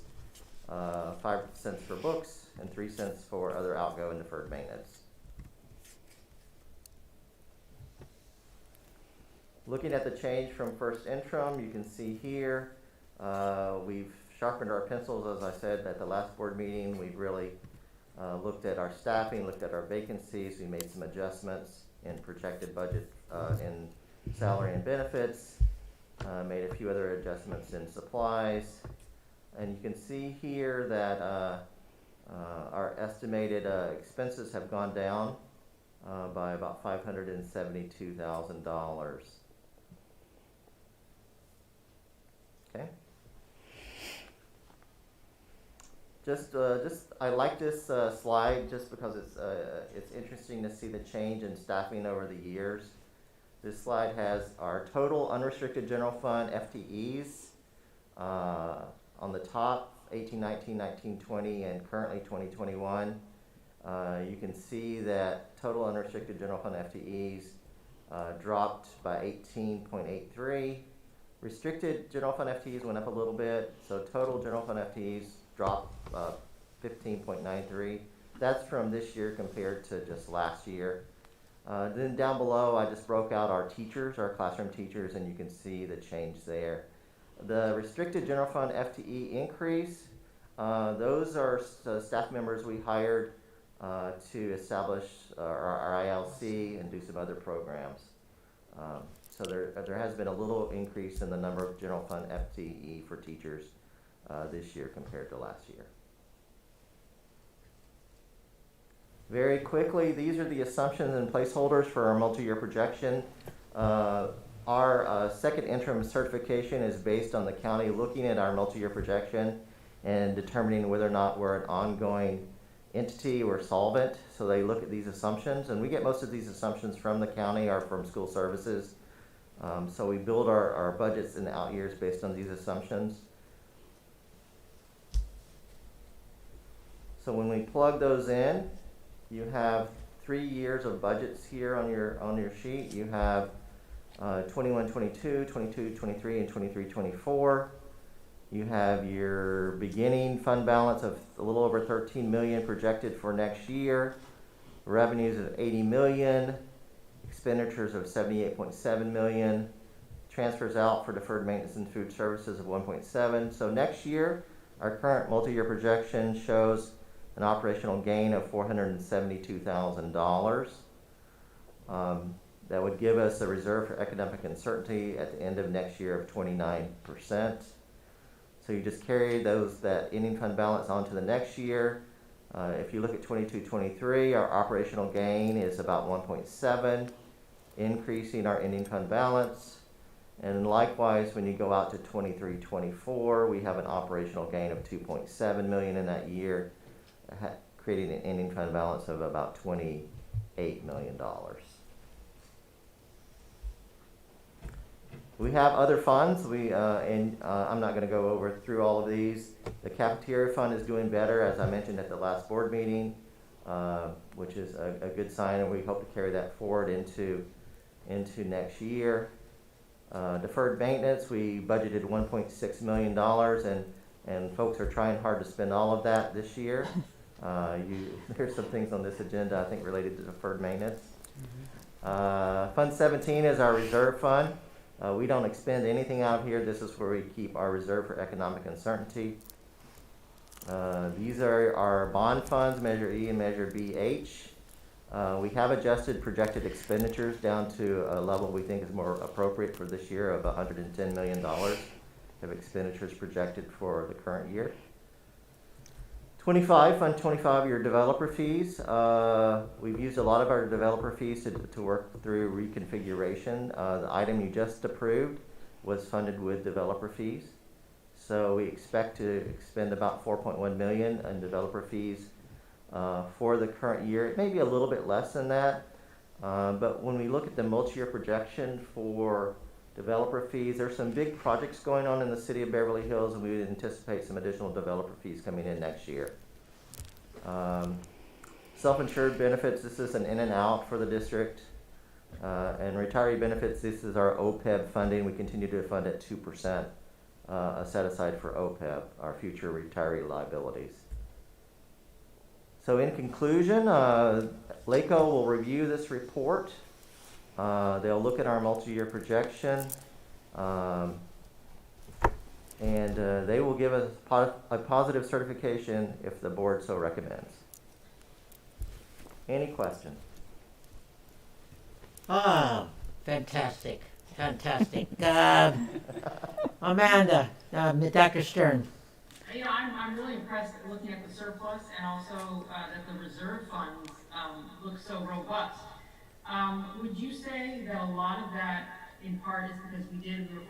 5 cents for books, and 3 cents for other outgo and deferred maintenance. Looking at the change from first interim, you can see here, we've sharpened our pencils, as I said at the last board meeting. We've really looked at our staffing, looked at our vacancies. We made some adjustments in projected budget in salary and benefits, made a few other adjustments in supplies. And you can see here that our estimated expenses have gone down by about $572,000. Okay. I like this slide just because it's interesting to see the change in staffing over the years. This slide has our total unrestricted general fund FTEs on the top, 1819, 1920, and currently 2021. You can see that total unrestricted general fund FTEs dropped by 18.83. Restricted general fund FTEs went up a little bit, so total general fund FTEs dropped 15.93. That's from this year compared to just last year. Then down below, I just broke out our teachers, our classroom teachers, and you can see the change there. The restricted general fund FTE increase, those are staff members we hired to establish our ILC and do some other programs. So there has been a little increase in the number of general fund FTE for teachers this year compared to last year. Very quickly, these are the assumptions and placeholders for our multi-year projection. Our second interim certification is based on the county looking at our multi-year projection and determining whether or not we're an ongoing entity or solvent, so they look at these assumptions, and we get most of these assumptions from the county or from school services. So we build our budgets in the out years based on these assumptions. So when we plug those in, you have 3 years of budgets here on your sheet. You have 21-22, 22-23, and 23-24. You have your beginning fund balance of a little over 13 million projected for next year, revenues of 80 million, expenditures of 78.7 million, transfers out for deferred maintenance and food services of 1.7. So next year, our current multi-year projection shows an operational gain of $472,000. That would give us a reserve for economic uncertainty at the end of next year of 29%. So you just carry that ending fund balance on to the next year. If you look at 22-23, our operational gain is about 1.7, increasing our ending fund balance. And likewise, when you go out to 23-24, we have an operational gain of 2.7 million in that year, creating an ending fund balance of about $28 million. We have other funds. I'm not going to go through all of these. The cafeteria fund is doing better, as I mentioned at the last board meeting, which is a good sign, and we hope to carry that forward into next year. Deferred maintenance, we budgeted $1.6 million, and folks are trying hard to spend all of that this year. There's some things on this agenda, I think, related to deferred maintenance. Fund 17 is our reserve fund. We don't expend anything out here. This is where we keep our reserve for economic uncertainty. These are our bond funds, Measure E and Measure BH. We have adjusted projected expenditures down to a level we think is more appropriate for this year of $110 million of expenditures projected for the current year. Fund 25, your developer fees. We've used a lot of our developer fees to work through reconfiguration. The item you just approved was funded with developer fees. So we expect to expend about 4.1 million in developer fees for the current year. It may be a little bit less than that, but when we look at the multi-year projection for developer fees, there's some big projects going on in the city of Beverly Hills, and we would anticipate some additional developer fees coming in next year. Self-insured benefits, this is an in and out for the district. And retiree benefits, this is our OPEB funding. We continue to fund at 2% set aside for OPEB, our future retiree liabilities. So in conclusion, LACO will review this report. They'll look at our multi-year projection, and they will give us a positive certification if the board so recommends. Any questions? Ah, fantastic, fantastic. Amanda, Dr. Stern. You know, I'm really impressed looking at the surplus and also that the reserve funds look so robust. Would you say that a lot of that, in part, is because we were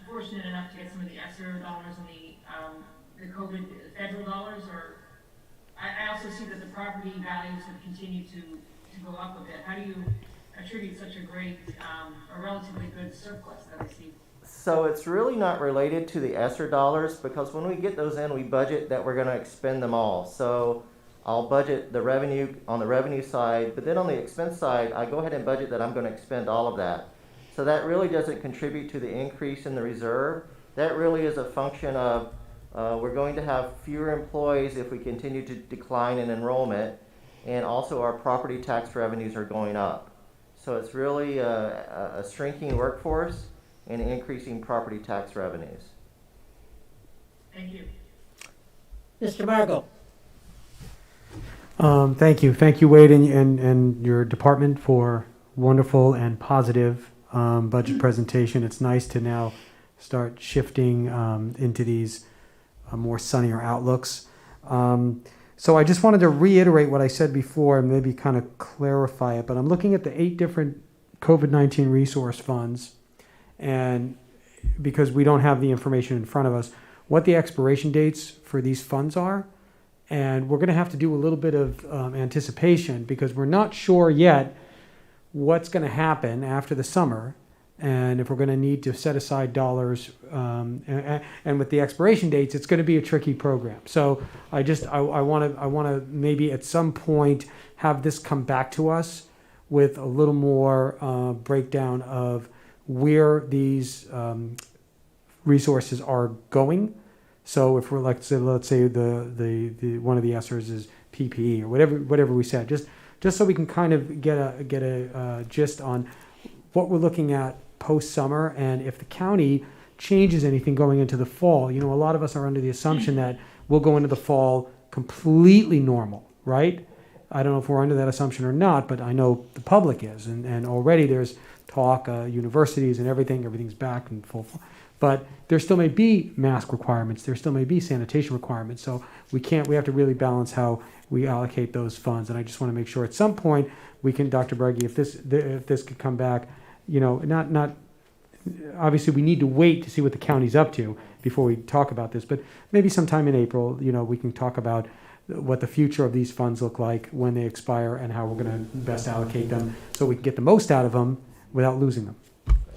fortunate enough to get some of the ESSER dollars and the COVID federal dollars, or I also see that the property values have continued to go up a bit. How do you attribute such a great, a relatively good surplus that I see? So it's really not related to the ESSER dollars, because when we get those in, we budget that we're going to expend them all. So I'll budget the revenue on the revenue side, but then on the expense side, I go ahead and budget that I'm going to expend all of that. So that really doesn't contribute to the increase in the reserve. That really is a function of we're going to have fewer employees if we continue to decline in enrollment, and also our property tax revenues are going up. So it's really a shrinking workforce and increasing property tax revenues. Thank you. Mr. Margot. Thank you. Thank you, Wade, and your department for wonderful and positive budget presentation. It's nice to now start shifting into these more sunnier outlooks. So I just wanted to reiterate what I said before and maybe kind of clarify it, but I'm looking at the 8 different COVID-19 resource funds, and because we don't have the information in front of us, what the expiration dates for these funds are, And we're going to have to do a little bit of anticipation because we're not sure yet what's going to happen after the summer and if we're going to need to set aside dollars. And with the expiration dates, it's going to be a tricky program. So I want to maybe at some point have this come back to us with a little more breakdown of where these resources are going. So if we're like, let's say the one of the ESSERs is PPE or whatever we said, just so we can kind of get a gist on what we're looking at post summer, and if the county changes anything going into the fall. You know, a lot of us are under the assumption that we'll go into the fall completely normal, right? I don't know if we're under that assumption or not, but I know the public is, and already there's talk, universities and everything's back in full. But there still may be mask requirements, there still may be sanitation requirements, so we have to really balance how we allocate those funds. And I just want to make sure at some point we can, Dr. Breggy, if this could come back, you know, not obviously we need to wait to see what the county's up to before we talk about this, but maybe sometime in April, you know, we can talk about what the future of these funds look like when they expire and how we're going to best allocate them so we can get the most out of them without losing them.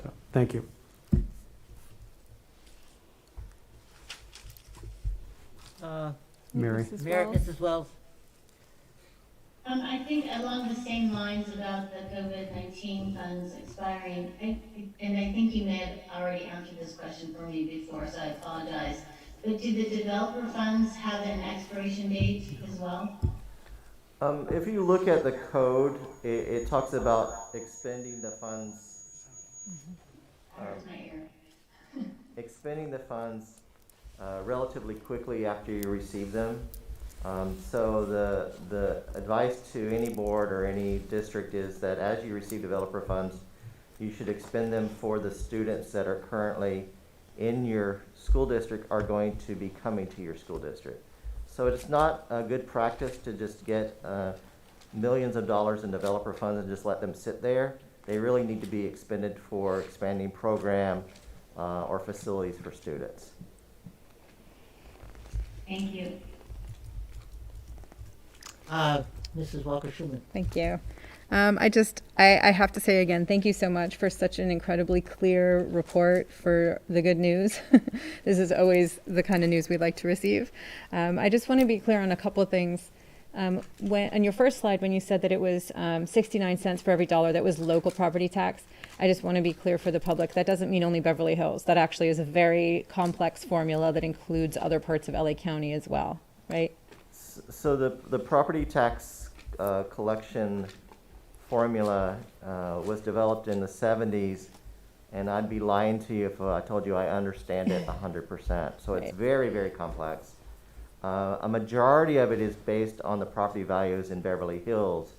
So, thank you. Mary. Mrs. Wells. I think along the same lines about the COVID-19 funds expiring, and I think you may have already answered this question for me before, so I apologize. But do the developer funds have an expiration date as well? If you look at the code, it talks about expending the funds. Expending the funds relatively quickly after you receive them. So the advice to any board or any district is that as you receive developer funds, you should expend them for the students that are currently in your school district are going to be coming to your school district. So it's not a good practice to just get millions of dollars in developer funds and just let them sit there. They really need to be expended for expanding program or facilities for students. Thank you. Mrs. Walker-Schuman. Thank you. I have to say again, thank you so much for such an incredibly clear report for the good news. This is always the kind of news we'd like to receive. I just want to be clear on a couple of things. On your first slide, when you said that it was 69 cents for every dollar that was local property tax, I just want to be clear for the public, that doesn't mean only Beverly Hills. That actually is a very complex formula that includes other parts of LA County as well, right? So the property tax collection formula was developed in the 70s, and I'd be lying to you if I told you I understand it 100%. So it's very, very complex. A majority of it is based on the property values in Beverly Hills,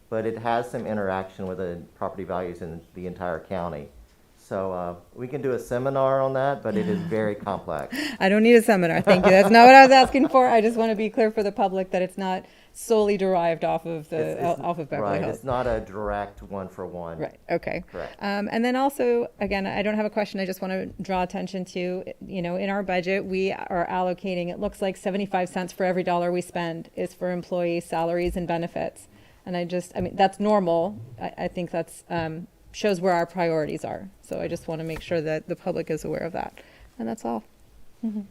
but it has some interaction with the property values in the entire county. So we can do a seminar on that, but it is very complex. I don't need a seminar, thank you. That's not what I was asking for. I just want to be clear for the public that it's not solely derived off of off of Beverly Hills. Right, it's not a direct one-for-one. Right, okay. Correct. And then also, again, I don't have a question, I just want to draw attention to, you know, in our budget, we are allocating, it looks like 75 cents for every dollar we spend is for employee salaries and benefits. And I mean, that's normal. I think that's, shows where our priorities are. So I just want to make sure that the public is aware of that. And that's all. Mm-hmm.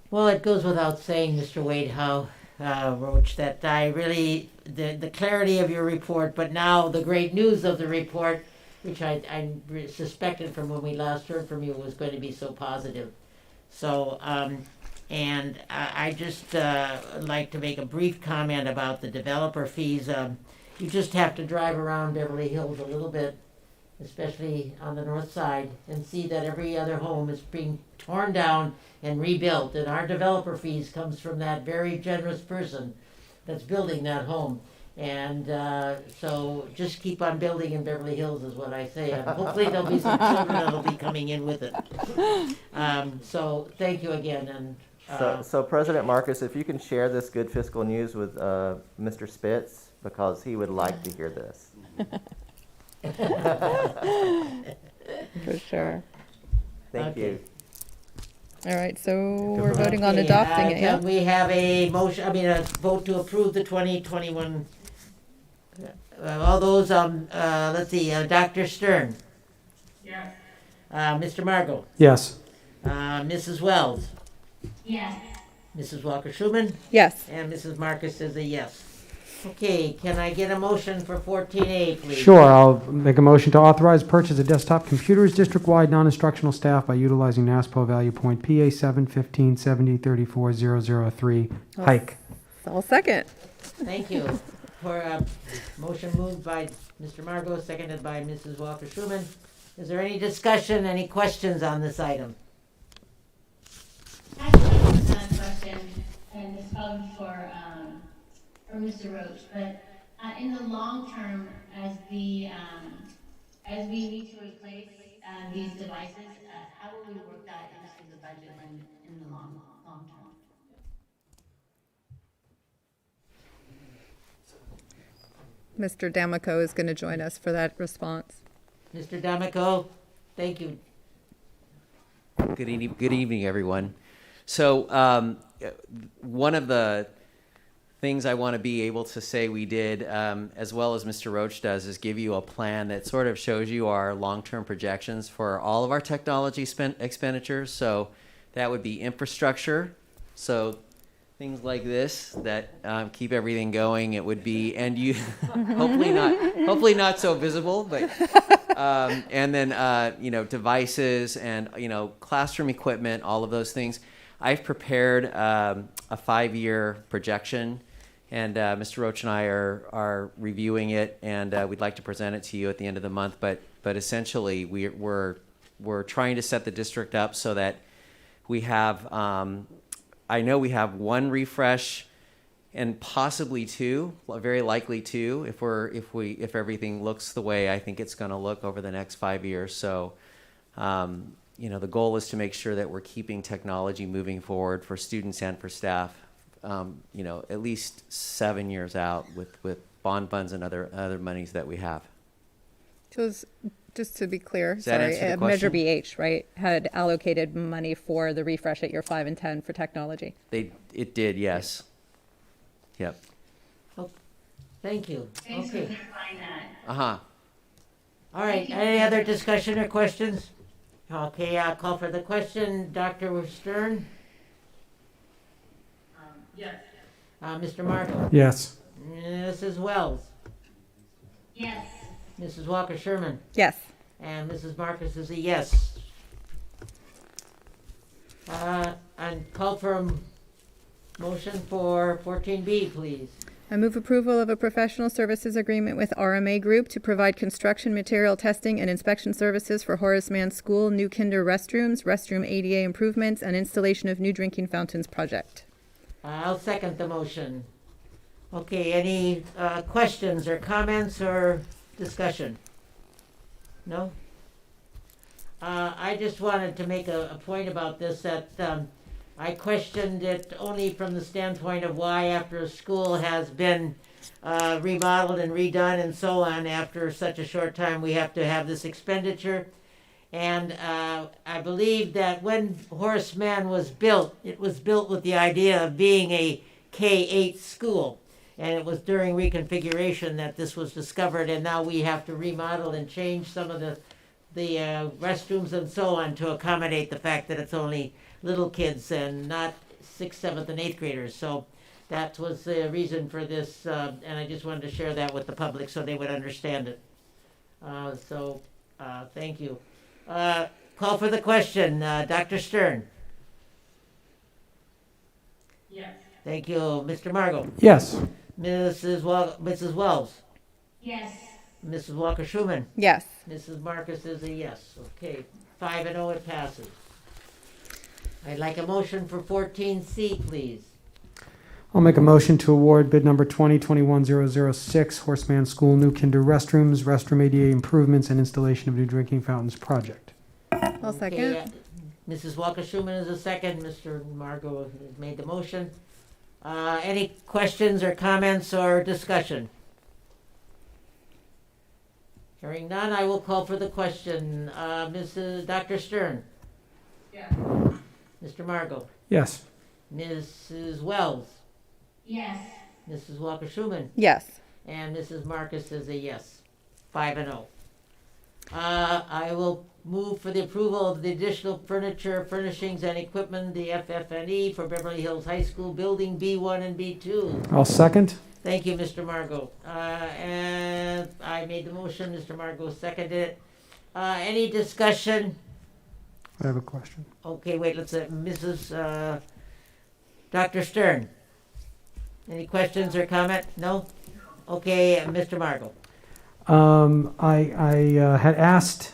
Well, it goes without saying, Mr. Wade, how Roach, that I really, the clarity of your report, but now the great news of the report, which I suspected from when we last heard from you was going to be so positive. So, and I just like to make a brief comment about the developer fees. You just have to drive around Beverly Hills a little bit, especially on the north side, and see that every other home is being torn down and rebuilt. And our developer fees comes from that very generous person that's building that home. And so just keep on building in Beverly Hills is what I say. And hopefully there'll be some children that'll be coming in with it. So thank you again. And so President Marcus, if you can share this good fiscal news with Mr. Spitz, because he would like to hear this. For sure. Thank you. All right, so we're voting on Okay, adopting it, yeah? can we have a motion, a vote to approve the 2021? All those, let's see, Dr. Stern, Yes. Mr. Margot, Yes. Mrs. Wells, Yes. Mrs. Walker-Schuman, Yes. and Mrs. Marcus is a yes. Okay, can I get a motion for 14A, please? Sure, I'll make a motion to authorize purchase of desktop computers district-wide non-instructional staff by utilizing NASPO value point PA 7157034 hike. I'll second. Thank you. For motion moved by Mr. Margot, seconded by Mrs. Walker-Schuman. Is there any discussion, any questions on this item? I have a question, and it's probably for Mr. Roach, but in the long term, as we need to replace these devices, how will we work that into the budget in the long term? Mr. D'Amico is going to join us for that response. Mr. D'Amico, thank you. Good evening, everyone. So one of the things I want to be able to say we did, as well as Mr. Roach does, is give you a plan that sort of shows you our long-term projections for all of our technology expenditures. So that would be infrastructure. So things like this that keep everything going. It would be, and you hopefully not so visible, but and then devices and classroom equipment, all of those things. I've prepared a 5-year projection, and Mr. Roach and I are reviewing it, and we'd like to present it to you at the end of the month. But essentially, we're trying to set the district up so that we have. I know we have one refresh, and possibly two, very likely two, if everything looks the way I think it's going to look over the next 5 years. So. The goal is to make sure that we're keeping technology moving forward for students and for staff, at least 7 years out with bond funds and other monies that we have. Just to be clear, Does that answer the Measure question? BH, right, had allocated money for the refresh at year 5 and 10 for technology. It did, yes. Yep. Oh, thank you. Thanks for Okay. clarifying that. Uh-huh. All right, any other discussion or questions? Okay, I'll call for the question. Dr. Stern? Yes. Mr. Margot? Yes. Mrs. Wells? Yes. Mrs. Walker-Schuman? Yes. And Mrs. Marcus is a yes. And call for a motion for 14B, please. I move approval of a professional services agreement with RMA Group to provide construction material testing and inspection services for Horace Mann School, new kinder restrooms, restroom ADA improvements, and installation of new drinking fountains project. I'll second the motion. Okay, any questions or comments or discussion? No? I just wanted to make a point about this, that I questioned it only from the standpoint of why, after a school has been remodeled and redone and so on, after such a short time, we have to have this expenditure. And I believe that when Horace Mann was built, it was built with the idea of being a K-8 school. And it was during reconfiguration that this was discovered, and now we have to remodel and change some of the restrooms and so on to accommodate the fact that it's only little kids and not 6th, 7th, and 8th graders. So that was the reason for this, and I just wanted to share that with the public so they would understand it. Thank you. Call for the question. Dr. Stern? Yes. Thank you. Mr. Margot? Yes. Mrs. Wells? Yes. Mrs. Walker-Schuman? Yes. Mrs. Marcus is a yes. Okay, 5-0, it passes. I'd like a motion for 14C, please. I'll make a motion to award bid number 2021-006, Horace Mann School new kinder restrooms, restroom ADA improvements, and installation of new drinking fountains project. I'll second. Mrs. Walker-Schuman is a second. Mr. Margot has made the motion. Any questions or comments or discussion? Hearing none, I will call for the question. Dr. Stern? Yes. Mr. Margot, Yes. Mrs. Wells, Yes. Mrs. Walker-Schuman, Yes. and Mrs. Marcus is a yes, 5-0. I will move for the approval of the additional furniture, furnishings, and equipment, the FF&E for Beverly Hills High School Building B1 and B2. I'll second. Thank you, Mr. Margot. And I made the motion, Mr. Margot seconded it. Any discussion? I have a question. Okay, wait, let's, Dr. Stern. Any questions or comment? No? Okay, Mr. Margot. I had asked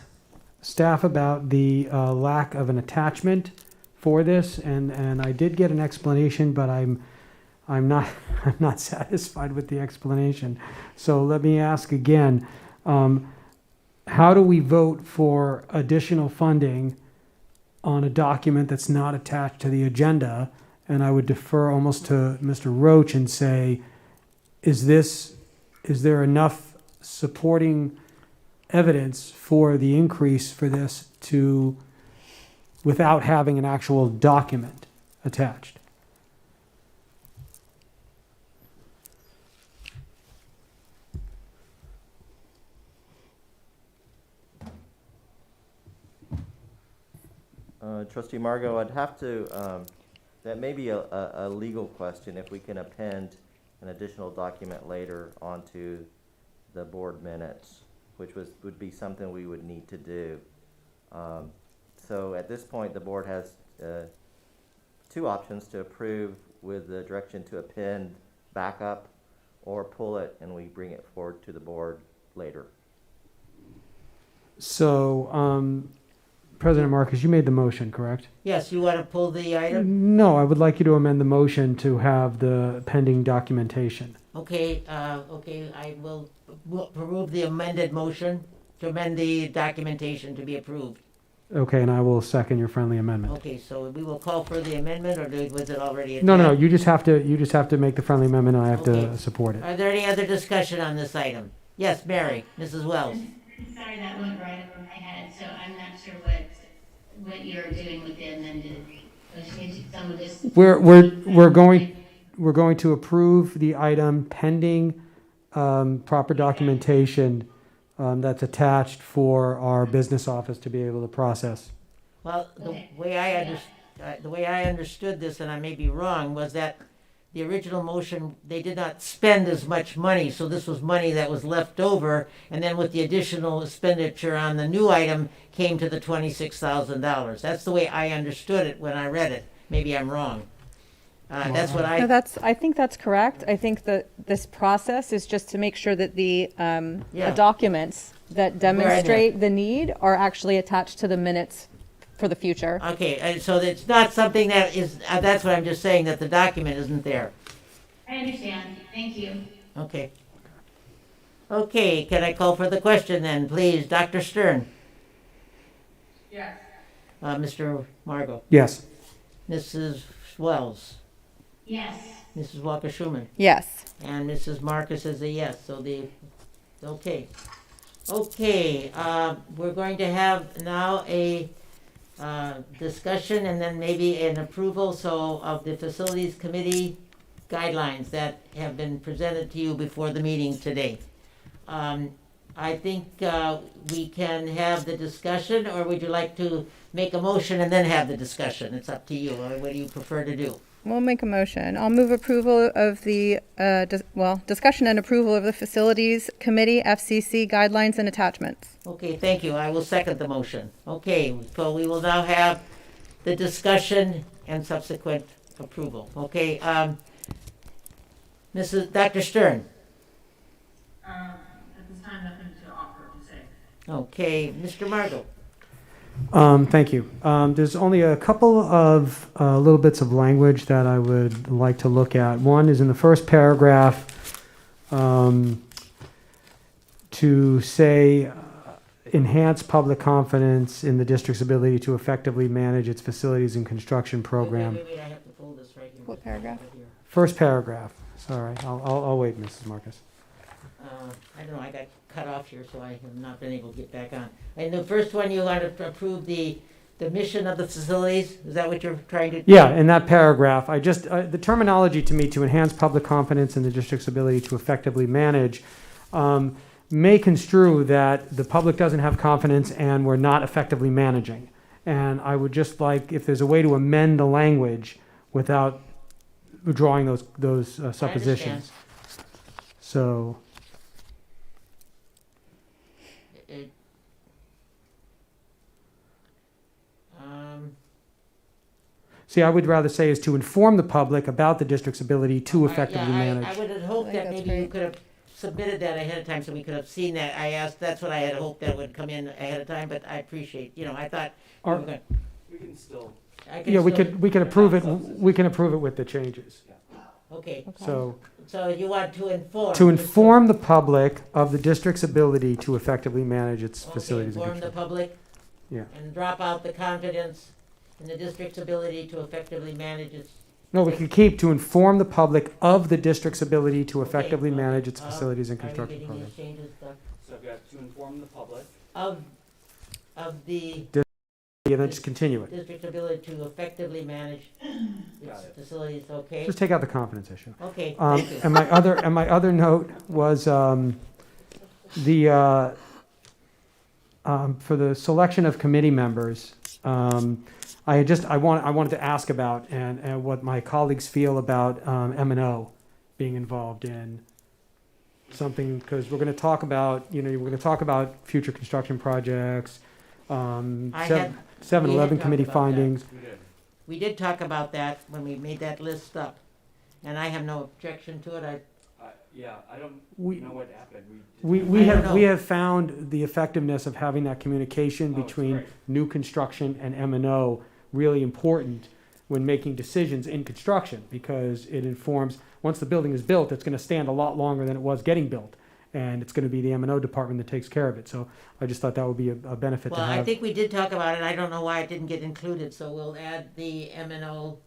staff about the lack of an attachment for this, and I did get an explanation, but I'm not I'm not satisfied with the explanation. So let me ask again: how do we vote for additional funding on a document that's not attached to the agenda? And I would defer almost to Mr. Roach and say, is there enough supporting evidence for the increase for this without having an actual document attached? Trustee Margot, I'd have to, that may be a legal question if we can append an additional document later onto the board minutes, which would be something we would need to do. So at this point, the board has two options: to approve with the direction to append backup, or pull it and we bring it forward to the board later. So, President Marcus, you made the motion, correct? Yes, you want to pull the item? No, I would like you to amend the motion to have the pending documentation. Okay, I will approve the amended motion to amend the documentation to be approved. Okay, and I will second your friendly amendment. Okay, so we will call for the amendment, or was it already? No, you just have to make the friendly amendment, and I have Okay. to support it. Are there any other discussion on this item? Yes, Mary, Mrs. Wells. Sorry, that went right over my head, so I'm not sure what you're doing with the amended motion. Someone just. We're going to approve the item pending proper documentation that's attached for our business office to be able to process. Well, the way I understood this, and I may be wrong, was that the original motion, they did not spend as much money, so this was money that was left over, and then with the additional expenditure on the new item came to the $26,000. That's the way I understood it when I read it. Maybe I'm wrong. That's what I... No, I think that's correct. I think that this process is just to make sure that the documents that demonstrate the need are actually attached to the minutes for the future. Okay, and so it's not something that is, that's what I'm just saying, that the document isn't there. I understand. Thank you. Okay. Okay, can I call for the question then, please? Dr. Stern? Yes. Mr. Margot? Yes. Mrs. Wells? Yes. Mrs. Walker-Schuman? Yes. And Mrs. Marcus is a yes, so okay. Okay, we're going to have now a discussion and then maybe an approval of the Facilities Committee guidelines that have been presented to you before the meeting today. I think we can have the discussion, or would you like to make a motion and then have the discussion? It's up to you. What do you prefer to do? We'll make a motion. I'll move approval of the, discussion and approval of the Facilities Committee, FCC guidelines and attachments. Okay, thank you. I will second the motion. Okay, so we will now have the discussion and subsequent approval. Okay, Dr. Stern. At this time, nothing to offer to say. Okay, Mr. Margot. Thank you. There's only a couple of little bits of language that I would like to look at. One is in the first paragraph to say enhance public confidence in the district's ability to effectively manage its facilities and construction program. Wait, I have to pull this right here. What paragraph? First paragraph. Sorry, I'll wait, Mrs. Marcus. I don't know, I got cut off here, so I have not been able to get back on. And the first one, you want to approve the the mission of the facilities, is that what you're trying to? Yeah, in that paragraph, I just, the terminology to me, to enhance public confidence in the district's ability to effectively manage, may construe that the public doesn't have confidence and we're not effectively managing. And I would just like, if there's a way to amend the language without drawing those suppositions. So. See, I would rather say is to inform the public about the district's ability to effectively manage. I would have hoped that maybe you could have submitted that ahead of time so we could have seen that. That's what I had hoped that would come in ahead of time, but I appreciate, I thought. We can still. Yeah, we can approve it, we can approve it with the changes. Okay. So you want to inform. To inform the public of the district's ability to effectively manage its facilities and Inform the public. Yeah. And drop out the confidence in the district's ability to effectively manage its. No, we could keep to inform the public of the district's ability to effectively manage its facilities and construction programs. So I've got to inform the public. Of the. Yeah, then just continue it. District's ability to effectively manage its facilities, okay? Just take out the confidence issue. Okay, thank you. And my other note was for the selection of committee members. I wanted to ask about and what my colleagues feel about M&O being involved in something, because we're going to talk about future construction projects, 7-Eleven committee findings. We did talk about that when we made that list up, and I have no objection to it. I don't know what happened. We have found the effectiveness of having that communication between new construction and M&O really important when making decisions in construction, because it informs, once the building is built, it's going to stand a lot longer than it was getting built, and it's going to be the M&O department that takes care of it. So I just thought that would be a benefit to have. Well, I think we did talk about it. I don't know why it didn't get included, so we'll add the M&O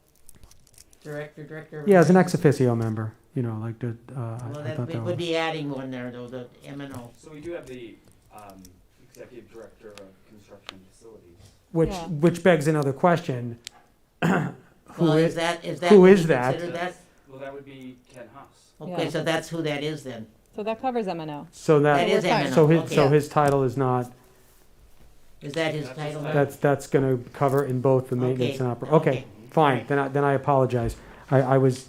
director. Yeah, as an ex officio member, like the. We would be adding one there, though, the M&O. So we do have the executive director of construction facilities. Which begs another question. Who is that? Who is that? Well, that would be Ken Haas. Okay, so that's who that is then. So that covers M&O. So that is M&O. So his title is not. Is that his title? That's going to cover in both the maintenance and operation. Okay, fine. Right. Then I apologize. I was,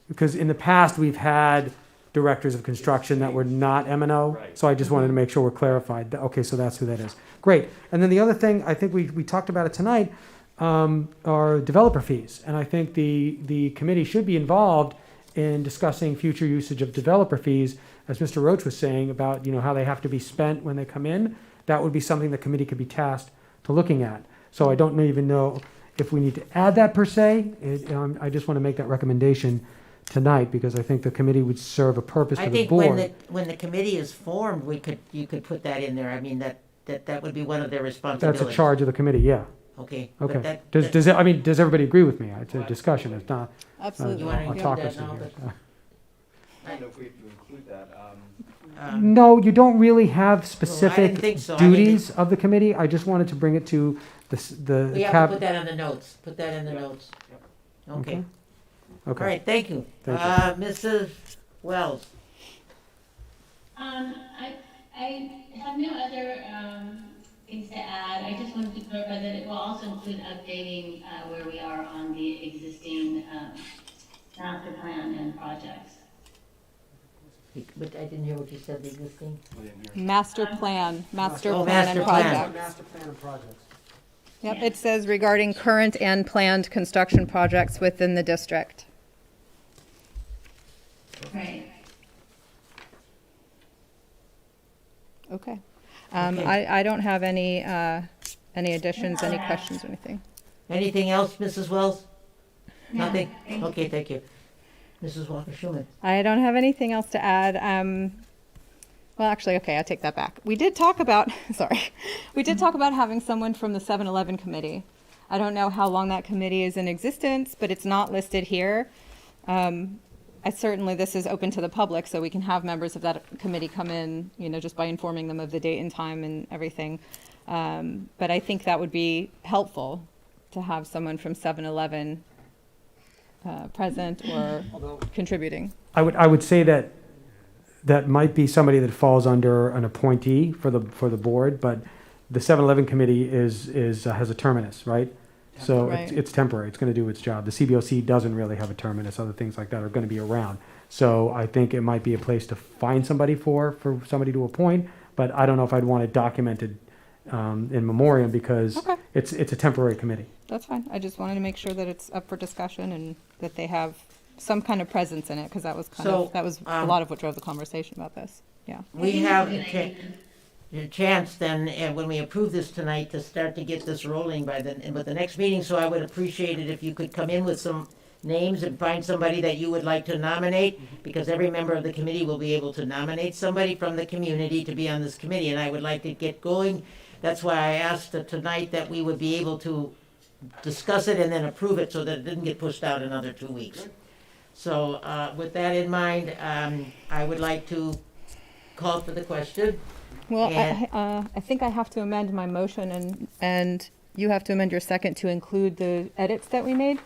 because in the past we've had directors of construction that were not M&O, so I just wanted to make sure we're clarified. Okay, so that's who that is. Great. And then the other thing, I think we talked about it tonight, are developer fees. And I think the committee should be involved in discussing future usage of developer fees, as Mr. Roach was saying about how they have to be spent when they come in. That would be something the committee could be tasked to looking at. So I don't even know if we need to add that per se. I just want to make that recommendation tonight, because I think the committee would serve a purpose for the board. I think when the committee is formed, you could put that in there. I mean, that would be one of their responsibilities. That's a charge of the committee, yeah. Okay. Okay. Does everybody agree with me? It's a discussion. It's not absolutely autocracy here. I don't know if we have to include that. No, you don't really have specific so. duties of the committee. I just wanted to bring it to the. We have to put that on the notes. Put that in the notes. Okay. Okay. All right. Thank you. Thank you. Mrs. Wells. I have no other things to add. I just wanted to clarify that it will also include updating where we are on the existing master plan and projects. But I didn't hear what you said, the existing. Master plan and projects. Master plan and projects. Yep, it says regarding current and planned construction projects within the district. Right. Okay. I don't have any additions, any questions or anything. Anything else, Mrs. Wells? No. Nothing? Okay, thank you. Mrs. Walker-Schuman. I don't have anything else to add. Well, actually, okay, I take that back. We did talk about, we did talk about having someone from the 7-Eleven committee. I don't know how long that committee is in existence, but it's not listed here. certainly, this is open to the public, so we can have members of that committee come in, just by informing them of the date and time and everything. But I think that would be helpful to have someone from 7-Eleven present or contributing. I would say that might be somebody that falls under an appointee for the board, but the 7-Eleven committee has a terminus, right? So Right. it's temporary. It's going to do its job. The CBOC doesn't really have a terminus. Other things like that are going to be around. So I think it might be a place to find somebody for somebody to appoint, but I don't know if I'd want it documented in memoriam because Okay. it's a temporary committee. That's fine. I just wanted to make sure that it's up for discussion and that they have some kind of presence in it, because that was a lot of what drove the conversation about this. Yeah. We have a chance then, when we approve this tonight, to start to get this rolling with the next meeting, so I would appreciate it if you could come in with some names and find somebody that you would like to nominate, because every member of the committee will be able to nominate somebody from the community to be on this committee, and I would like to get going. That's why I asked tonight that we would be able to discuss it and then approve it so that it didn't get pushed out another 2 weeks. So with that in mind, I would like to call for the question. Well, And- I think I have to amend my motion, and you have to amend your second to include the edits that we made.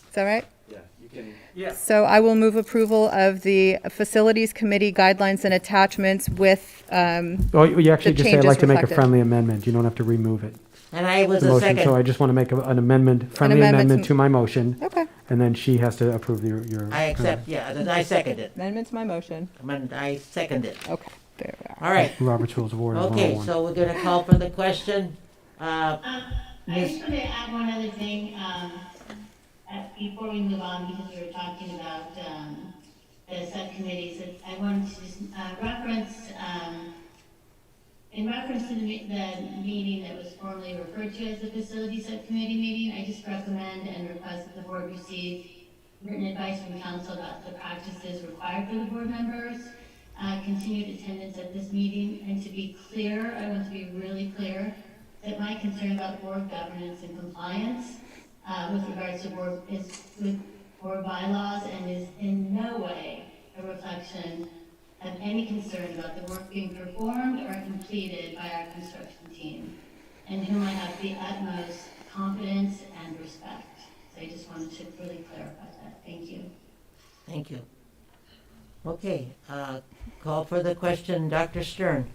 Is that right? Yeah, you can. Yeah. So I will move approval of the Facilities Committee guidelines and attachments with Oh, you actually the just say, I'd changes like to make a reflected. friendly amendment. You don't have to remove it. And I was The a motion, second. so I just want to make an amendment, friendly amendment amendment to- to my motion. Okay. And then she has to approve your. I accept, I second it. amendment to my motion. I second it. Okay. There we are. All right. Robert's Rules of Order Okay, 101. so we're gonna call for the question. I just want to add one other thing, before we move on, because we were talking about, the subcommittees, that I wanted to just, reference, in reference to the meeting that was formerly referred to as the Facility Subcommittee meeting, I just recommend and request that the board receive written advice from council about the practices required for the board members, continued attendance at this meeting, and to be clear, I want to be really clear, that my concern about board governance and compliance with regards to board bylaws and is in no way a reflection of any concern about the work being performed or completed by our construction team, and whom I have the utmost confidence and respect. So I just wanted to really clarify that. Thank you. Thank you. Okay, call for the question, Dr. Stern.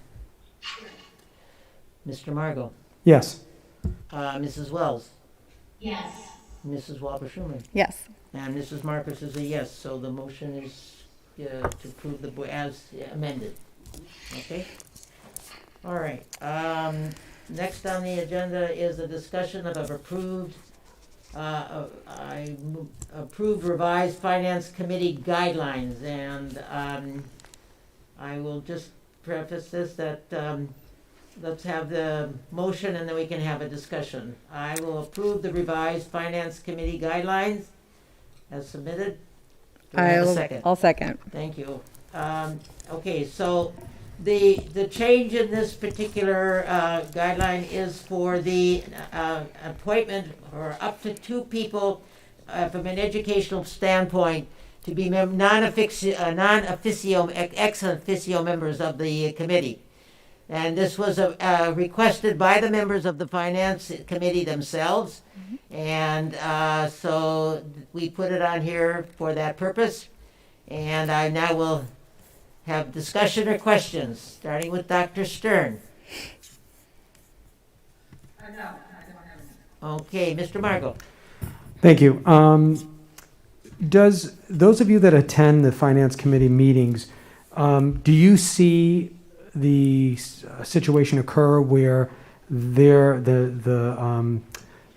Mr. Margot. Yes. Mrs. Wells. Yes. Mrs. Walker-Schuman. Yes. And Mrs. Marcus is a yes, so the motion is to approve as amended. Okay? All right. Next on the agenda is a discussion of approved revised Finance Committee guidelines, and I will just preface this that let's have the motion and then we can have a discussion. I will approve the revised Finance Committee guidelines as submitted. Do we have a second? I'll second. Thank you. Okay, so the change in this particular guideline is for the appointment or up to 2 people from an educational standpoint to be non-officio ex officio members of the committee. And this was requested by the members of the Finance Committee themselves. And so we put it on here for that purpose. And I now will have discussion or questions, starting with Dr. Stern. Okay, Mr. Margot. Thank you. Does those of you that attend the Finance Committee meetings, do you see the situation occur where the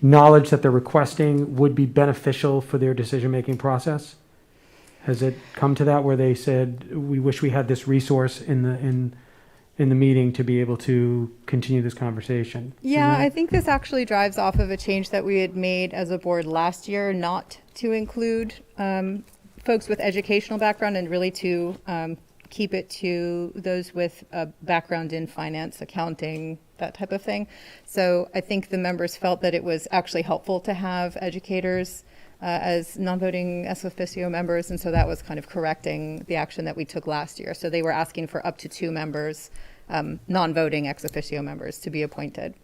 knowledge that they're requesting would be beneficial for their decision-making process? Has it come to that where they said, we wish we had this resource in the meeting to be able to continue this conversation? Yeah, I think this actually drives off of a change that we had made as a board last year, not to include folks with educational background and really to keep it to those with a background in finance, accounting, that type of thing. So I think the members felt that it was actually helpful to have educators as non-voting ex officio members, and so that was kind of correcting the action that we took last year. So they were asking for up to 2 members, non-voting ex officio members, to be appointed.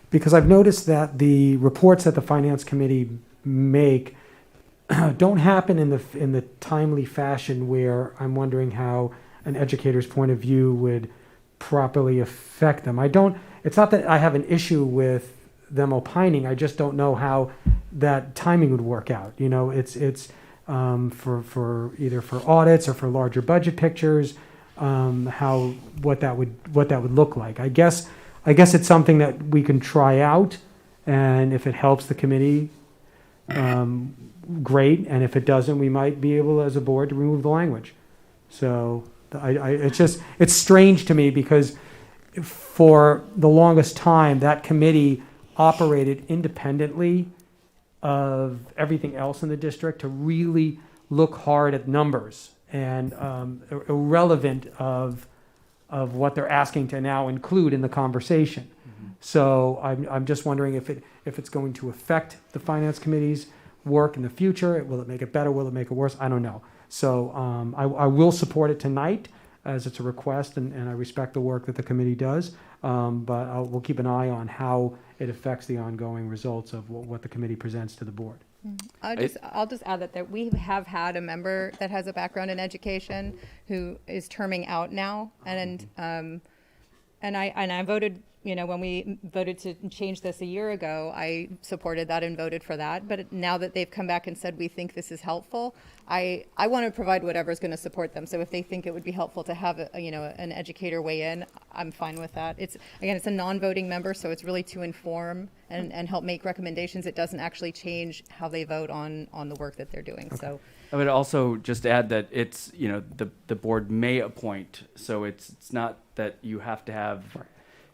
Because I've noticed that the reports that the Finance Committee make don't happen in the timely fashion where I'm wondering how an educator's point of view would properly affect them. It's not that I have an issue with them opining, I just don't know how that timing would work out. You know, it's for either for audits or for larger budget pictures, what that would look like. I guess it's something that we can try out, and if it helps the committee, great. And if it doesn't, we might be able, as a board, to remove the language. So it's strange to me because for the longest time, that committee operated independently of everything else in the district to really look hard at numbers and irrelevant of what they're asking to now include in the conversation. So I'm just wondering if it's going to affect the Finance Committee's work in the future. Will it make it better? Will it make it worse? I don't know. So I will support it tonight as it's a request, and I respect the work that the committee does. But we'll keep an eye on how it affects the ongoing results of what the committee presents to the board. I'll just add that we have had a member that has a background in education who is terming out now, and I voted. You know, when we voted to change this a year ago, I supported that and voted for that. But now that they've come back and said we think this is helpful, I want to provide whatever's going to support them. So if they think it would be helpful to have an educator weigh in, I'm fine with that. It's a non-voting member, so it's really to inform and help make recommendations. It doesn't actually change how they vote on the work that they're doing. Okay. So I would also just add that it's the board may appoint, so it's not that you have to have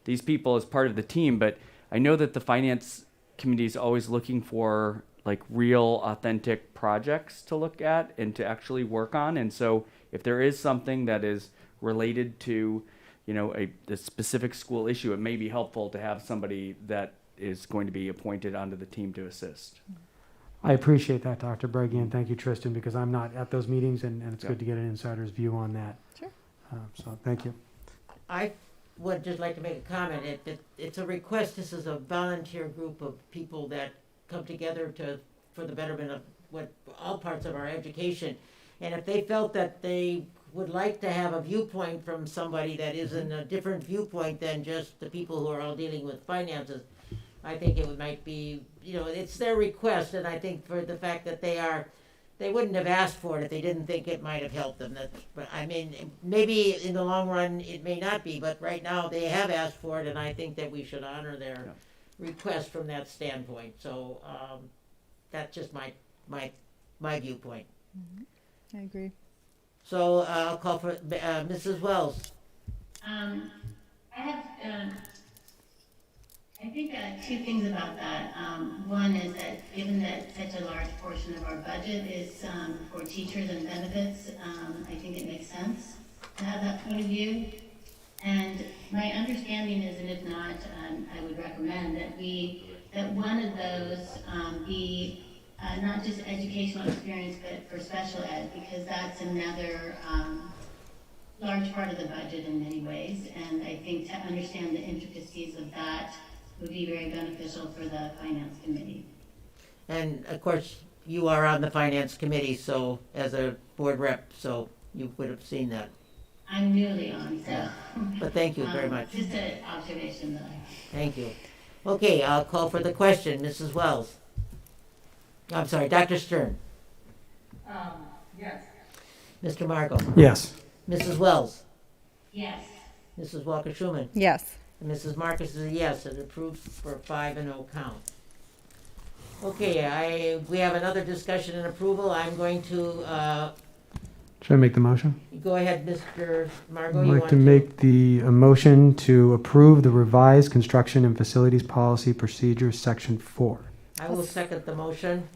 these people as part of the team, but I know that the Finance Committee is always looking for like real authentic projects to look at and to actually work on. And so if there is something that is related to, the specific school issue, it may be helpful to have somebody that is going to be appointed onto the team to assist. I appreciate that, Dr. Breggy, and thank you, Tristan, because I'm not at those meetings, and it's good to get an insider's view on that. Sure. So thank you. I would just like to make a comment. It's a request. This is a volunteer group of people that come together for the betterment of all parts of our education. And if they felt that they would like to have a viewpoint from somebody that is in a different viewpoint than just the people who are all dealing with finances, I think it might be, it's their request. And I think for the fact that they wouldn't have asked for it if they didn't think it might have helped them. But I mean, maybe in the long run it may not be, but right now they have asked for it, and I think that we should honor their request from that standpoint. So that's just my viewpoint. I agree. So I'll call for Mrs. Wells. I think two things about that. One is that given that such a large portion of our budget is for teachers and benefits, I think it makes sense to have that point of view. And my understanding is, and if not, I would recommend that one of those be not just educational experience, but for special ed, because that's another large part of the budget in many ways. And I think to understand the intricacies of that would be very beneficial for the Finance Committee. And of course, you are on the Finance Committee, so as a board rep, so you would have seen that. I'm newly on, so. But thank you very much. Just an observation that I have. Thank you. Okay, I'll call for the question. Mrs. Wells. I'm sorry, Dr. Stern. Yes. Mr. Margot. Yes. Mrs. Wells. Yes. Mrs. Walker-Schuman. Yes. And Mrs. Marcus is a yes. It approved for 5-0 count. Okay, we have another discussion and approval. I'm going to Should I make the motion? go ahead, Mr. Margot. I'd like to make the motion to approve the revised construction and facilities policy procedures, section 4. I will second the motion.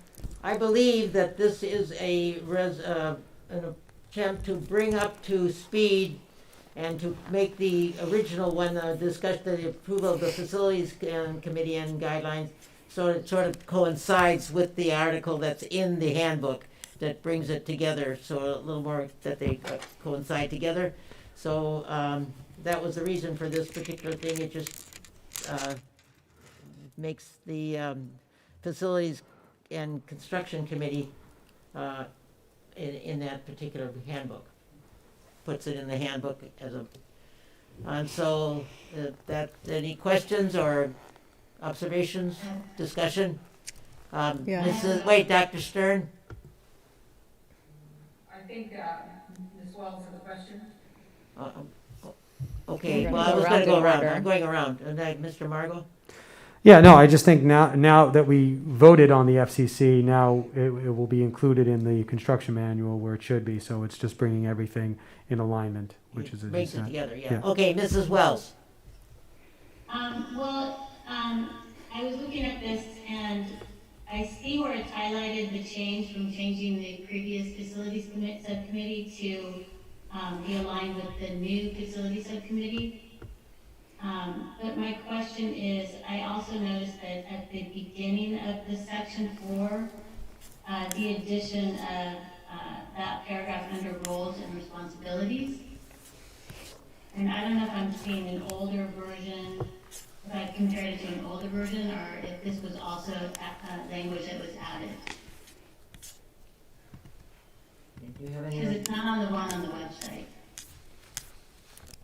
I believe that this is an attempt to bring up to speed and to make the original one, the approval of the facilities committee and guidelines, so it sort of coincides with the article that's in the handbook that brings it together, so a little more that they coincide together. So that was the reason for this particular thing. It just makes the Facilities and Construction Committee in that particular handbook. Puts it in the handbook as a, and so any questions or observations, discussion? Wait, Dr. Stern? I think Ms. Wells has a question. Okay, well, I was going to go around. I'm going around. And Mr. Margot? Yeah, no, I just think now that we voted on the FCC, now it will be included in the construction manual where it should be. So it's just bringing everything in alignment, which is a brings it decent. together, yeah. Okay, Mrs. Wells. I was looking at this and I see where it's highlighted the change from changing the previous facilities subcommittee to be aligned with the new facility subcommittee. But my question is, I also noticed that at the beginning of the section 4, the addition of that paragraph under roles and responsibilities. And I don't know if I'm seeing an older version, if I compared it to an older version, or if this was also language that was added. Because it's not on the one on the website.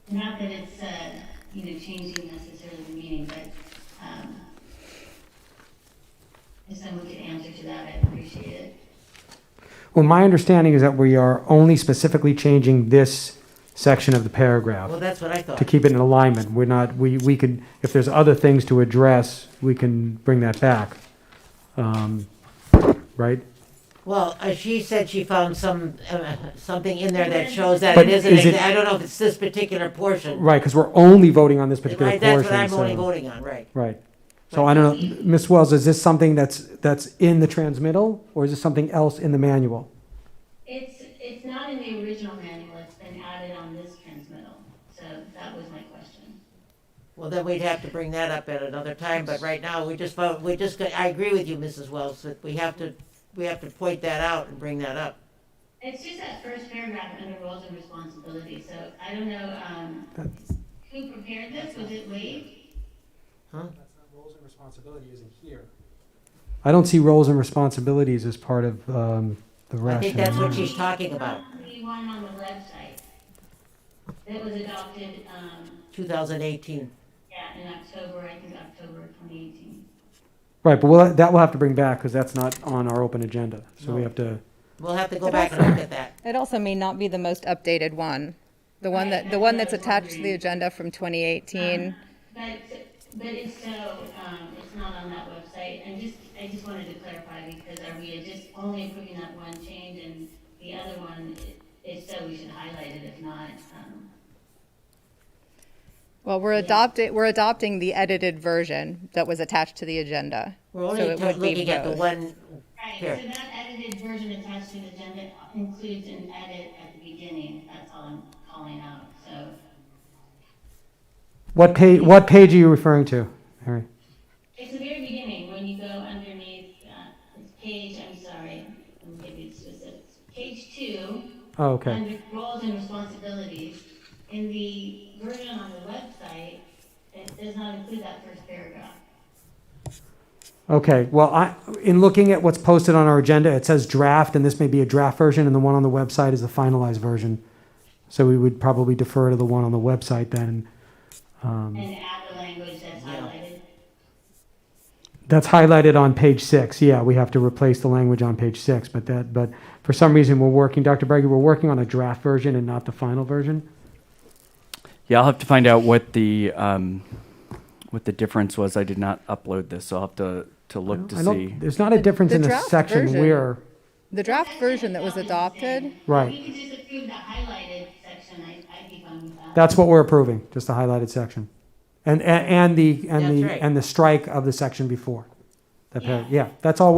Not that it's changing necessarily the meaning, but if someone could answer to that, I'd appreciate it. Well, my understanding is that we are only specifically changing this section of the paragraph. Well, that's what I thought. To keep it in alignment. We're not, we could, if there's other things to address, we can bring that back. Right? Well, she said she found something in there that shows that But it isn't. is it- I don't know if it's this particular portion. Right, because we're only voting on this particular Right, portion. that's what I'm so- only voting on, right. Right. So I don't know, Ms. Wells, is this something that's in the transmittal, or is this something else in the manual? It's not in the original manual, it's been added on this transmittal, so that was my question. Well, then we'd have to bring that up at another time, but right now, I agree with you, Mrs. Wells, that we have to point that out and bring that up. It's just that first paragraph under roles and responsibilities, so I don't know, who prepared this, was it Wade? Huh? Roles and responsibility isn't here. I don't see roles and responsibilities as part of the rationale. I think that's what she's talking about. The one on the website that was adopted, 2018. yeah, in October, I think October 2018. Right, but that we'll have to bring back, because that's not on our open agenda, so we No. have to. We'll have to go back and look at that. It also may not be the most updated one. The one that's attached to the agenda from 2018. But if so, it's not on that website, and I just wanted to clarify, because are we just only approving that one change, and the other one, if so, we should highlight it, if not, Well, we're adopting the edited version that was attached to the agenda. We're only So it would be looking at the both. one right, here. so that edited version attached to the agenda includes an edit at the beginning, that's all I'm calling out, so. What page are you referring to, Harry? It's the very beginning, when you go underneath, it's page, I'm sorry, let me give you specifics. Page 2. Oh, okay. Under roles and responsibilities, in the version on the website, it does not include that first paragraph. Okay, well, in looking at what's posted on our agenda, it says draft, and this may be a draft version, and the one on the website is the finalized version. So we would probably defer to the one on the website then. And add the language that's highlighted. That's highlighted on page 6. Yeah, we have to replace the language on page 6, but for some reason Dr. Breggy, we're working on a draft version and not the final version. Yeah, I'll have to find out what the difference was. I did not upload this, so I'll have to look to see. There's not a difference in the draft section version- where. The draft version that was adopted. Right. You could just approve the highlighted section, I'd be fine with that. That's what we're approving, just the highlighted section, and right. the strike of the section before. Yeah, that's all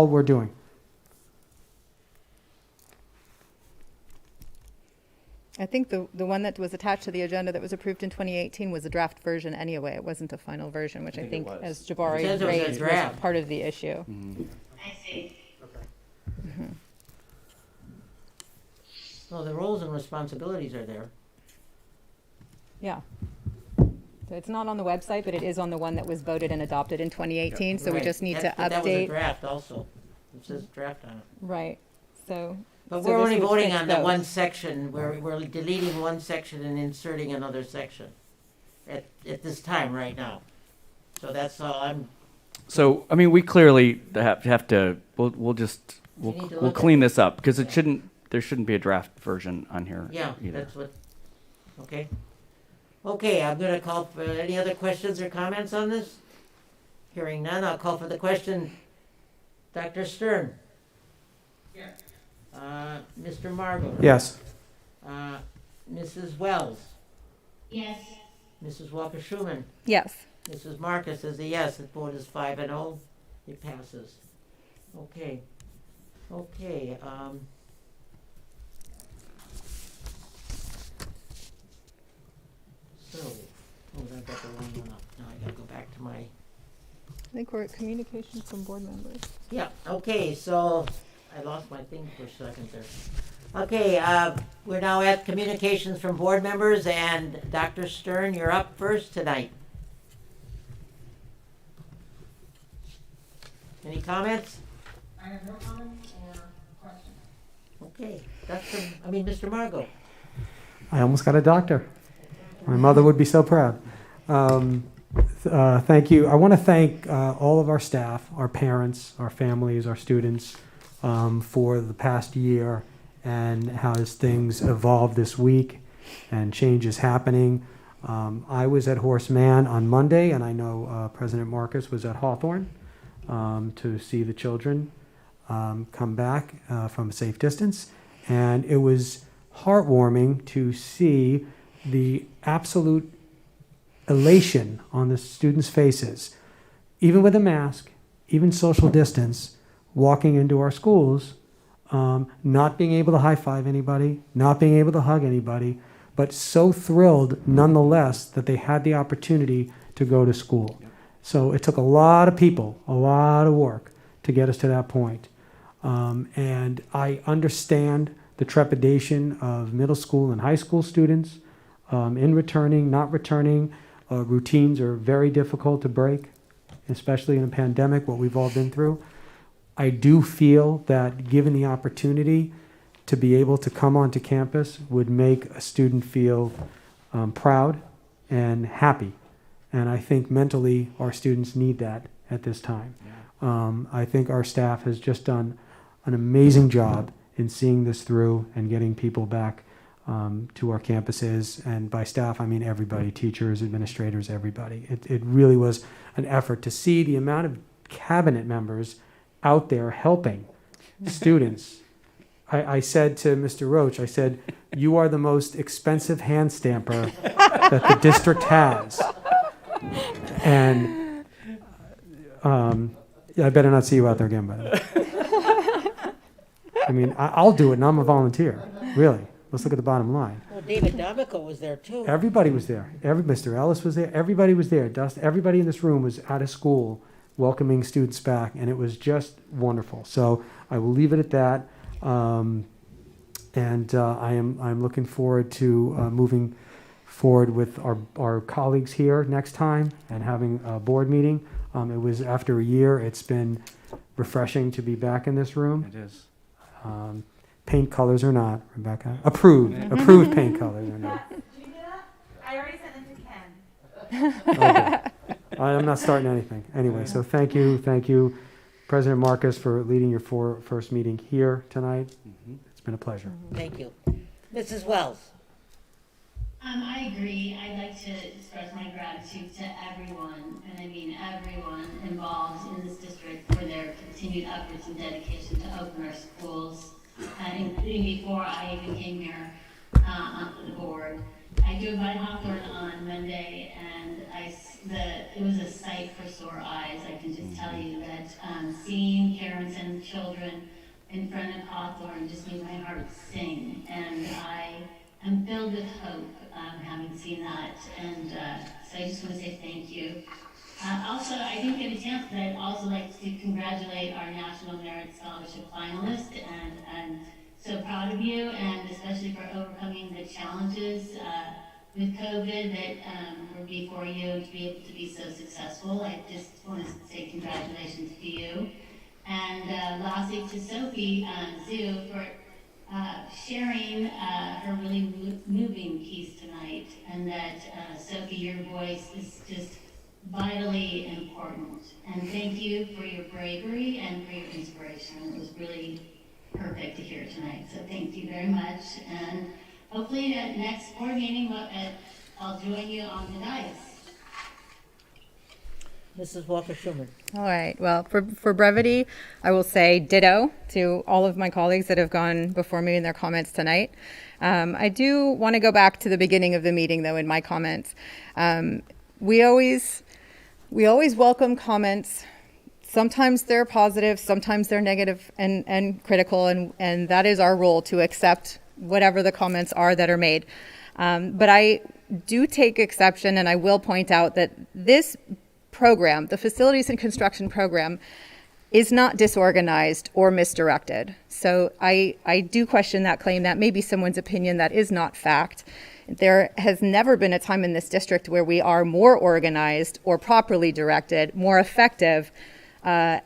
we're doing. I think the one that was attached to the agenda that was approved in 2018 was a draft version anyway. It wasn't a final version, which I think It as says Jabari it was a raised, was draft. part of the issue. I see. Mhm. Well, the roles and responsibilities are there. Yeah. So it's not on the website, but it is on the one that was voted and adopted in 2018, so we Right. just need to But that was a update. draft also. It says draft on it. Right, so. But so we're this only would voting fix on the one those. section, we're deleting one section and inserting another section at this time, right now. So that's all I'm, So, I mean, we clearly have to, we'll just, You need to we'll look at clean it. this up, because it shouldn't, there shouldn't be a draft version on here yeah, either. that's what, okay. Okay, I'm gonna call for, any other questions or comments on this? Hearing none, I'll call for the question. Dr. Stern? Yes. Mr. Margot? Yes. Mrs. Wells? Yes. Mrs. Walker-Schuman? Yes. Mrs. Marcus is a yes. The vote is 5-0. It passes. Okay. Okay. So, oh, I got the wrong one up. Now I gotta go back to my. I think we're at communications from board members. Yeah. Okay. So I lost my thing for a second there. Okay. We're now at communications from board members, and Dr. Stern, you're up first tonight. Any comments? I have no comments or questions. Okay, Mr. Margot. I almost got a doctor. My mother would be so proud. Thank you. I want to thank all of our staff, our parents, our families, our students for the past year and how as things evolved this week and change is happening. I was at Horace Mann on Monday, and I know President Marcus was at Hawthorne to see the children come back from a safe distance. And it was heartwarming to see the absolute elation on the students' faces, even with a mask, even social distance, walking into our schools, not being able to high-five anybody, not being able to hug anybody, but so thrilled nonetheless that they had the opportunity to go to school. So it took a lot of people, a lot of work to get us to that point. And I understand the trepidation of middle school and high school students in returning, not returning. Routines are very difficult to break, especially in a pandemic, what we've all been through. I do feel that given the opportunity to be able to come onto campus would make a student feel proud and happy. And I think mentally our students need that at this time. I think our staff has just done an amazing job in seeing this through and getting people back to our campuses. And by staff, I mean everybody, teachers, administrators, everybody. It really was an effort to see the amount of cabinet members out there helping students. I said to Mr. Roach, I said, you are the most expensive hand stamper that the district has. And I better not see you out there again, by the way. I mean, I'll do it, and I'm a volunteer, really. Let's look at the bottom line. Well, David D'Amico was there too. Everybody was there. Mr. Ellis was there. Everybody was there. Everybody in this room was out of school welcoming students back, and it was just wonderful. So I will leave it at that. I'm looking forward to moving forward with our colleagues here next time and having a board meeting. It was after a year. It's been refreshing to be back in this room. It is. Paint colors or not, Rebecca? Approved. Approved paint colors or not. Did you do that? I already sent them to Ken. Okay. I'm not starting anything. Anyway, so thank you, President Marcus, for leading your first meeting here tonight. It's been a pleasure. Thank you. Mrs. Wells. I agree. I'd like to express my gratitude to everyone, and I mean everyone involved in this district for their continued efforts and dedication to open our schools, including before I even came here onto the board. I drove by Hawthorne on Monday, and it was a sight for sore eyes. I can just tell you that seeing parents and children in front of Hawthorne just made my heart sing, and I am filled filled with hope having seen that, and so I just want to say thank you. Also, I didn't get a chance, but I'd also like to congratulate our National Merit Scholarship finalist, and I'm so proud of you, and especially for overcoming the challenges with COVID that were before you to be able to be so successful. I just want to say congratulations to you. And lastly, to Sophie Zhu for sharing her really moving piece tonight, and that Sophie, your voice is just vitally important. And thank you for your bravery and for your inspiration. It was really perfect to hear tonight. So thank you very much. And hopefully at next board meeting, I'll join you on the dais. Mrs. Walker-Schuman. All right. Well, for brevity, I will say ditto to all of my colleagues that have gone before me in their comments tonight. I do want to go back to the beginning of the meeting, though, in my comments. We always welcome comments. Sometimes they're positive, sometimes they're negative and critical, and that is our role, to accept whatever the comments are that are made. But I do take exception, and I will point out that this program, the Facilities and Construction Program, is not disorganized or misdirected. So I do question that claim. That may be someone's opinion. That is not fact. There has never been a time in this district where we are more organized or properly directed, more effective at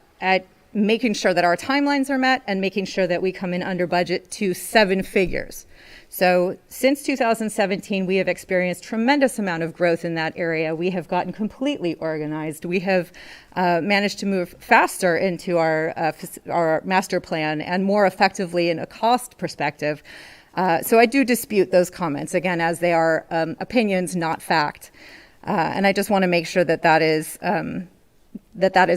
making sure that our timelines are met and making sure that we come in under budget to 7 figures. So since 2017, we have experienced tremendous amount of growth in that area. We have gotten completely organized. We have managed to move faster into our master plan and more effectively in a cost perspective. So I do dispute those comments, again, as they are opinions, not fact. And I just want to make sure that that is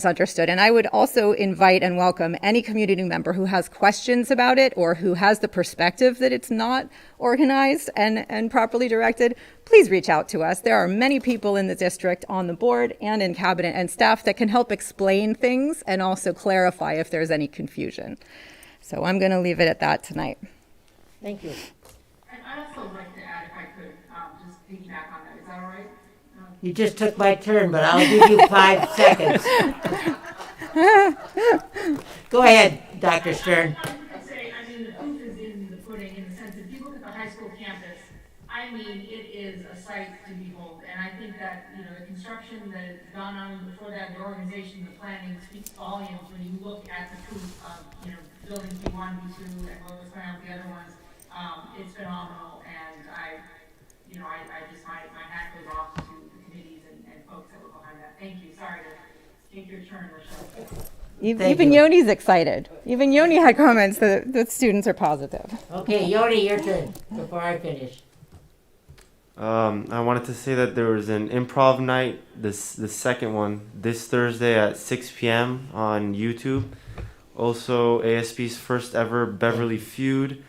understood. And I would also invite and welcome any community member who has questions about it or who has the perspective that it's not organized and properly directed. Please reach out to us. There are many people in the district on the board and in cabinet and staff that can help explain things and also clarify if there's any confusion. So I'm going to leave it at that tonight. Thank you. And I'd also like to add, if I could, just piggyback on that. Is that all right? You just took my turn, but I'll give you 5 seconds. Go ahead, Dr. Stern. I'd say, I mean, the proof is in the pudding, in the sense that if you look at the high school campus, I mean, it is a sight to behold. And I think that, the construction that has gone on before that, the organization, the planning speaks volumes when you look at the proof of, building B1, B2, and what was going on with the other ones. It's phenomenal, and I just, my hat goes off to the committees and folks that were behind that. Thank you. Sorry to take your turn, Rochelle. Even Yoni's excited. Even Yoni had comments that the students are positive. Okay, Yoni, your turn before I finish. I wanted to say that there was an improv night, the second one, this Thursday at 6 p.m. on YouTube. Also, ASB's first ever Beverly Feud,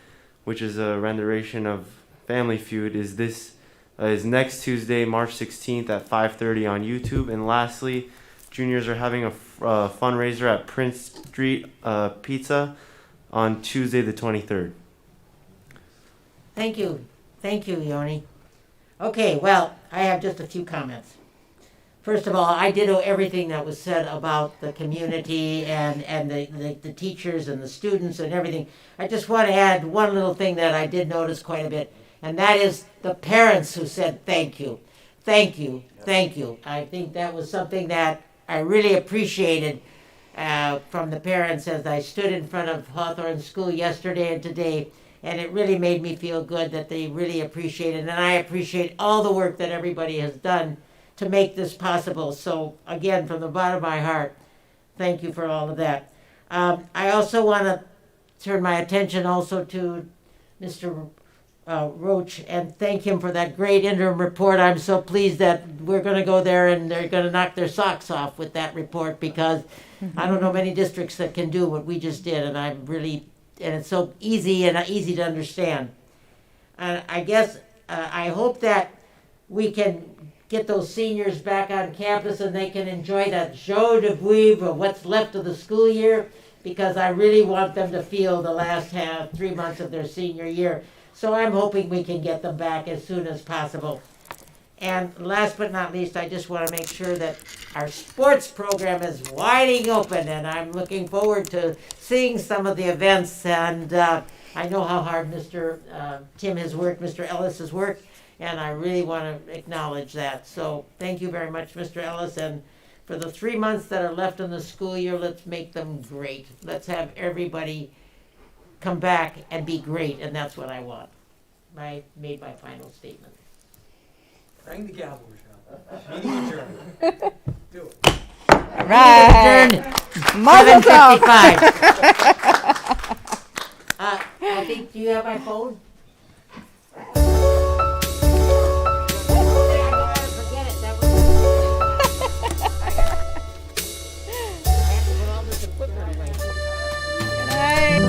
which is a rendition of Family Feud, is next Tuesday, March 16th at 5:30 on YouTube. And lastly, juniors are having a fundraiser at Prince Street Pizza on Tuesday the 23rd. Thank you, Yoni. Okay, well, I have just a few comments. First of all, I ditto everything that was said about the community and the teachers and the students and everything. I just want to add one little thing that I did notice quite a bit, and that is the parents who said thank you. Thank you, thank you. I think that was something that I really appreciated from the parents as I stood in front of Hawthorne School yesterday and today, and it really made me feel good that they really appreciated it, and I appreciate all the work that everybody has done to make this possible. So again, from the bottom of my heart, thank you for all of that. I also want to turn my attention also to Mr. Roach and thank him for that great interim report. I'm so pleased that we're going to go there and they're going to knock their socks off with that report, because I don't know many districts that can do what we just did, and it's so easy and easy to understand. I guess I hope that we can get those seniors back on campus and they can enjoy that joie de vivre of what's left of the school year, because I really want them to feel the last 3 months of their senior year. So I'm hoping we can get them back as soon as possible. And last but not least, I just want to make sure that our sports program is wide open, and I'm looking forward to seeing some of the events. And I know how hard Mr. Tim has worked, Mr. Ellis has worked, and I really want to acknowledge that. So thank you very much, Mr. Ellis. And for the 3 months that are left in the school year, let's make them great. Let's have everybody come back and be great, and that's what I want. I made my final statement. Ring the gavel, Michelle. Meeting adjourned. Do it. All right. Adjourned. Mazel tov. 7:55. I think, do you have my phone? Forget it. That was. I have to put all this equipment away. Good night.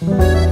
you.